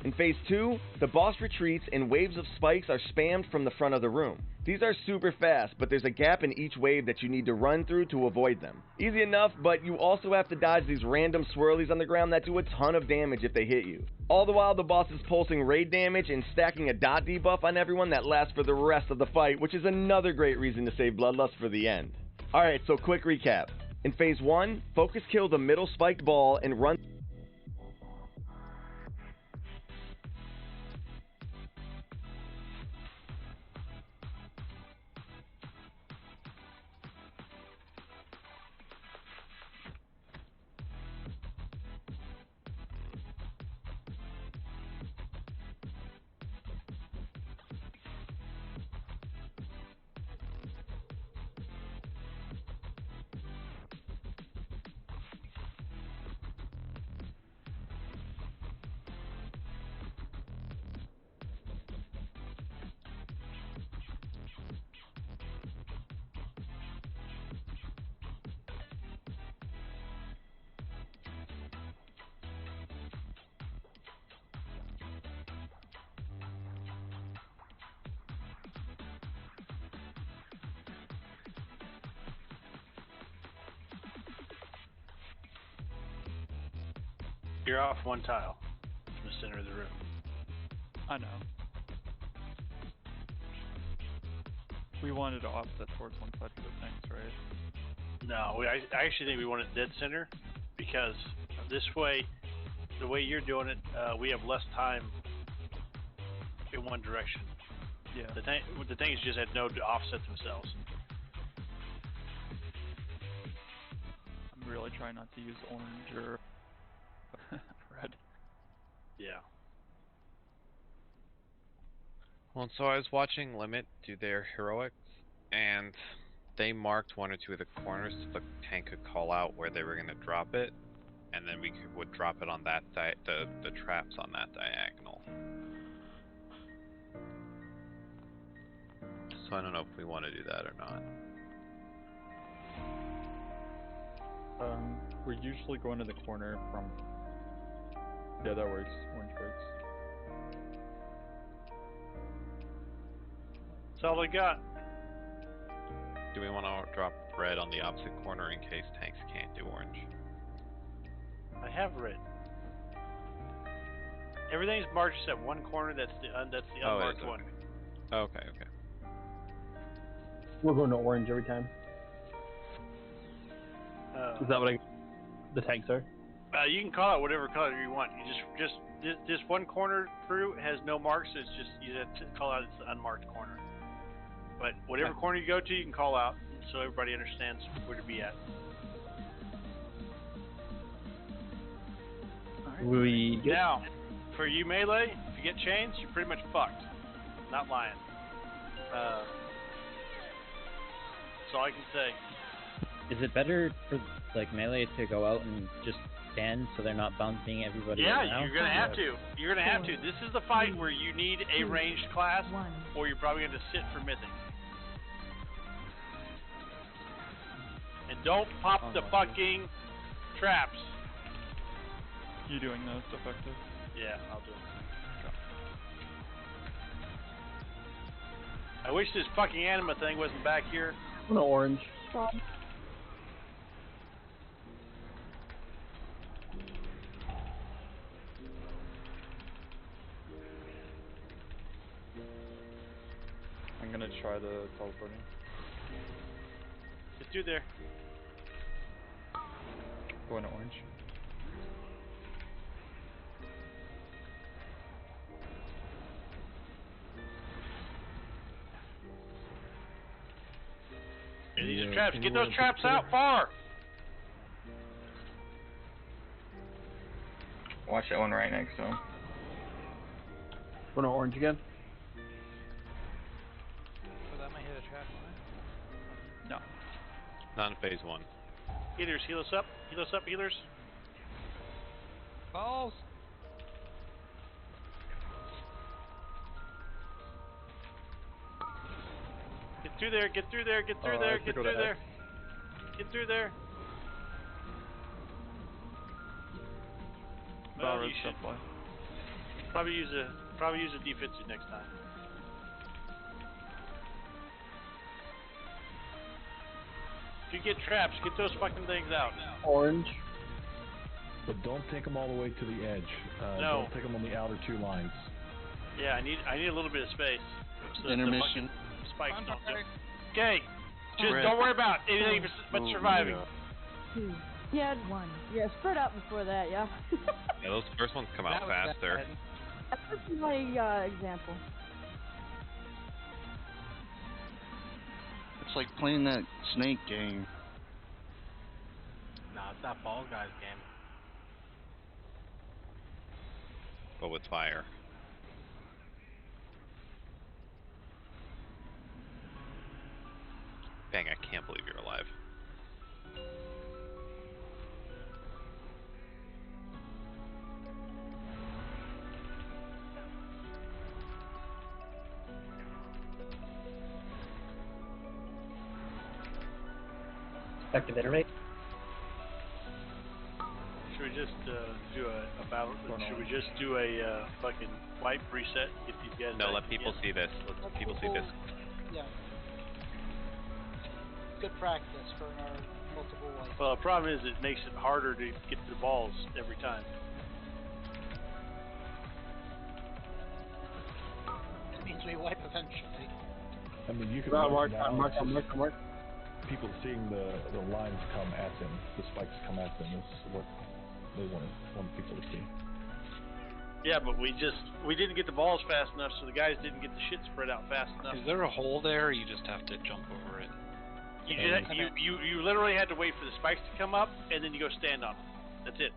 In Phase 2, the boss retreats and waves of spikes are spammed from the front of the room. These are super fast, but there's a gap in each wave that you need to run through to avoid them. Easy enough, but you also have to dodge these random swirlies on the ground that do a ton of damage if they hit you. All the while, the boss is pulsing raid damage and stacking a dot debuff on everyone that lasts for the rest of the fight, which is another great reason to save Bloodlust for the end. Alright, so quick recap. In Phase 1, focus kill the middle spiked ball and run You're off one tile from the center of the room. I know. We wanted to offset towards one side for the tanks, right? No, I actually think we want it dead center, because this way, the way you're doing it, we have less time in one direction. Yeah. The tanks just had no to offset themselves. I'm really trying not to use orange or red. Yeah. Well, so I was watching Limit do their heroics, and they marked one or two of the corners so the tank could call out where they were going to drop it, and then we would drop it on that the traps on that diagonal. So I don't know if we want to do that or not. We're usually going to the corner from... Yeah, that works. Orange works. That's all I got. Do we want to drop red on the opposite corner in case tanks can't do orange? I have red. Everything's marked except one corner. That's the unmarked one. Okay. We're going to orange every time. Is that what the tanks are? You can call out whatever color you want. You just this one corner through has no marks. So it's just you have to call out it's the unmarked corner. But whatever corner you go to, you can call out, so everybody understands where to be at. We get... Now, for you melee, if you get chains, you're pretty much fucked. Not lying. That's all I can say. Is it better for like melee to go out and just stand so they're not bouncing everybody around? Yeah, you're gonna have to. You're gonna have to. This is the fight where you need a ranged class, or you're probably gonna sit for mythic. And don't pop the fucking traps. You doing those effective? Yeah, I'll do it. I wish this fucking anima thing wasn't back here. I'm going to orange. I'm gonna try the teleporting. Just do there. Going to orange. Hey, these are traps. Get those traps out far. Watch that one right next to him. Going to orange again? So that might hit a trap line? No. Not in phase 1. Healers, heal us up. Heal us up, healers. Balls! Get through there, get through there, get through there, get through there. Get through there. Well, you should probably use a defensive next time. If you get traps, get those fucking things out. Orange. But don't take them all the way to the edge. No. Don't take them on the outer two lines. Yeah, I need a little bit of space. So Intermission. The spikes don't do. Okay, just don't worry about anything but surviving. Two. Yeah, one. Yeah, spread out before that, yeah. Yeah, those first ones come out faster. That's my example. It's like playing that snake game. Nah, it's that Fall Guys game. But with fire. Bang, I can't believe you're alive. Effective hit rate. Should we just do a battle? Should we just do a fucking wipe reset? Get these guys. No, let people see this. Let people see this. Yeah. Good practice for our multiple wipes. Well, the problem is it makes it harder to get to the balls every time. I mean, you can Mark, now mark, it's just mark, mark. people seeing the lines come at them, the spikes come at them is what they want people to see. Yeah, but we didn't get the balls fast enough, so the guys didn't get the shit spread out fast enough. Is there a hole there, or you just have to jump over it? You literally had to wait for the spikes to come up, and then you go stand on them. That's it.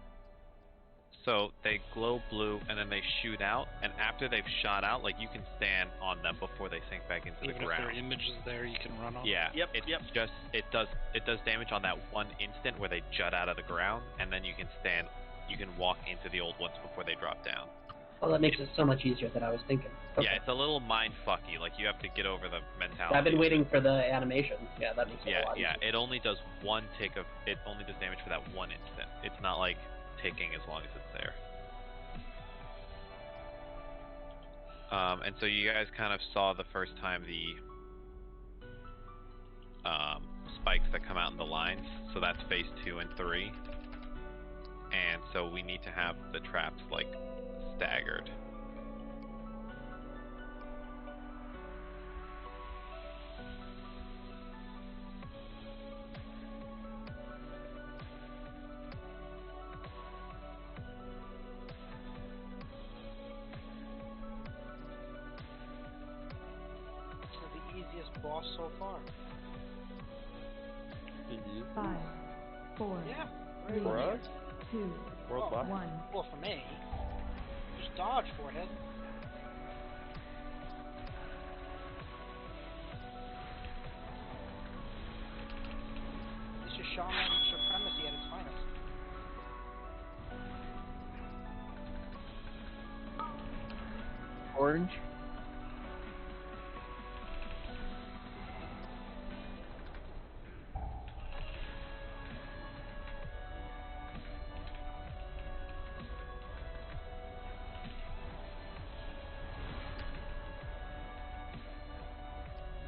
So they glow blue, and then they shoot out, and after they've shot out, like you can stand on them before they sink back into Even the ground. if there are images there, you can run on. Yeah. Yep. Just it does damage on that one instant where they jut out of the ground, and then you can walk into the old ones before they drop down. Well, that makes it so much easier than I was thinking. Okay. Yeah, it's a little mind fucky. Like you have to get over the mentality. I've been waiting for the animation. Yeah, that makes it a lot easier. It only does one tick of. It only does damage for that one instant. It's not like ticking as long as it's there. And so you guys kind of saw the first time the spikes that come out in the lines. So that's phase 2 and 3. And so we need to have the traps like staggered. Boss so far. 5, 4, Yeah. 3, For us? 2, Worldwide? 1. Well, for me, just dodge, forehead. This is shaman supremacy at its finest. Orange.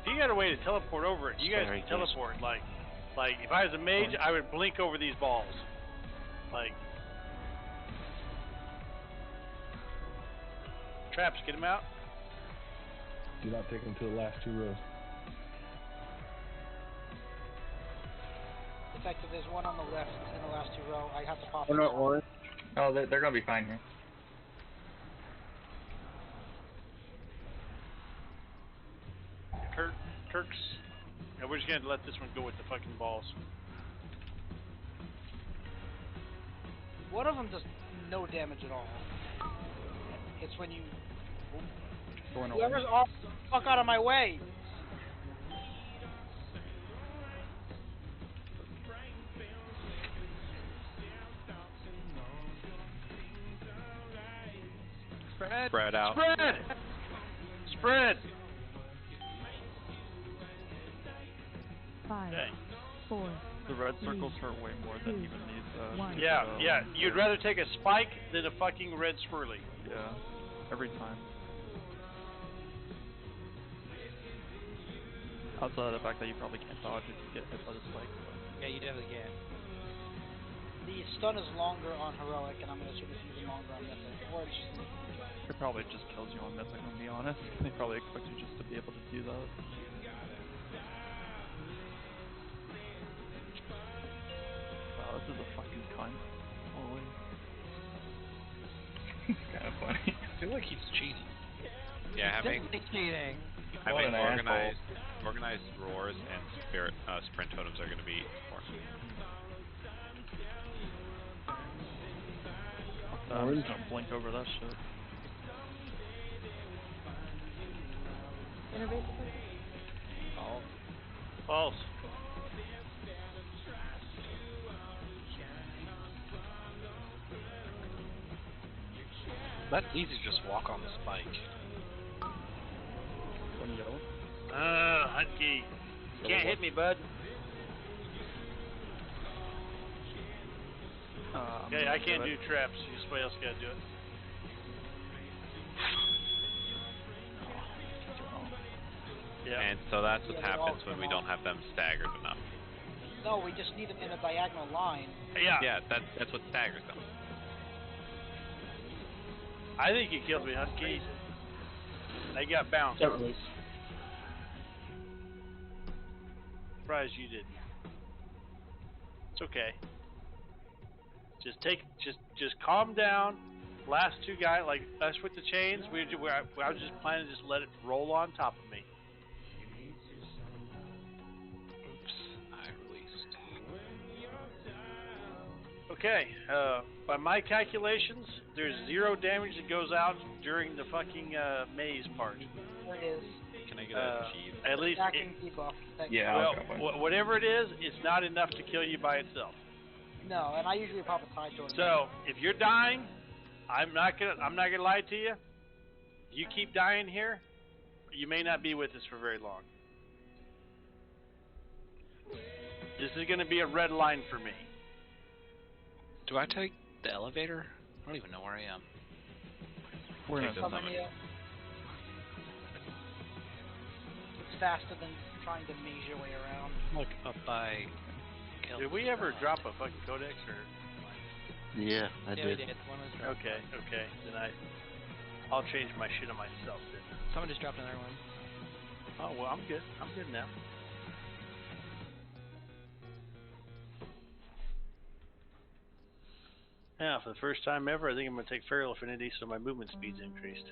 If you got a way to teleport over it, you guys can teleport. Like if I was a mage, I would blink over these balls. Like traps, get them out. Do not take them to the last 2 rows. Detective, there's one on the left in the last 2 rows. I have to pop One it. orange. Oh, they're gonna be fine here. Turks. Yeah, we're just gonna let this one go with the fucking balls. One of them does no damage at all. It's when you... Whoever's off, fuck out of my way! Spread out. Spread! 5, 4. The red circles hurt way more than even these. Yeah. You'd rather take a spike than a fucking red swirly. Yeah, every time. Outside of the fact that you probably can't dodge if you get hit by the spike. Yeah, you definitely can. The stun is longer on heroic, and I'm gonna assume it's even longer on mythic. Or it's just... It probably just kills you on mythic, to be honest. They probably expect you just to be able to do that. Wow, this is a fucking cunt. Holy. It's kind of funny. I feel like he's cheating. Yeah, having cheating. having organized roars and sprint totems are going to be important. I'm just gonna blink over that shit. Innervate. False. That's easy to just walk on the spike. One yellow. Hutkey. You can't hit me, bud. Okay, I can't do traps. Somebody else gotta do it. Yeah. And so that's what happens when we don't have them staggered enough. No, we just need them in a diagonal line. Yeah, that's what staggers them. I think he killed me, Husky. I got bounced. Don't release. surprised you didn't. It's okay. Just calm down. Last two guys, like us with the chains, I was just planning to just let it roll on top of me. Oops, I released. Okay, by my calculations, there's 0 damage that goes out during the fucking maze part. There it is. Can I get a cheese? At least, Stacking debuff. Yeah. well, whatever it is, it's not enough to kill you by itself. No, and I usually pop a side door. So if you're dying, I'm not gonna lie to you. You keep dying here, you may not be with us for very long. This is gonna be a red line for me. Do I take the elevator? I don't even know where I am. We're Take in the a summon. It's faster than trying to maze your way around. Look up by. Did we ever drop a fucking codex or? Yeah, I Yeah, did. we did. One was dropped. Okay. Then I'll change my shit on myself then. Someone just dropped another one. Oh well, I'm good. I'm good now. Now, for the first time ever, I think I'm gonna take Feral Affinity so my movement speed's increased.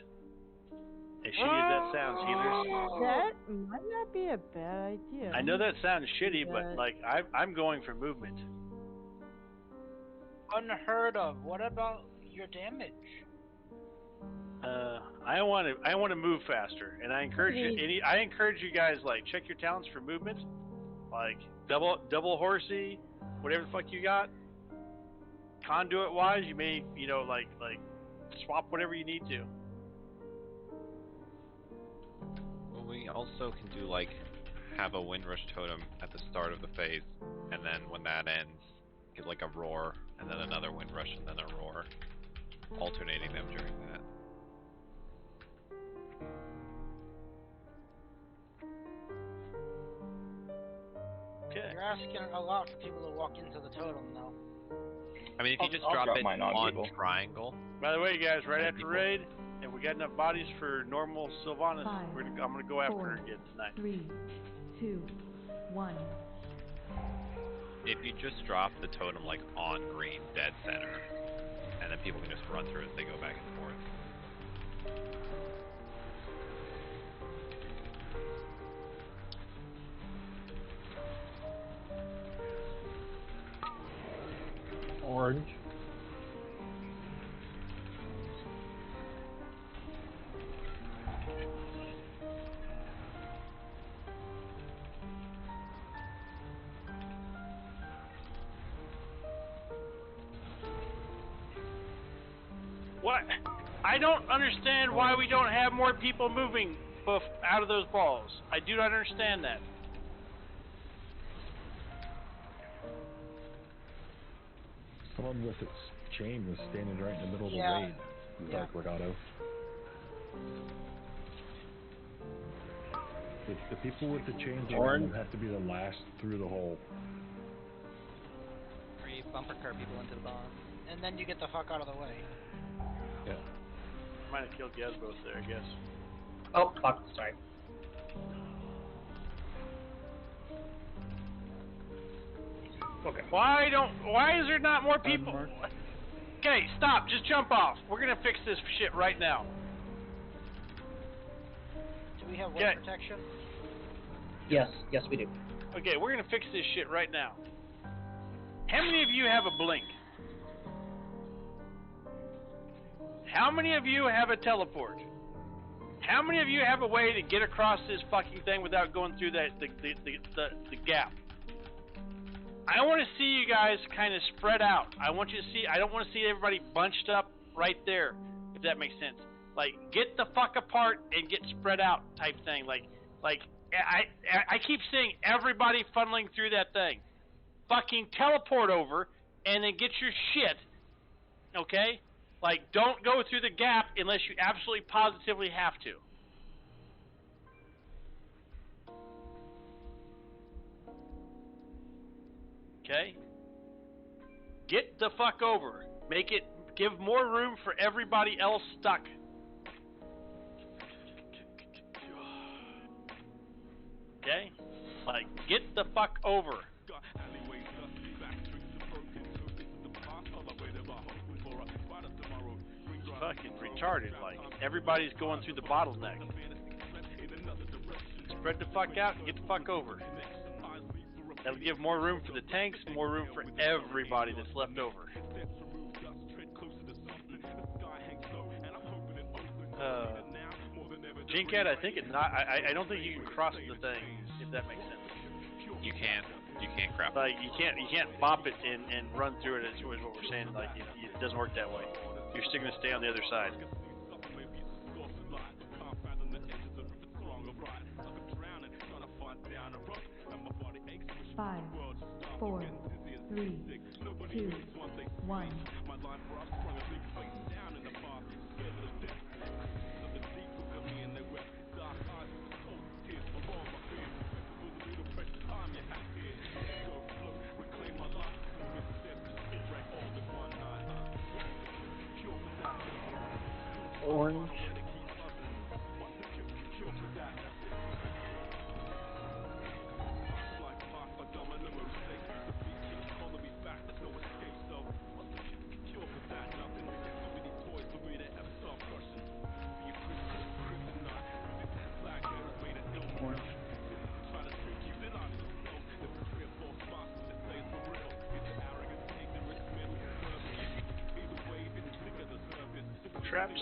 As shitty as that sounds, healers. That might not be a bad idea. I know that sounds shitty, but But- like I'm going for movement. Unheard of. What about your damage? I want to move faster, and I encourage you. I encourage you guys like check your talents for movement, like double horsey, whatever the fuck you got. Conduit wise, you may like swap whatever you need to. Well, we also can do like have a Windrush totem at the start of the phase, and then when that ends, get like a roar, and then another Windrush, and then a roar, alternating them during that. Okay. You're asking a lot for people to walk into the totem, though. I mean, if you just I'll drop drop it mine on people. triangle. By the way, guys, right and after people- raid, if we got enough bodies for normal Sylvanas, Five, I'm gonna go after her 4, again tonight. 3, 2, 1. If you just drop the totem like on green, dead center, and then people can just run through as they go back and forth. Orange. What? I don't understand why we don't have more people moving out of those balls. I do not understand that. Someone with its chain was standing right in the middle of the Yeah. raid. Yeah. Like Regato. The people with the chains around them have to be the last through the hole. Or you bumper car people into the boss. And then you get the fuck out of the way. Yeah. Might have killed Gazbos there, I guess. Oh, fuck, sorry. Okay. Why is there not more people? Okay, stop. Just jump off. We're gonna fix this shit right now. Do we have Okay. wind protection? Yes, we do. Okay, we're gonna fix this shit right now. How many of you have a blink? How many of you have a teleport? How many of you have a way to get across this fucking thing without going through the gap? I want to see you guys kind of spread out. I want you to see. I don't want to see everybody bunched up right there, if that makes sense. Like, get the fuck apart and get spread out type thing. Like I keep seeing everybody funneling through that thing. Fucking teleport over and then get your shit. Okay? Like, don't go through the gap unless you absolutely positively have to. Okay? Get the fuck over. Give more room for everybody else stuck. Okay? Like, Like, get the fuck over. It's fucking retarded. Like, everybody's going through the bottleneck. Spread the fuck out and get the fuck over. That'll give more room for the tanks, more room for everybody that's left over. Jinkat, I think it not. I don't think you can cross the thing, if that makes sense. You can't crap. Like you can't bop it and run through it. Is what we're saying. Like it doesn't work that way. You're still gonna stay on the other side. 5, 4, 3, 2, 1. Orange. Traps.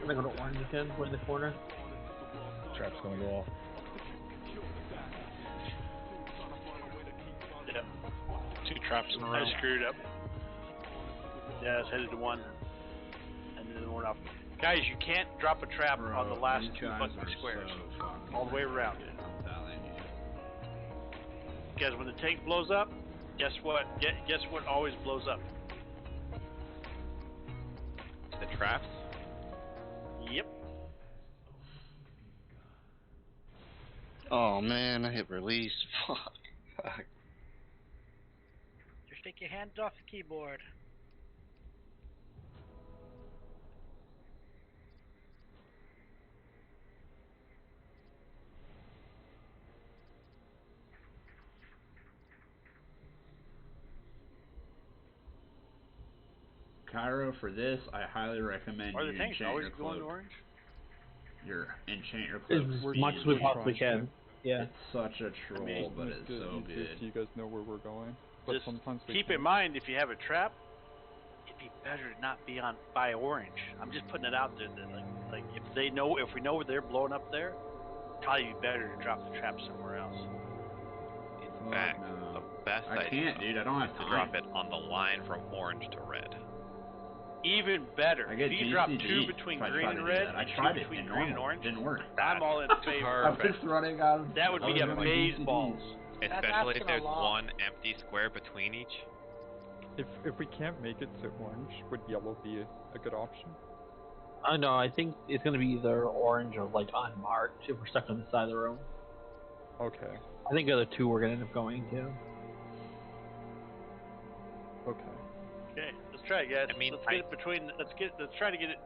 I'm gonna go to orange again, put in the corner. Trap's gonna go off. Yep. 2 traps in a row. I screwed up. Yeah, it's headed to 1. And then 1 off. Guys, you can't drop a trap on the last 2 fucking squares. All the way around. Because when the tank blows up, guess what? Guess what always blows up? The traps? Yep. Oh man, I hit release. Fuck. Just take your hands off the keyboard. Cairo, for this, I highly recommend Are you the tanks enchant always your going cloak. orange? Enchant your cloak. As much as we possibly can. Yeah. It's such a troll, but it's so good. So you guys know where we're going. But Just sometimes we keep can't. in mind, if you have a trap, it'd be better to not be on by orange. I'm just putting it out there that like if we know they're blowing up there, probably be better to drop the trap somewhere else. In fact, the best I idea can't, dude. I don't have is time. to drop it on the line from orange to red. Even better. I get if you drop GCG 2 between if I green try and to do red, that. I and tried 2 it. between It green and normal. orange, Didn't work. I'm all in favor. I'm just running out. That would be amaze balls. Especially if asking a there's lot. one empty square between each. If we can't make it to orange, would yellow be a good option? No, I think it's gonna be either orange or like unmarked if we're stuck on the side of the room. Okay. I think the other 2 we're gonna end up going to. Okay. Okay, let's try it, guys. I mean, let's get it between. Let's try to get it.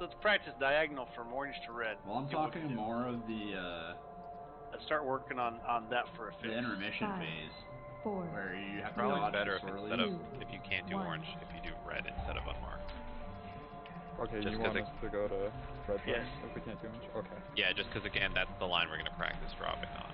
Let's practice diagonal from orange to red. Well, I'm See what we talking can do. more of the Let's start working on that for a fix. the intermission 5, phase, 4, where you have to Probably dodge better the if swirlies. instead of if you can't do 1. orange, if you do red instead of unmarked. Okay, Just you 'cause want us to go to red Yes. if we can't do orange? Okay. Yeah, just because again, that's the line we're gonna practice dropping on.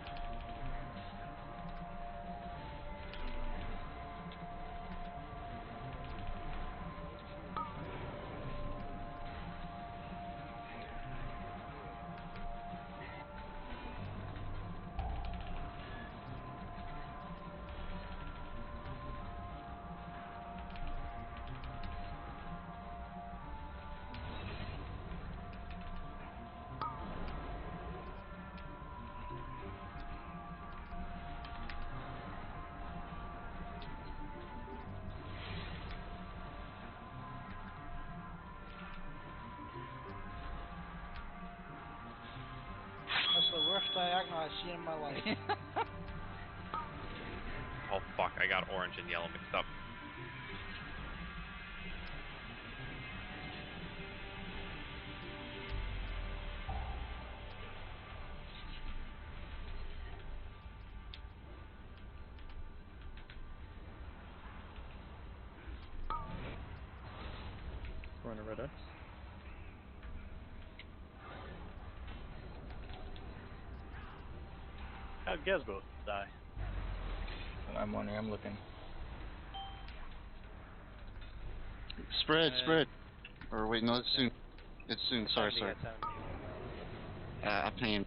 That's the worst diagonal I've seen in my life. Oh fuck, I got orange and yellow mixed up. Run a red X. How'd Gazbo die? I'm wondering. I'm looking. Spread. Or wait, no, it's soon. It's soon. Sorry. I'm paying.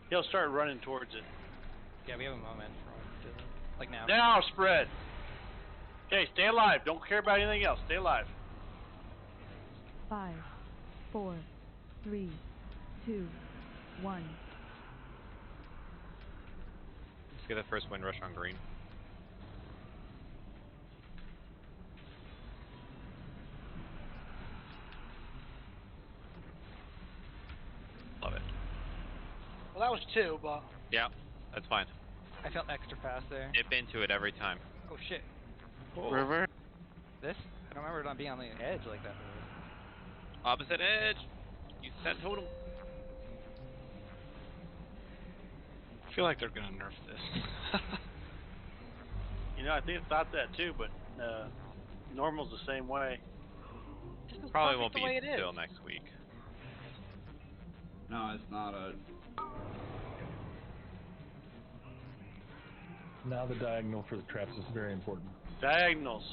He'll start running towards it. Yeah, we have a moment for like now. Now, spread. Okay, stay alive. Don't care about anything else. Stay alive. 5, 4, 3, 2, 1. Let's get that first wind rush on green. Love it. Well, that was 2, but Yeah, that's fine. I felt extra fast there. Dip into it every time. Oh shit. River. This? I don't remember not being on the edge like that. Opposite edge. Use that totem. I feel like they're gonna nerf this. You know, I thought that too, but normal's the same way. Probably won't be until next week. No, it's not a. Now the diagonal for the traps is very important. Diagonals.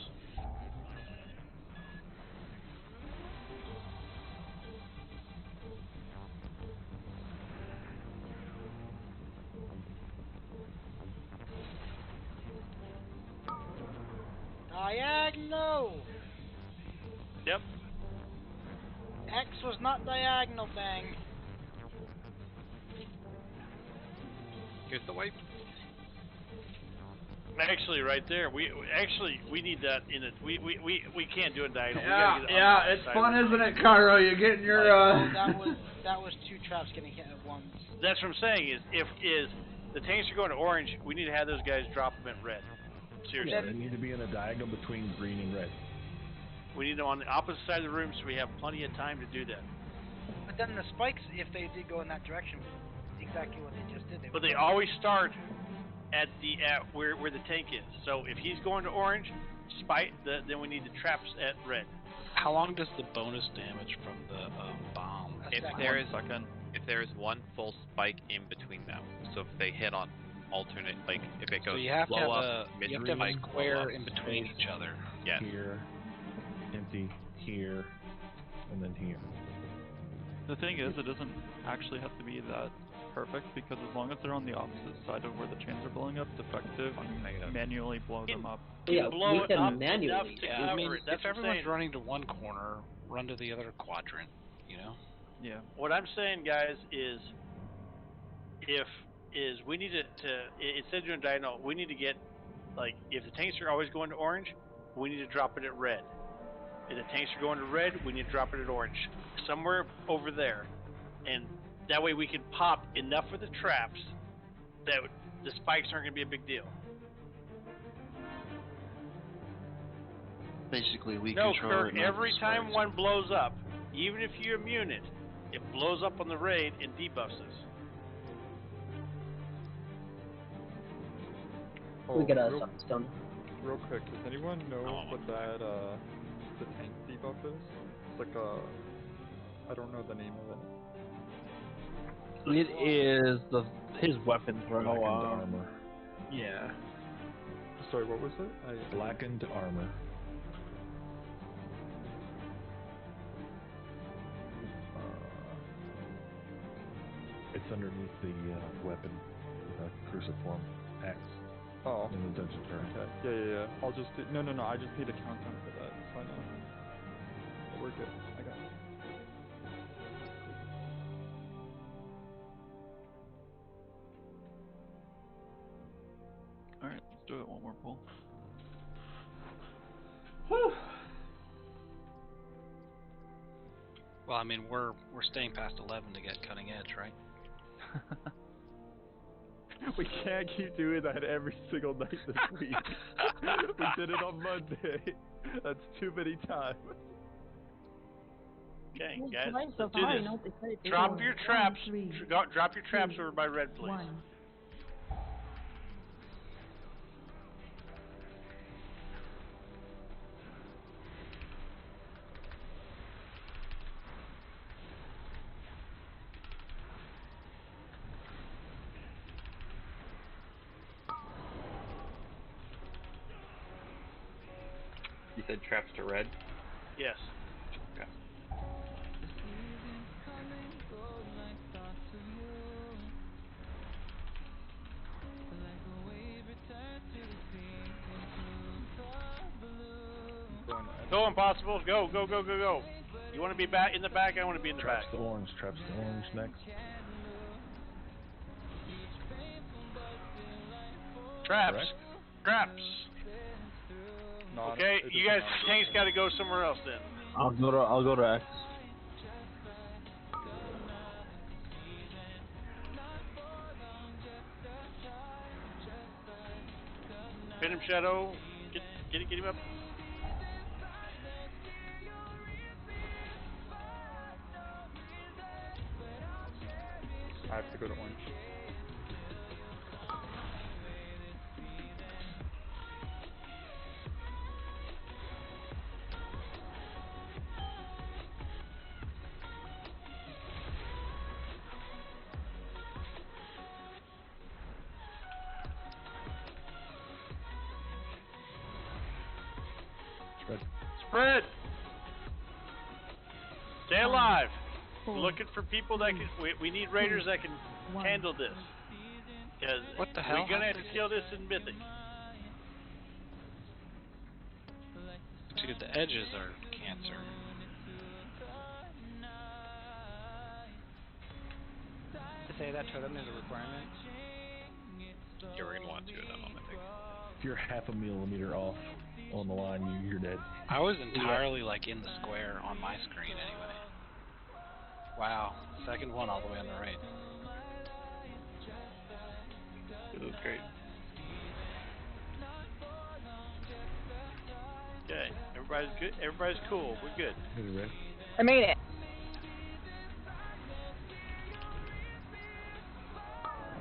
diagonal. Yep. X was not diagonal, bang. Here's the wipe. Actually, right there, we need that in it. We can't do it diagonal. Yeah, it's fun, isn't it, Cairo? You're getting your That was 2 traps getting hit at once. That's what I'm saying. Is the tanks are going to orange? We need to have those guys drop them at red. Seriously. Yeah, they need to be in a diagonal between green and red. We need them on the opposite side of the room, so we have plenty of time to do that. But then the spikes, if they did go in that direction, exactly what they just did. But they always start at where the tank is. So if he's going to orange, then we need the traps at red. How long does the bonus damage from the bomb? If there is one full spike in between them, so if they hit on alternate, like if it goes so you have blow to have up, you have to have a square in between each other. Yes. Here, empty, here, and then here. The thing is, it doesn't actually have to be that perfect, because as long as they're on the opposite side of where the chains are blowing up, defective manually blow them up. Yeah, we can manually. Yeah, I mean, That's if everyone's saying. running to one corner, run to the other quadrant, you know? Yeah. What I'm saying, guys, is we need to instead of doing diagonal, we need to get, like, if the tanks are always going to orange, we need to drop it at red. If the tanks are going to red, we need to drop it at orange. Somewhere over there. And that way we can pop enough of the traps that the spikes aren't going to be a big deal. Basically, we No, control Kirk, it. not every the time spikes. one blows up, even if you immune it, it blows up on the raid and debuffs us. We get a real, Sanctum. real quick, does anyone know what that the tank debuff is? It's like I don't know the name of it. It is his weapon throw. Blackened armor. Yeah. Sorry, what was it? Blackened armor. It's underneath the weapon, cruciform axe. Oh. In the dungeon turret. Okay. Yeah. I'll just do, no. I just need a countdown for that, so I know. But we're good. I got it. Alright, let's do it one more pull. Whew. Well, I mean, we're staying past 11 to get cutting edge, right? We can't keep doing that every single night this week. We did it on Monday. That's too many times. Okay, Well, guys, tonight so let's do far, I this. know they said it's Drop 4, your 1, traps. 3, Drop your traps 2, over by red, please. 1. You said traps to red? Yes. Okay. Go, Impossible. Go, go, go, go, go. You want to be back in the back? I want to be in the Traps back. to orange next. Traps. Correct. Traps. No, Okay, you guys, tanks got to go somewhere else then. I'll go to X. Phantom Shadow. Get him up. I have to go to orange. Spread. Stay alive. Four, We're looking for people that can. We need raiders that can handle this. Because What the hell? we're gonna have to kill this in Mythic. Dude, the edges are cancer. To say that totem is a requirement. Yeah, we're gonna want two of them, I think. If you're half a millimeter off on the line, you're dead. I was entirely like in the square on my screen anyway. Wow, second one all the way on the right. It was great. Okay, everybody's good. Everybody's cool. We're good. Ready? I made it.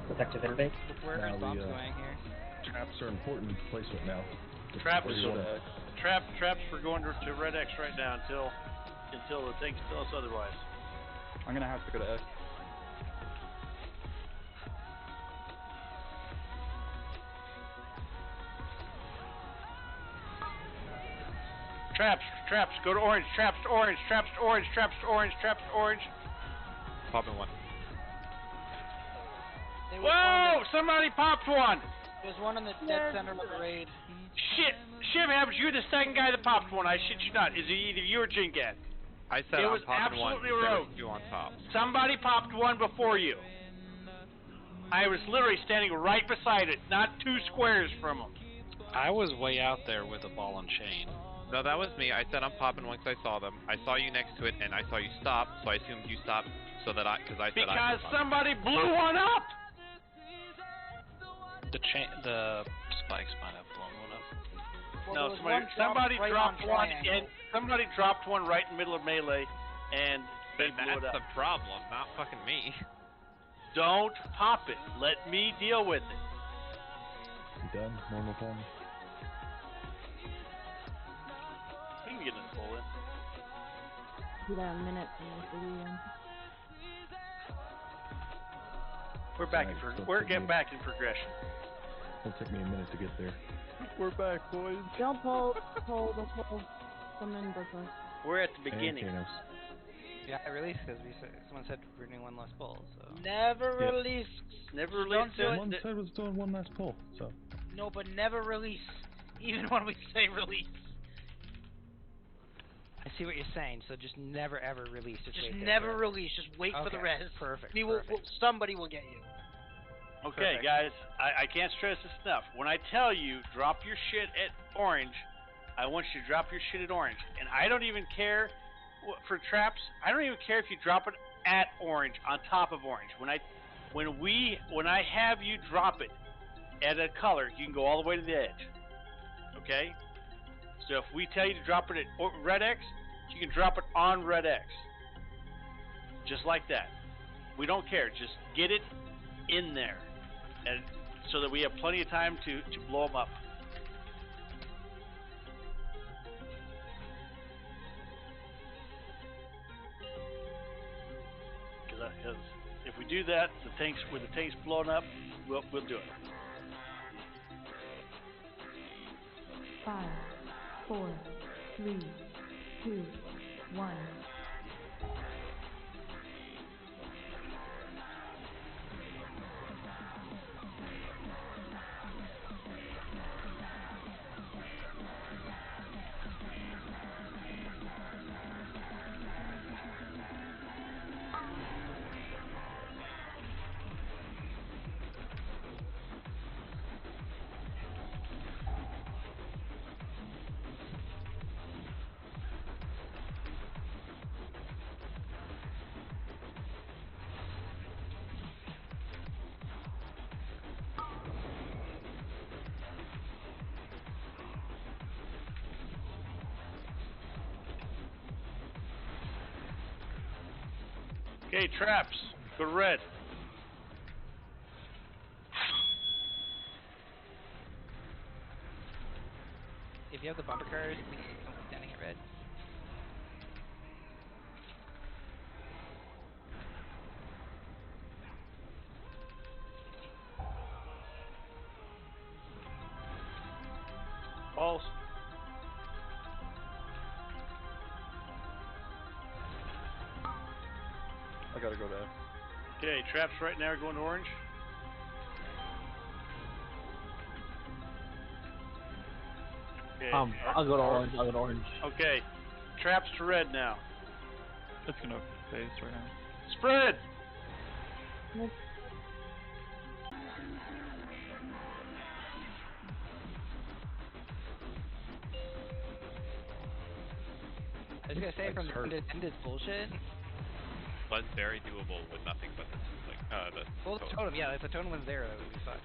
Protective innovate. Where Now are the, bombs going here? Traps are important placement now. Traps. Where you wanna- Traps. We're going to Red X right now until the tanks tell us otherwise. I'm gonna have to go to X. Traps. Go to orange. Traps to orange. Traps to orange. Traps to orange. Traps to orange. Popping one. There was Whoa! one Somebody popped one. There's one in the dead center of the raid. Shit, Habbs, you're the second guy that popped one. I shit you not. Is it either you or Jingat? I said it I'm was popping one. absolutely You said rogue. you on top. Somebody popped one before you. I was literally standing right beside it, not 2 squares from him. I was way out there with a ball and chain. No, that was me. I said I'm popping once I saw them. I saw you next to it, and I saw you stop, so I assumed you stopped, so that because I said Because somebody blew one up. The spikes might have blown one up. Well, No, there was somebody right dropped on one, triangle. and somebody dropped one right in the middle of melee, and they blew it That's up. the problem, not fucking me. Don't pop it. Let me deal with it. You done? Normal time. We can get this pull in. We got a minute from the video. We're back in Alright, so we're take getting me- back in progression. It'll take me a minute to get there. We're back, boys. Don't pull some in business. We're at the beginning. And Thanos. Yeah, I released because someone said we're doing one less pull. So Never Yep. release. Never release Don't do it. One said was doing one last pull, so. No, but never release. Even when we say release. I see what you're saying. So just never ever release. Just wait there never forever. release. Just wait for the Okay, res. Perfect. We perfect. will. Somebody will get you. Okay, Perfect. guys, I can't stress this enough. When I tell you drop your shit at orange, I want you to drop your shit at orange. And I don't even care for traps. I don't even care if you drop it at orange, on top of orange. When I have you drop it at a color, you can go all the way to the edge. Okay? So if we tell you to drop it at red X, you can drop it on red X. Just like that. We don't care. Just get it in there. And so that we have plenty of time to blow them up. Because if we do that, with the tanks blown up, we'll do it. 5, 4, 3, 2, 1. Okay, traps. Go to red. If you have the bumper cars, please don't be standing at red. False. I gotta go there. Okay, traps right now are going to orange. Okay. I'll go to orange. I'll go to orange. Okay, traps to red now. It's gonna phase right now. Spread. I was gonna say from the end it's bullshit. But it's very doable with nothing but the the Well, the totem, yeah, if the totem was there, that would be fun.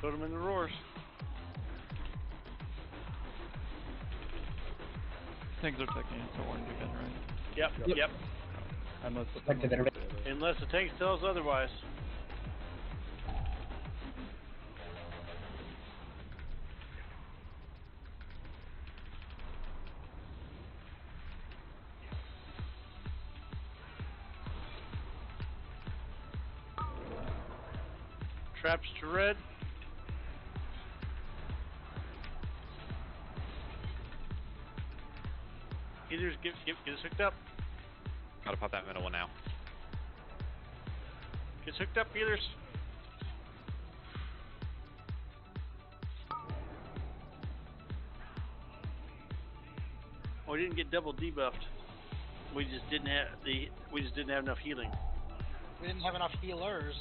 Totem in the roars. Things are ticking into orange again, right? Yep. Unless the tank tells otherwise. Traps to red. Either's get us hooked up. Gotta pop that middle one now. Get hooked up, Healers. We didn't get double debuffed. We just didn't have enough healing. We didn't have enough healers.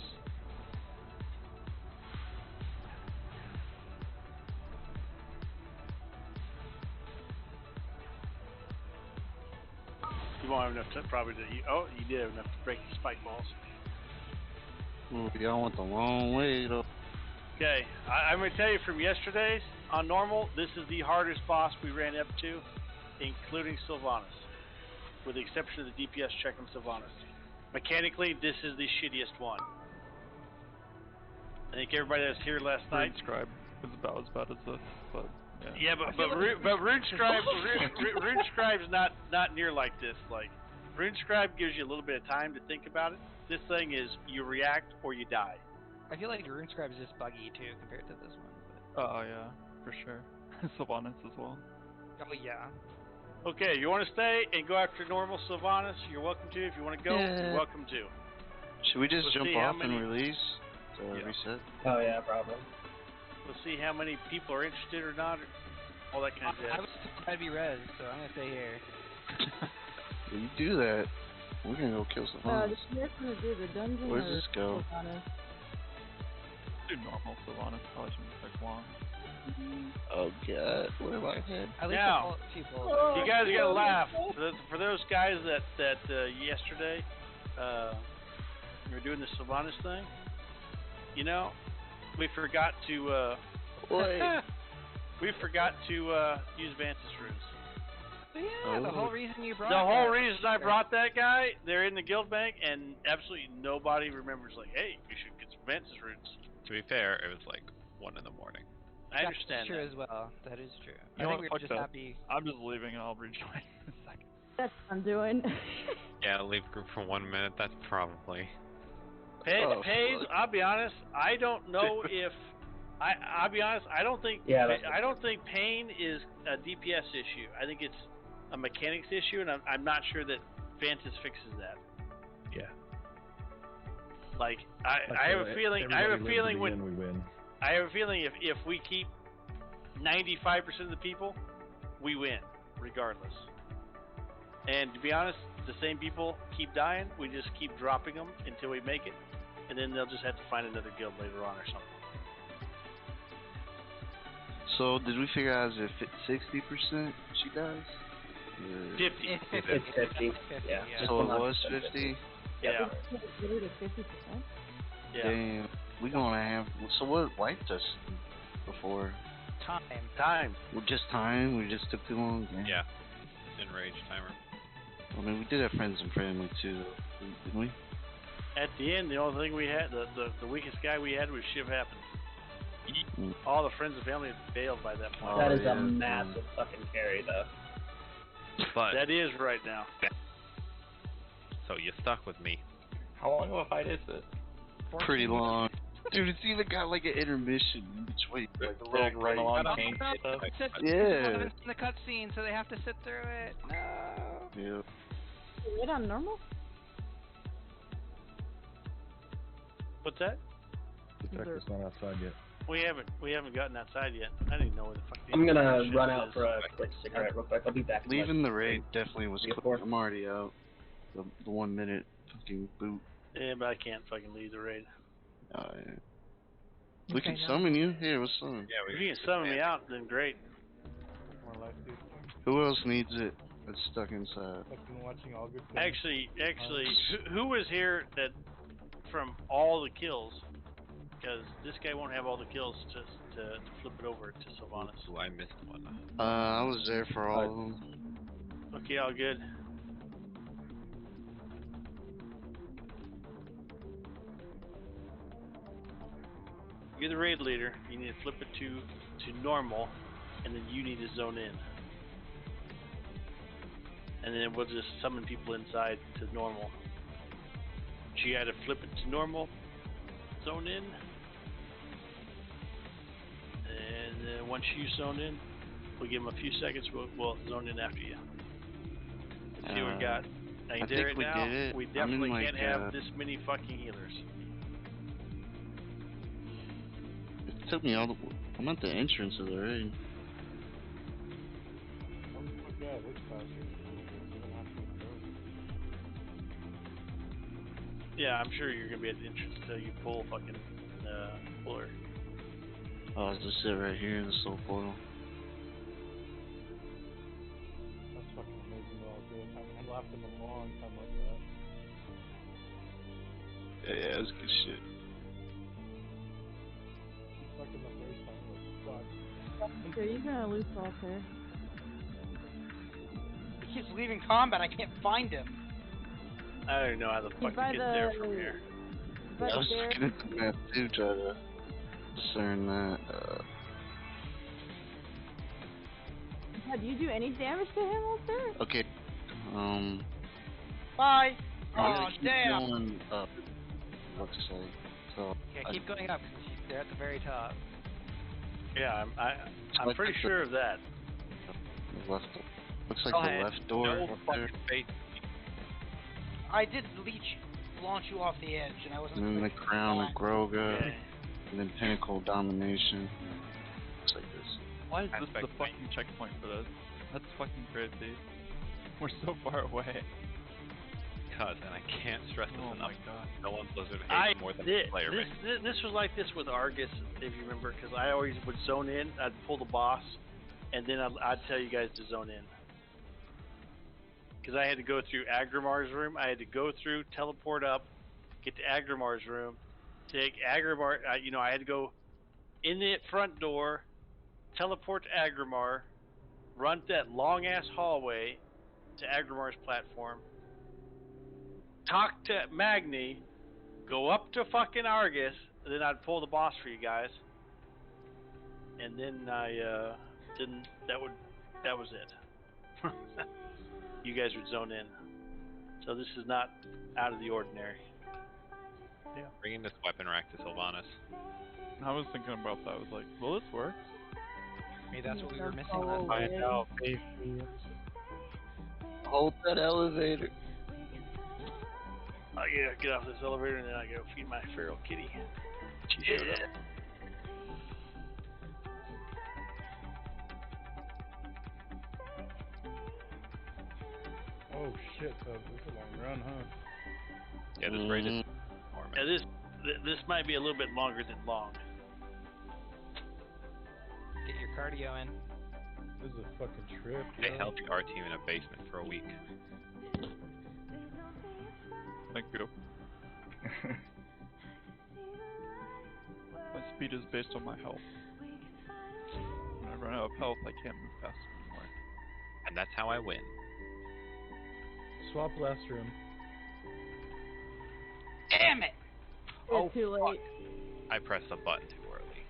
You won't have enough to probably to. Oh, you did have enough to break the spike balls. Ooh, y'all went the long way though. Okay, I'm going to tell you from yesterday's, on normal, this is the hardest boss we ran up to, including Sylvanas, with the exception of the DPS check on Sylvanas. Mechanically, this is the shittiest one. I think everybody that was here last night. Runescribe is about as bad as this, but yeah, but Runescribe's not near like this. Like, Runescribe gives you a little bit of time to think about it. This thing is you react or you die. I feel like Runescribe is just buggy too compared to this one. Oh yeah, for sure. Sylvanas as well. Oh yeah. Okay, you want to stay and go after normal Sylvanas? You're welcome to. If you want to go, you're welcome to. Should we just jump off and release to reset? Oh yeah, probably. We'll see how many people are interested or not, all that kind of jazz. I was told I'd be res, so I'm gonna stay here. When you do that, we're gonna go kill Sylvanas. The Smith's gonna do the dungeon. Where's this go? Do normal Sylvanas, probably shouldn't take long. Oh god, where am I head? Now, you guys are gonna laugh. For those guys that yesterday were doing the Sylvanas thing, you know, we forgot to use Vance's runes. Yeah, the whole reason you brought the whole reason I brought that guy, they're in the guild bank, and absolutely nobody remembers. Like, hey, you should get some Vance's runes. To be fair, it was like 1 in the morning. I understand. That's true as well. That is true. You I know think what? we're Fuck just that. happy. I'm just leaving and I'll rejoin in a second. That's what I'm doing. Yeah, leave group for 1 minute. That's probably. Paige, I'll be honest. I don't know if I'll be honest. I don't think. Yeah, I don't think pain is a DPS issue. I think it's a mechanics issue, and I'm not sure that Vantis fixes that. Yeah. Like I have a feeling. I have a feeling when we win. I have a feeling if we keep 95% of the people, we win regardless. And to be honest, the same people keep dying. We just keep dropping them until we make it, and then they'll just have to find another guild later on or something. So, did we figure out if it's 60% she dies? 50. It's 50. Yeah. So it was 50? Yeah. It's 50%? Yeah. Damn. We gonna have... So what wiped us before? Time. Well, just time? We just took too long? Yeah. Enrage timer. I mean, we did have friends and family too, didn't we? At the end, the only thing we had, the weakest guy we had was Shiv Happen. Mm. All the friends and family had failed by that point. That is a massive fucking carry, though. But that is right now. So you stuck with me. How long of a fight is this? Pretty long. Dude, it's even got like an intermission in between. Like the little run along change stuff. Yeah. In the cutscene, so they have to sit through it. No. Yeah. Is it on normal? What's that? Detective's not outside yet. We haven't gotten outside yet. I didn't even know where the fuck. I'm gonna run out for a quick cigarette real quick. I'll be back. Leaving the raid definitely was quick. I'm already out. The 1 minute fucking boot. Yeah, but I can't fucking leave the raid. Oh, yeah. We can summon you. Here, what's summon? Yeah, if you can summon me out, then great. Who else needs it? That's stuck inside. I've been watching all good things. Actually, who was here that from all the kills? Because this guy won't have all the kills to flip it over to Sylvanas. Ooh, I missed one. I was there for all of them. Okay, all good. You're the raid leader. You need to flip it to normal, and then you need to zone in. And then we'll just summon people inside to normal. So you got to flip it to normal, zone in, and then once you zone in, we'll give them a few seconds. We'll zone in after you. Let's see what we got. I can tell you right now, we definitely can't have this many fucking healers. It took me all the... I'm at the entrance of the raid. Yeah, I'm sure you're gonna be at the entrance until you pull fucking puller. Oh, I'll just sit right here in the soul portal. That's fucking amazing that I'll do it. I haven't laughed in a long time like that. Yeah, that's good shit. Fucking the first time, like, fuck. So you're gonna lose all there. He keeps leaving combat. I can't find him. I don't even know how the fuck to get there from here. I was looking at the map too, try to discern that. Do you do any damage to him out there? Okay. Bye. I'm Oh gonna keep damn. going up. Looks like. So. Yeah, keep going up because they're at the very top. Yeah, I'm pretty sure of that. Left. Looks like the left door up there. I did launch you off the edge, and I wasn't. And then the crown of Groga, and then pinnacle domination. Looks like this. Why is this the fucking checkpoint for this? That's fucking crazy. We're so far away. Because, and I can't stress this enough. My God. No one Blizzard hates more than the player base. This was like this with Argus, if you remember, because I always would zone in. I'd pull the boss, and then I'd tell you guys to zone in. Because I had to go through Agrimar's room. I had to go through, teleport up, get to Agrimar's room, take Agrimar. I had to go in the front door, teleport to Agrimar, run that long ass hallway to Agrimar's platform, talk to Magni, go up to fucking Argus, and then I'd pull the boss for you guys, and then that was it. You guys would zone in. So this is not out of the ordinary. Yeah. Bringing this weapon rack to Sylvanas. I was thinking about that. I was like, will this work? Maybe that's what we were missing last Find time. out, baby. Hold that elevator. I gotta get off this elevator and then I go feed my feral kitty. Yeah. Oh shit, this is a long run, huh? Yeah, this raid is. Yeah, this might be a little bit longer than long. Get your cardio in. This is a fucking trip. They yo. held the R team in a basement for a week. Thank you. My speed is based on my health. When I run out of health, I can't move fast anymore. And that's how I win. Swap last room. Damn it! It's too late. I pressed the button too early.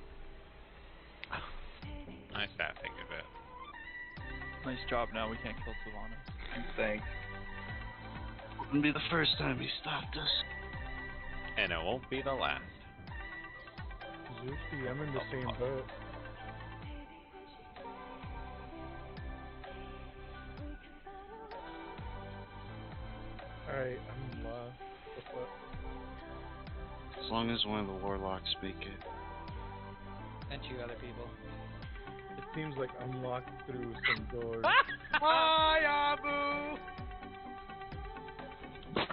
Nice fat finger bit. Nice job. Now we can't kill Sylvanas. Thanks. Wouldn't be the first time he stopped us. And it won't be the last. Zuki, I'm in the same boat. Alright, I'm lost. What's up? As long as one of the warlocks make it. And 2 other people. It seems like I'm locked through some doors. Hi, Abu! I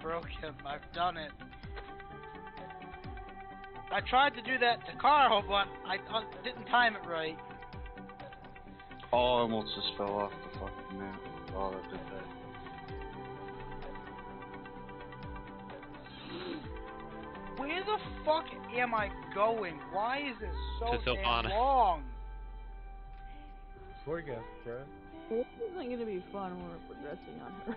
broke him. I've done it. I tried to do that to Carl, but I didn't time it right. Oh, I almost just fell off the fucking map. Oh, that did that. Where the fuck am I going? Why is it so To damn Sylvanas. long? Forecast, bruh. This isn't gonna be fun when we're progressing on her.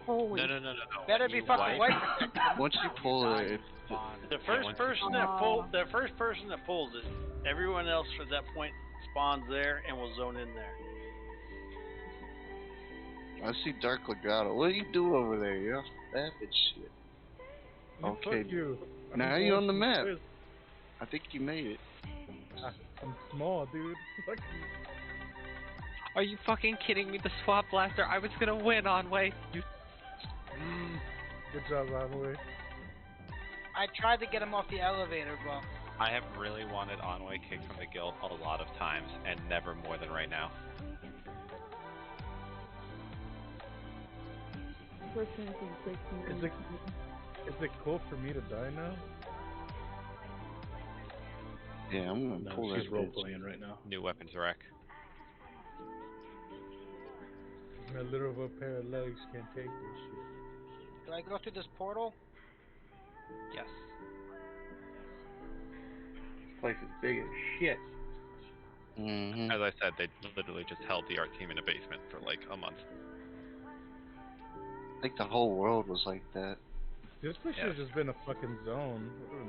Holy. No. Better be You fucking wipe. white protected. Once you pull it, The first person that pulls it, everyone else from that point spawns there and will zone in there. I see Dark Legato. What do you do over there? You're off the map and shit. Okay, Fuck you. now I'm you're on the going map. to I think you made it. I'm small, dude. Fuck you. Are you fucking kidding me? The swap blaster. I was gonna win on way. You. Good job, Anway. I tried to get him off the elevator, but I have really wanted Onway kicked from the guild a lot of times, and never more than right now. Person can take me. Is it cool for me to die now? Yeah, I'm gonna No, pull she's that role bitch. playing right now. New weapons rack. My little of a pair of legs can't take this shit. do I go through this portal? Yes. This place is big as shit. Mm-hmm. As I said, they literally just held the art team in a basement for like a month. I think the whole world was like that. This place should have just been a fucking zone.